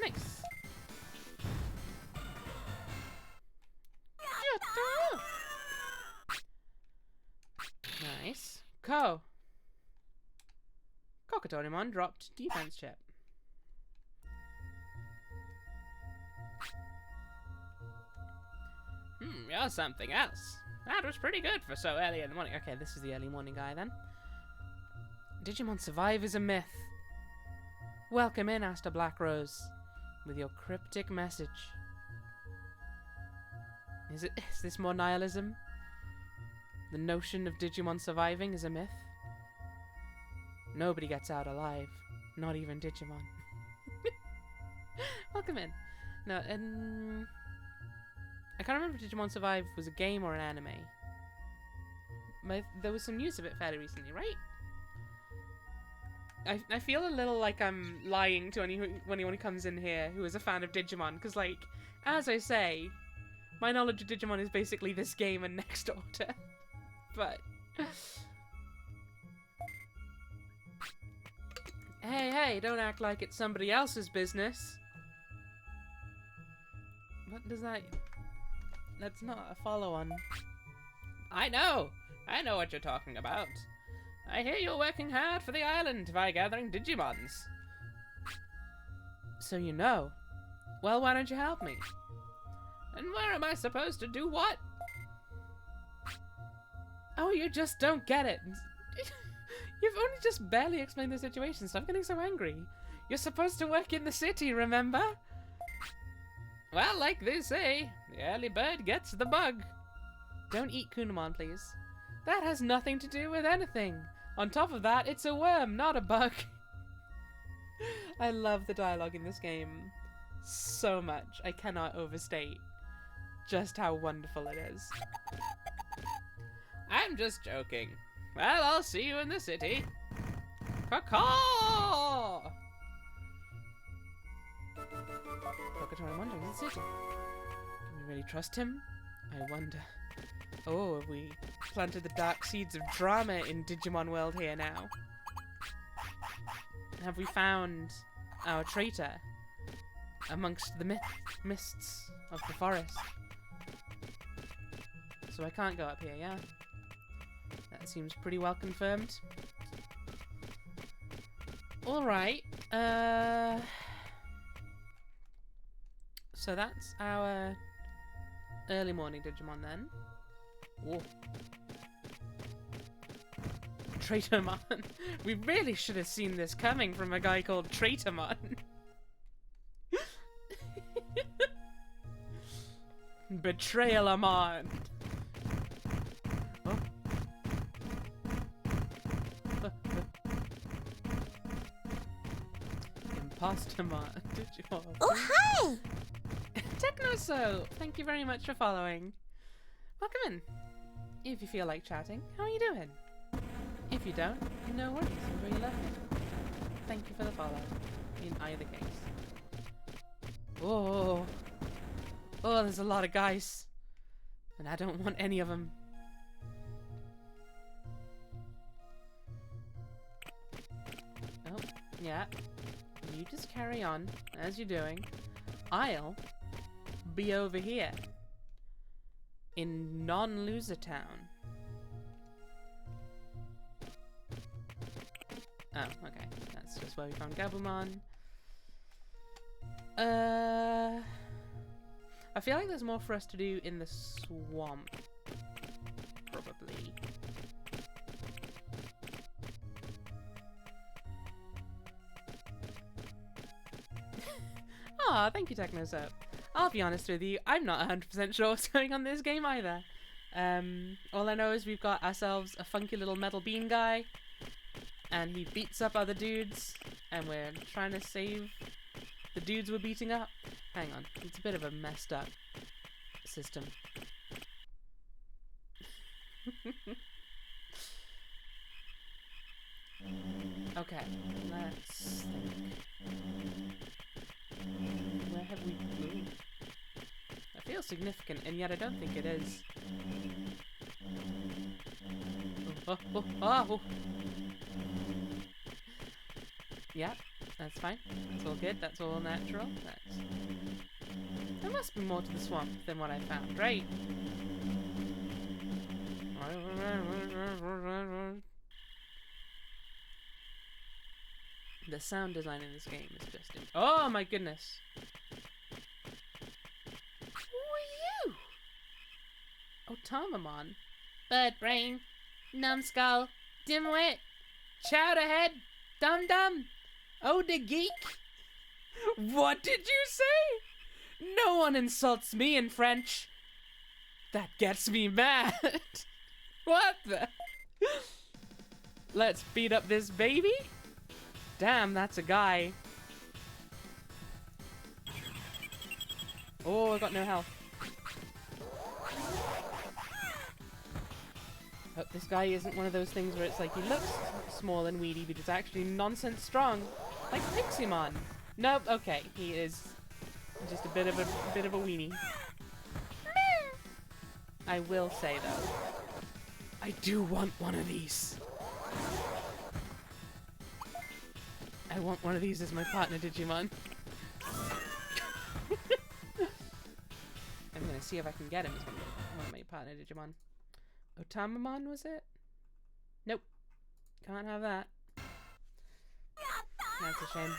A: Nice. Nice. Oh. Kokatorimon dropped defense chip. You're something else. That was pretty good for so early in the morning. Okay, this is the early morning guy then. Digimon survive is a myth. Welcome in, Asta Blackrose, with your cryptic message. Is this more nihilism? The notion of Digimon surviving is a myth? Nobody gets out alive, not even Digimon. Welcome in. No, I can't remember if Digimon Survive was a game or an anime. There was some news of it fairly recently, right? I feel a little like I'm lying to anyone who comes in here who is a fan of Digimon, because, like, as I say, my knowledge of Digimon is basically this game and Next Order. But... Hey, don't act like it's somebody else's business. What does that... That's not a follow-on. I know what you're talking about. I hear you're working hard for the island by gathering Digimons. So you know. Well, why don't you help me? And where am I supposed to do what? Oh, you just don't get it. You've only just barely explained the situation. Stop getting so angry. You're supposed to work in the city, remember? Well, like they say, the early bird gets the bug. Don't eat Kunamon, please. That has nothing to do with anything. On top of that, it's a worm, not a bug. I love the dialogue in this game so much. I cannot overstate just how wonderful it is. I'm just joking. Well, I'll see you in the city. Caw-caw! Kokatorimon in the city. Can we really trust him? I wonder. Oh, have we planted the dark seeds of drama in Digimon world here now? Have we found our traitor amongst the mists of the forest? So I can't go up here, yeah? That seems pretty well confirmed. Alright, so that's our early morning Digimon then. Whoa. Traitormon. We really should have seen this coming from a guy called Traitormon. Betrayalamon. Oh. Impostamon. Digimon.
E: Oh, hi!
A: Technoso, thank you very much for following. Welcome in. If you feel like chatting, how are you doing? If you don't, no worries, enjoy your learning. Thank you for the follow, in either case. Oh, there's a lot of guys, and I don't want any of them. Oh, yeah. You just carry on, as you're doing. I'll be over here. In non-loser town. Oh, okay. That's just where we found Gabumon. I feel like there's more for us to do in the swamp. Probably. Aw, thank you, TechnoSoap. I'll be honest with you, I'm not 100% sure what's going on in this game either. All I know is we've got ourselves a funky little metal bean guy, and he beats up other dudes, and we're trying to save the dudes we're beating up. Hang on, it's a bit of a messed up system. Okay, let's think. Where have we... Ooh. That feels significant, and yet I don't think it is. Oh. Yeah, that's fine. That's all good. That's all natural. There must be more to the swamp than what I found, right? The sound design in this game is just... Oh my goodness! Who are you? Otamamon. Bird brain. Numbskull. Dimwit. Chowderhead. Dum Dum. Oh, the geek. What did you say? No one insults me in French. That gets me mad. What the? Let's beat up this baby. Damn, that's a guy. Oh, I got no health. Hope this guy isn't one of those things where it's like he looks small and weedy, but he's actually nonsense strong, like Piximon. Nope. Okay, he is just a bit of a weenie. I will say though, I do want one of these. I want one of these as my partner Digimon. I'm gonna see if I can get him as one of my partner Digimon. Otamamon, was it? Nope. Can't have that. That's a shame.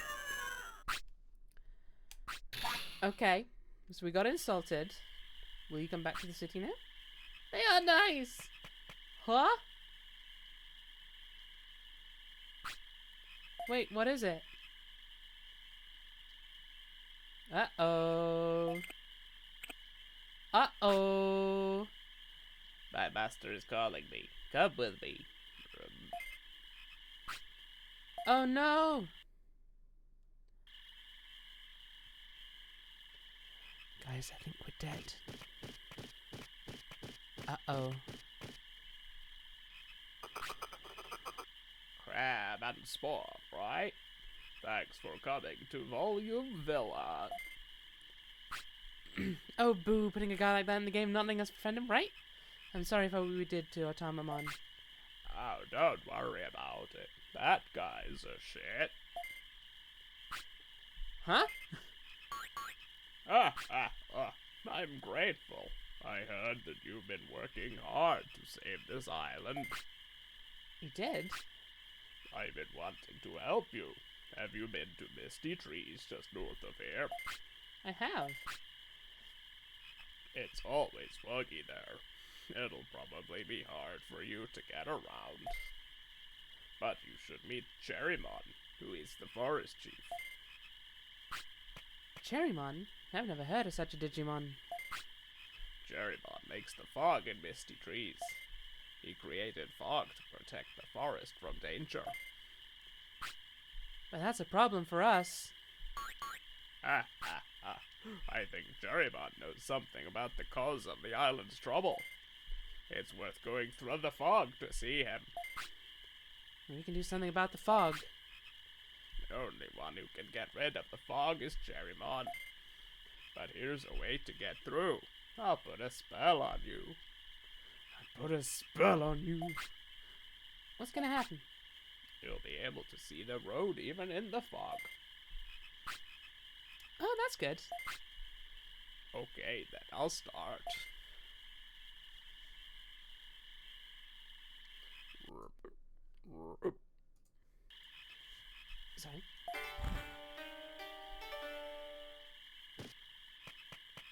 A: Okay. So we got insulted. Will you come back to the city now? They are nice! Huh? Wait, what is it? Uh-oh. Uh-oh.
D: My master is calling me. Come with me.
A: Oh no! Guys, I think we're dead. Uh-oh.
D: Crab and Spore, right? Thanks for coming to Volume Villa.
A: Oh boo, putting a guy like that in the game, not letting us befriend him, right? I'm sorry for what we did to Otamamon.
D: Oh, don't worry about it. That guy's a shit.
A: Huh?
D: I'm grateful. I heard that you've been working hard to save this island.
A: You did?
D: I've been wanting to help you. Have you been to Misty Trees just north of here?
A: I have.
D: It's always foggy there. It'll probably be hard for you to get around. But you should meet Cherrymon, who is the forest chief.
A: Cherrymon? I've never heard of such a Digimon.
D: Cherrymon makes the fog in Misty Trees. He created fog to protect the forest from danger.
A: But that's a problem for us.
D: I think Cherrymon knows something about the cause of the island's trouble. It's worth going through the fog to see him.
A: We can do something about the fog.
D: The only one who can get rid of the fog is Cherrymon. But here's a way to get through. I'll put a spell on you. I'll put a spell on you.
A: What's gonna happen?
D: You'll be able to see the road even in the fog.
A: Oh, that's good.
D: Okay, then I'll start.
A: Sorry.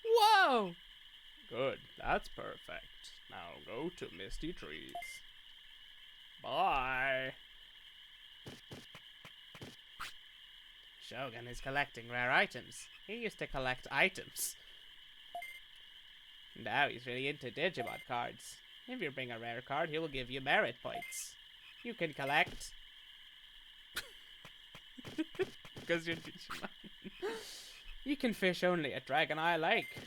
A: Whoa!
D: Good, that's perfect. Now go to Misty Trees. Bye!
A: Shogun is collecting rare items. He used to collect items. Now he's really into Digimon cards. If you bring a rare card, he will give you merit points. You can collect. Because you're Digimon. You can fish only at Dragon Eye Lake.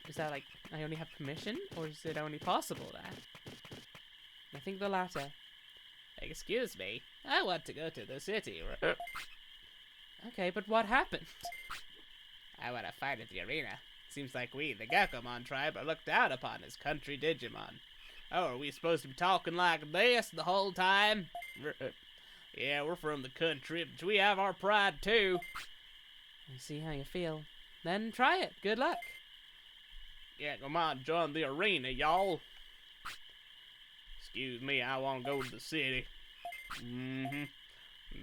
A: Is that like, I only have permission? Or is it only possible there? I think the latter. Excuse me, I want to go to the city. Okay, but what happened? I want to fight at the arena. Seems like we, the Gekomon tribe, are looked down upon as country Digimon. Oh, are we supposed to be talking like this the whole time? Yeah, we're from the country, but we have our pride too. I see how you feel. Then try it. Good luck. Yeah, come on, join the arena, y'all. Excuse me, I want to go to the city.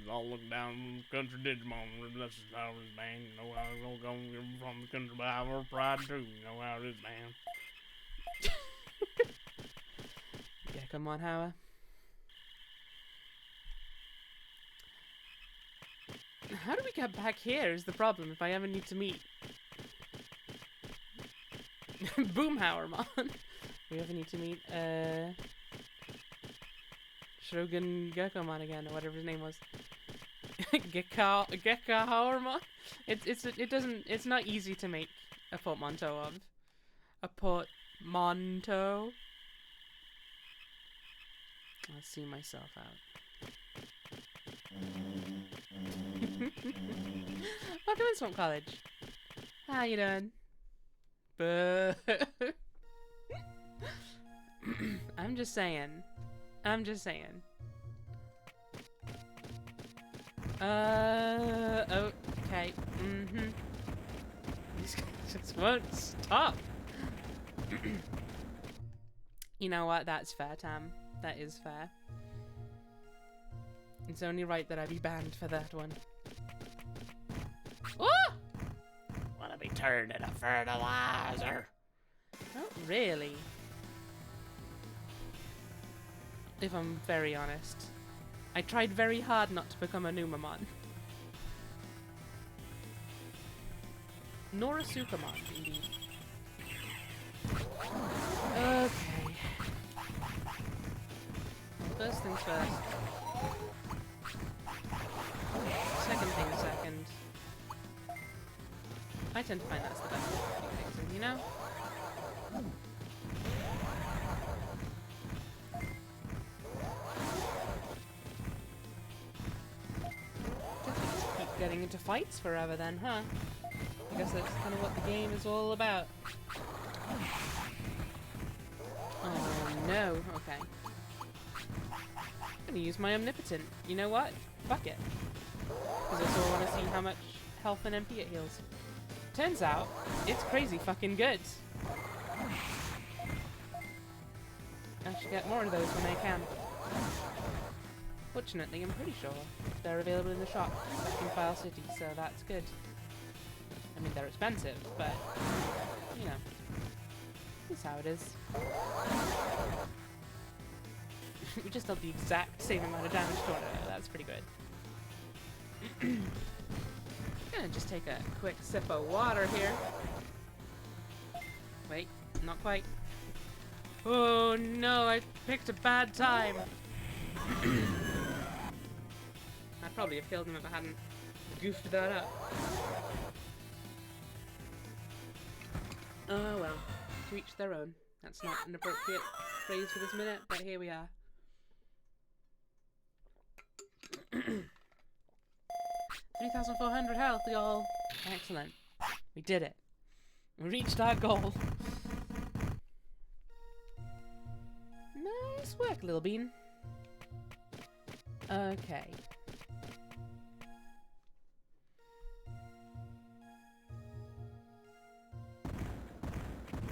D: I'll look down country Digimon. This is how it is, man. You know how it's gonna go from the country, but I have pride too. You know how it is, man.
A: Yeah, come on, Howard. How do we get back here is the problem if I ever need to meet Boomhauermon. We ever need to meet Shogun Gekkomon again, or whatever his name was. Gekahauermon? It's not easy to make a portmanteau of. A portmanteau. I'll see myself out. Welcome to Swamp College. How you doing? Buh. I'm just saying. Okay. These guys just won't stop. You know what? That's fair, Tam. That is fair. It's only right that I be banned for that one. Oh!
D: Wanna be turned into fertilizer?
A: Not really. If I'm very honest. I tried very hard not to become a Numamon. Nor a Sukamon, indeed. Okay. First things first. Second things second. I tend to find that's the best way to do things, you know? Just keep getting into fights forever then, huh? I guess that's kind of what the game is all about. Oh no, okay. I'm gonna use my Omnipotent. You know what? Fuck it. Because I still want to see how much health and MP it heals. Turns out, it's crazy fucking good. I should get more of those when I can. Fortunately, I'm pretty sure they're available in the shop back in File City, so that's good. I mean, they're expensive, but, you know, this is how it is. We just dealt the exact same amount of damage to one another. That's pretty good. Gonna just take a quick sip of water here. Wait, not quite. Oh no, I picked a bad time. I'd probably have killed him if I hadn't goofed that up. Oh well, to each their own. That's not an appropriate phrase for this minute, but here we are. 3,400 health, y'all. Excellent. We did it. We reached our goal. Nice work, Lil Bean. Okay.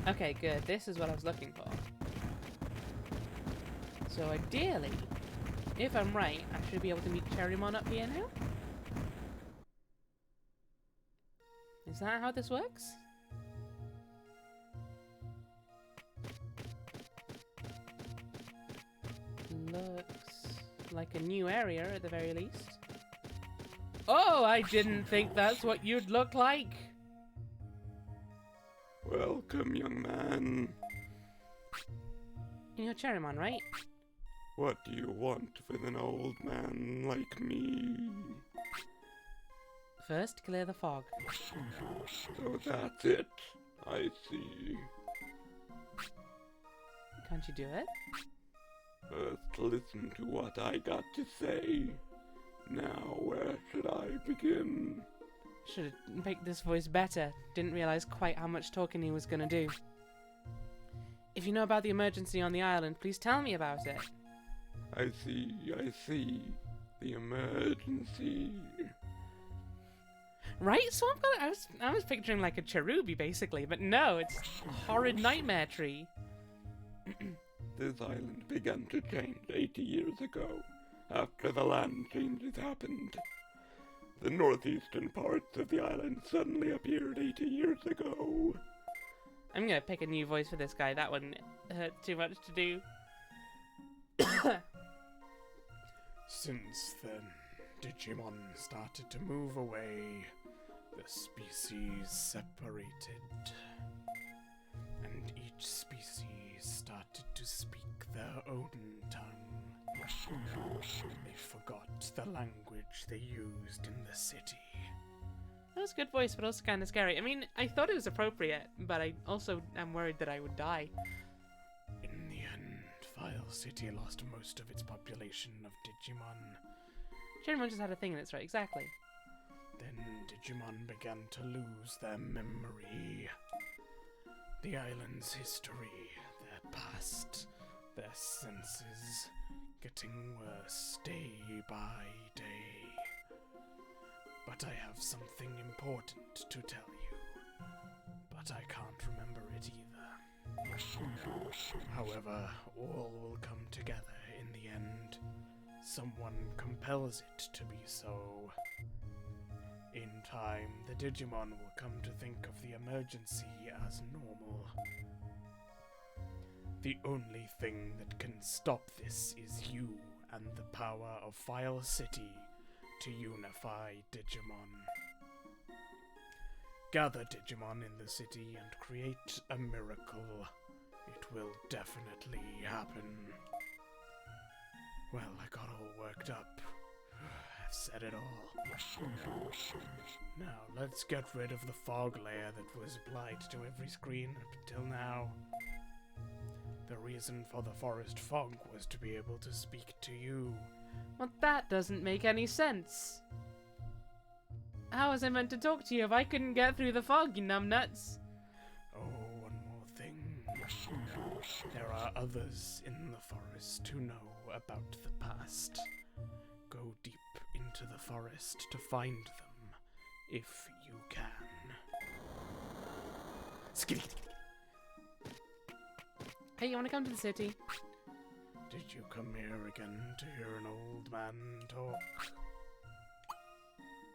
A: Okay, good. This is what I was looking for. So ideally, if I'm right, I should be able to meet Cherrymon up here now? Is that how this works? Looks like a new area at the very least. Oh, I didn't think that's what you'd look like!
E: Welcome, young man.
A: You're Cherrymon, right?
E: What do you want with an old man like me?
A: First, clear the fog.
E: So that's it. I see.
A: Can't you do it?
E: First, listen to what I got to say. Now, where should I begin?
A: Should make this voice better. Didn't realize quite how much talking he was gonna do. If you know about the emergency on the island, please tell me about it.
E: I see. The emergency.
A: Right? So I was picturing like a cherubi basically, but no, it's a horrid nightmare tree.
E: This island began to change 80 years ago. after the land changes happened. The northeastern parts of the island suddenly appeared 80 years ago.
A: I'm gonna pick a new voice for this guy. That one hurt too much to do.
D: Since then, Digimon started to move away. The species separated. And each species started to speak their own tongue. They forgot the language they used in the city.
A: That was a good voice, but also kind of scary. I mean, I thought it was appropriate, but I also am worried that I would die.
D: In the end, Vile City lost most of its population of Digimon.
A: Digimon just had a thing in its right, exactly.
D: Then Digimon began to lose their memory. The island's history, their past, their senses, getting worse day by day. But I have something important to tell you. But I can't remember it either. However, all will come together in the end. Someone compels it to be so. In time, the Digimon will come to think of the emergency as normal. The only thing that can stop this is you and the power of Vile City to unify Digimon. Gather Digimon in the city and create a miracle. It will definitely happen. Well, I got all worked up. I've said it all. Now, let's get rid of the fog layer that was applied to every screen up until now. The reason for the forest fog was to be able to speak to you.
A: Well, that doesn't make any sense. How was I meant to talk to you if I couldn't get through the fog, you numbnuts?
D: Oh, one more thing. There are others in the forest who know about the past. Go deep into the forest to find them, if you can. Skitty.
A: Hey, you wanna come to the city?
D: Did you come here again to hear an old man talk?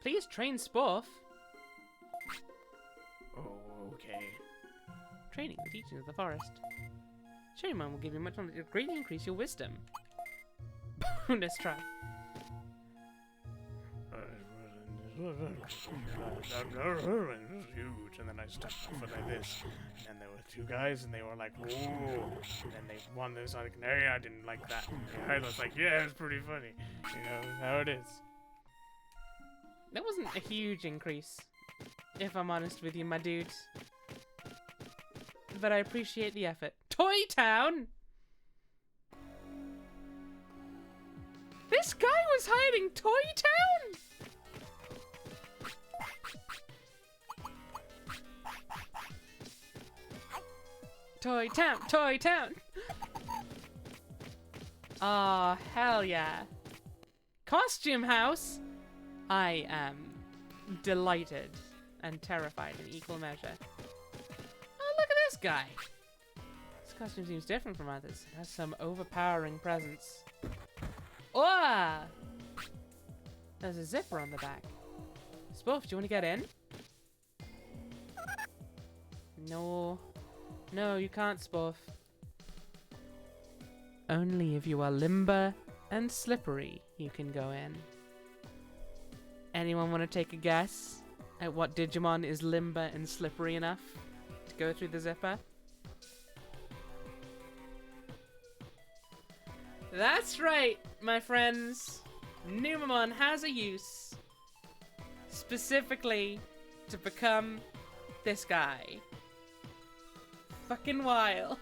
A: Please train Sporf.
D: Oh, okay.
A: Training the teachings of the forest. Digimon will give you much knowledge to greatly increase your wisdom. Bonus try.
D: Huge, and then I stepped off it like this, and there were two guys, and they were like, "Ooh," and then one was like, "No, I didn't like that." And I was like, "Yeah, it's pretty funny," you know how it is.
A: That wasn't a huge increase, if I'm honest with you, my dude. But I appreciate the effort. Toy Town! This guy was hiding Toy Town? Toy Town, Toy Town! Aw, hell yeah. Costume House? I am delighted and terrified in equal measure. Oh, look at this guy. This costume seems different from others. It has some overpowering presence. Oh! There's a zipper on the back. Spoof, do you want to get in? No. No, you can't, Spoof. Only if you are limber and slippery, you can go in. Anyone want to take a guess at what Digimon is limber and slippery enough to go through the zipper? That's right, my friends. Numamon has a use specifically to become this guy. Fucking wild.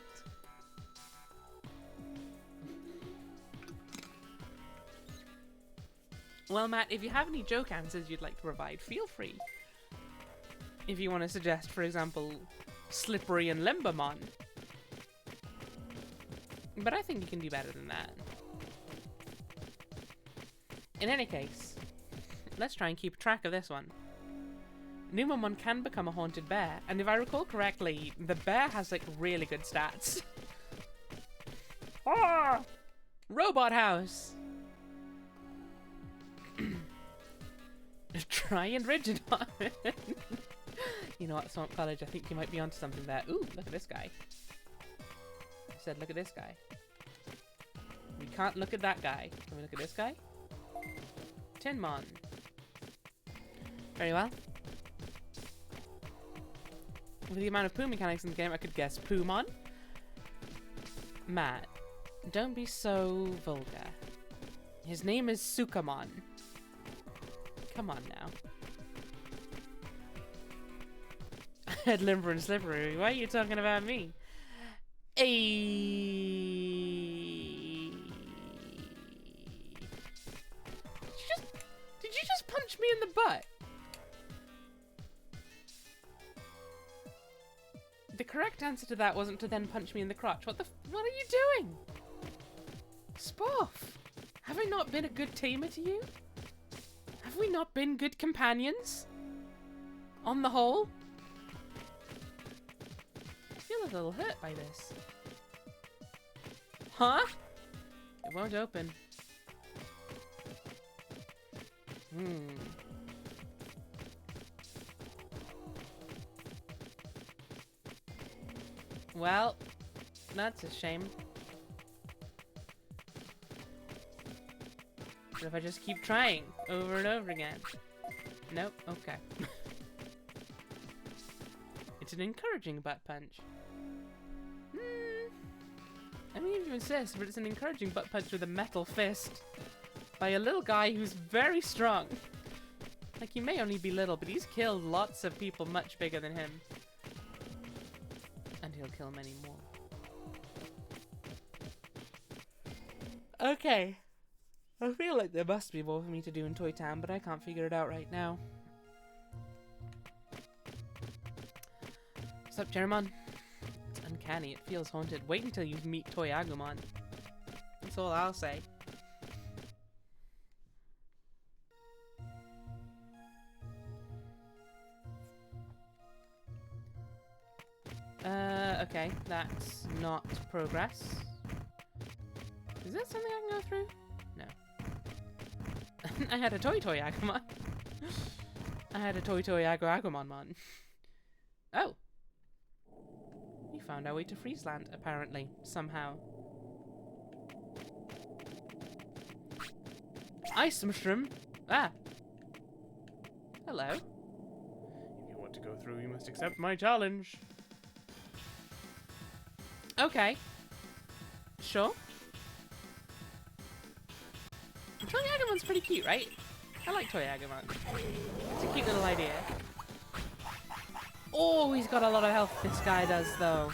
A: Well, Matt, if you have any joke answers you'd like to provide, feel free. If you want to suggest, for example, Slippery and Limbermon. But I think you can do better than that. In any case, let's try and keep track of this one. Numamon can become a haunted bear, and if I recall correctly, the bear has like really good stats. Ah! Robot House! Ryan Rigidon. You know what, Swamp College, I think you might be onto something there. Ooh, look at this guy. I said, look at this guy. We can't look at that guy. Can we look at this guy? Tinmon. Very well. With the amount of poo mechanics in the game, I could guess Poomon. Matt, don't be so vulgar. His name is Sukamon. Come on now. I had Limber and Slippery. Why are you talking about me? Did you just punch me in the butt? The correct answer to that wasn't to then punch me in the crotch. What are you doing? Spoff! Have I not been a good tamer to you? Have we not been good companions? On the whole? I feel a little hurt by this. Huh? It won't open. Well, that's a shame. But if I just keep trying over and over again. Nope, okay. It's an encouraging butt punch. I mean, if you insist, but it's an encouraging butt punch with a metal fist by a little guy who's very strong. Like, he may only be little, but he's killed lots of people much bigger than him. And he'll kill many more. Okay. I feel like there must be more for me to do in Toy Town, but I can't figure it out right now. What's up, Jeremon? It's uncanny. It feels haunted. Wait until you meet Toy Agumon. That's all I'll say. Okay, that's not progress. Is that something I can go through? No. I had a Toy Agumon. I had a Toy Agumon. Oh. We found our way to Friesland, apparently, somehow. Ice mushroom. Ah. Hello.
D: If you want to go through, you must accept my challenge.
A: Okay. Sure. Toy Agumon's pretty cute, right? I like Toy Agumon. It's a cute little idea. Oh, he's got a lot of health, this guy does, though.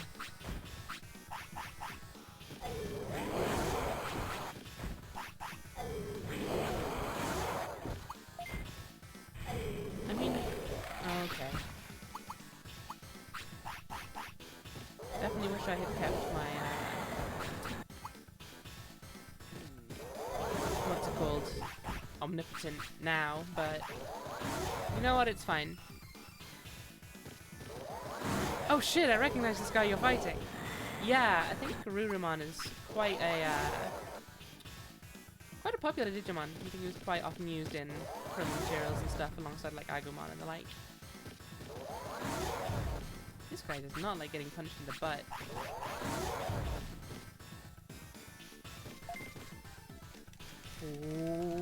A: I mean, okay. Definitely wish I had kept my, what's it called? Omnipotent now, but you know what? It's fine. Oh shit, I recognize this guy you're fighting. Yeah, I think Garurumon is quite a popular Digimon. I think he was quite often used in criminal materials and stuff alongside like Agumon and the like. This guy does not like getting punched in the butt. Ooh.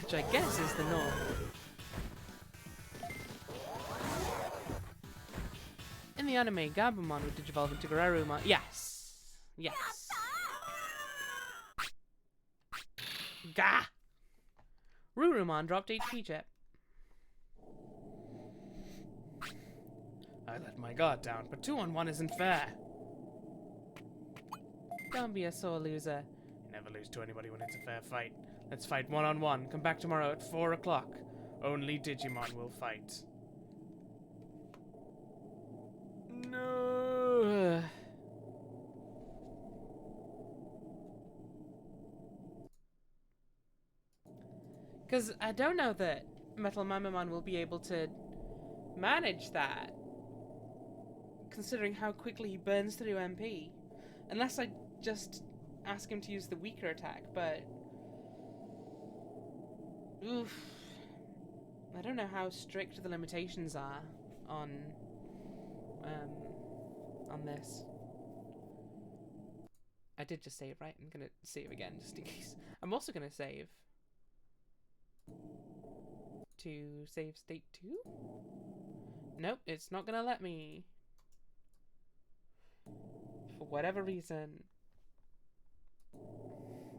A: Which I guess is the norm. In the anime, Gabumon would digivolve into Garurumon. Yes! Yes. Gah! Rurumon dropped HP chip.
D: I let my guard down, but 2-on-1 isn't fair.
A: Don't be a sore loser.
D: You never lose to anybody when it's a fair fight. Let's fight 1-on-1. Come back tomorrow at 4 o'clock. Only Digimon will fight.
A: No. Because I don't know that Metal Mamamon will be able to manage that, considering how quickly he burns through MP. Unless I just ask him to use the weaker attack, but oof, I don't know how strict the limitations are on this. I did just save, right? I'm gonna save again just in case. I'm also gonna save to save state 2. Nope, it's not gonna let me. For whatever reason.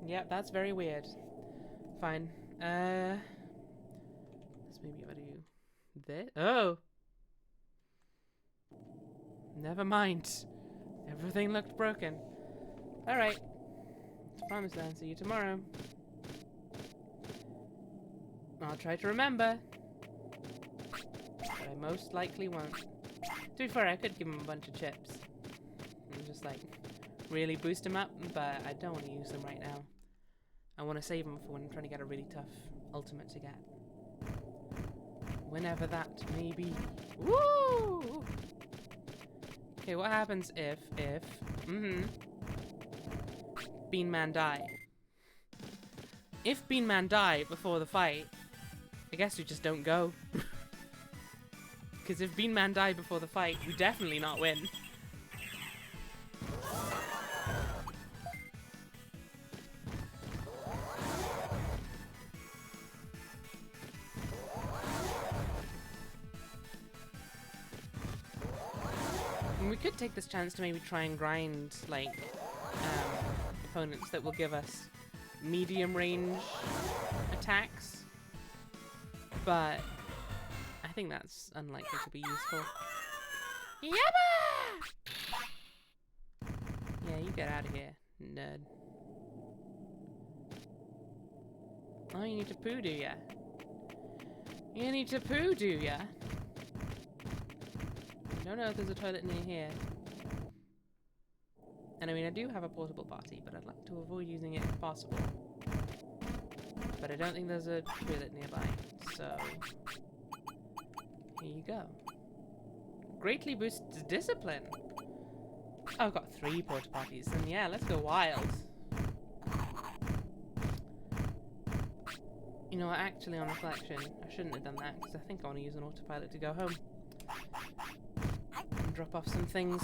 A: Yep, that's very weird. Fine. Let's maybe if I do this. Oh! Never mind. Everything looked broken. Alright. It's promised I'll see you tomorrow. I'll try to remember. But I most likely won't. To be fair, I could give him a bunch of chips. And just like really boost him up, but I don't want to use them right now. I want to save them for when I'm trying to get a really tough ultimate to get. Whenever that may be. Woo! Okay, what happens if Bean Man die? If Bean Man die before the fight, I guess we just don't go. Because if Bean Man die before the fight, we definitely not win. And we could take this chance to maybe try and grind, like, opponents that will give us medium range attacks. But I think that's unlikely to be useful. Yabba! Yeah, you get out of here, nerd. Oh, you need to poo, do ya? You need to poo, do ya? I don't know if there's a toilet near here. And I mean, I do have a portable potty, but I'd like to avoid using it if possible. But I don't think there's a toilet nearby, so here you go. Greatly boosts discipline. Oh, I've got 3 porta potties, then yeah, let's go wild. You know what, actually on reflection, I shouldn't have done that, because I think I want to use an autopilot to go home. And drop off some things.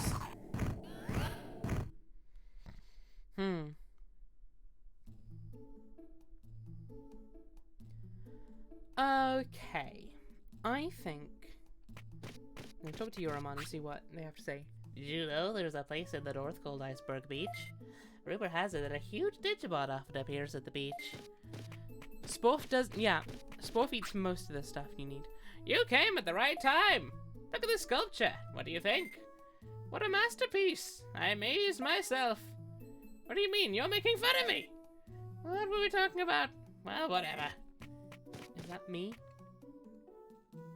A: Okay. I think I'm gonna talk to Yoramon and see what they have to say.
F: Did you know there's a place in the north called Iceberg Beach? Rumor has it that a huge Digimon often appears at the beach.
A: Sporf does, yeah. Sporf eats most of the stuff you need.
F: You came at the right time! Look at this sculpture. What do you think? What a masterpiece! I amazed myself. What do you mean? You're making fun of me! What were we talking about? Well, whatever.
A: Is that me?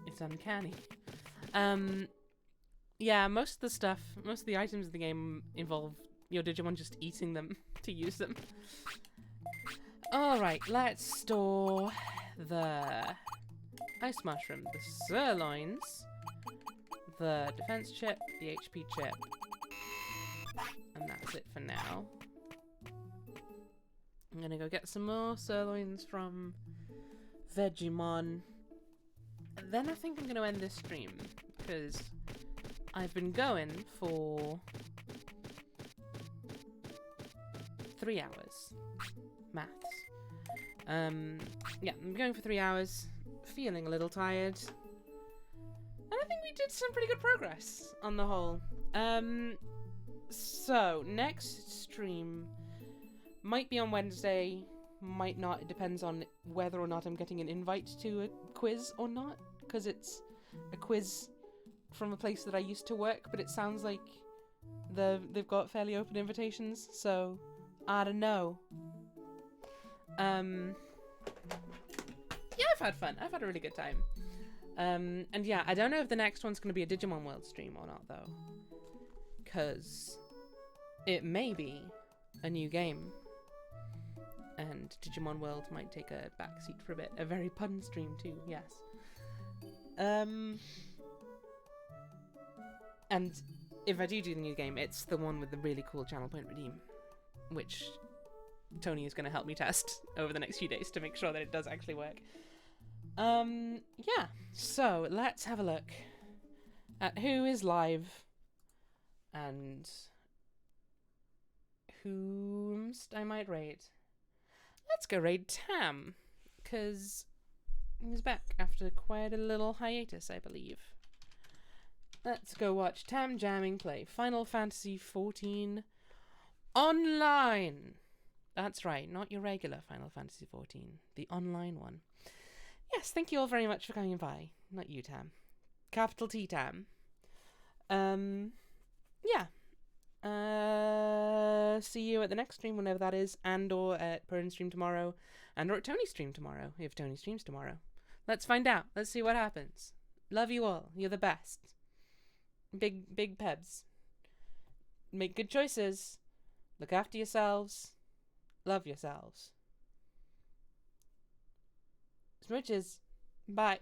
A: It's uncanny. Yeah, most of the items in the game involve your Digimon just eating them to use them. Alright, let's store the ice mushroom, the sirloins, the defense chip, the HP chip, and that's it for now. I'm gonna go get some more sirloins from Digimon. Then I think I'm gonna end this stream because I've been going for 3 hours. Maths. Yeah, I'm going for 3 hours, feeling a little tired. And I think we did some pretty good progress on the whole. So next stream might be on Wednesday, might not. It depends on whether or not I'm getting an invite to a quiz or not, because it's a quiz from a place that I used to work, but it sounds like they've got fairly open invitations, so I don't know. Yeah, I've had fun. I've had a really good time. And yeah, I don't know if the next one's going to be a Digimon World stream or not, though. Because it may be a new game. And Digimon World might take a backseat for a bit. A very pun stream, too, yes. And if I do the new game, it's the one with the really cool channel point redeem. Which Tony is going to help me test over the next few days to make sure that it does actually work. Yeah, so let's have a look at who is live and whomst I might raid. Let's go raid Tam, because he's back after quite a little hiatus, I believe. Let's go watch Tam Jamming play Final Fantasy XIV Online. That's right, not your regular Final Fantasy XIV, the online one. Yes, thank you all very much for coming by. Not you, Tam. Capital T, Tam. Yeah. See you at the next stream, whenever that is, and or at Pern's stream tomorrow, and or at Tony's stream tomorrow, if Tony streams tomorrow. Let's find out. Let's see what happens. Love you all. You're the best. Big pebs. Make good choices. Look after yourselves. Love yourselves. Smooches. Bye.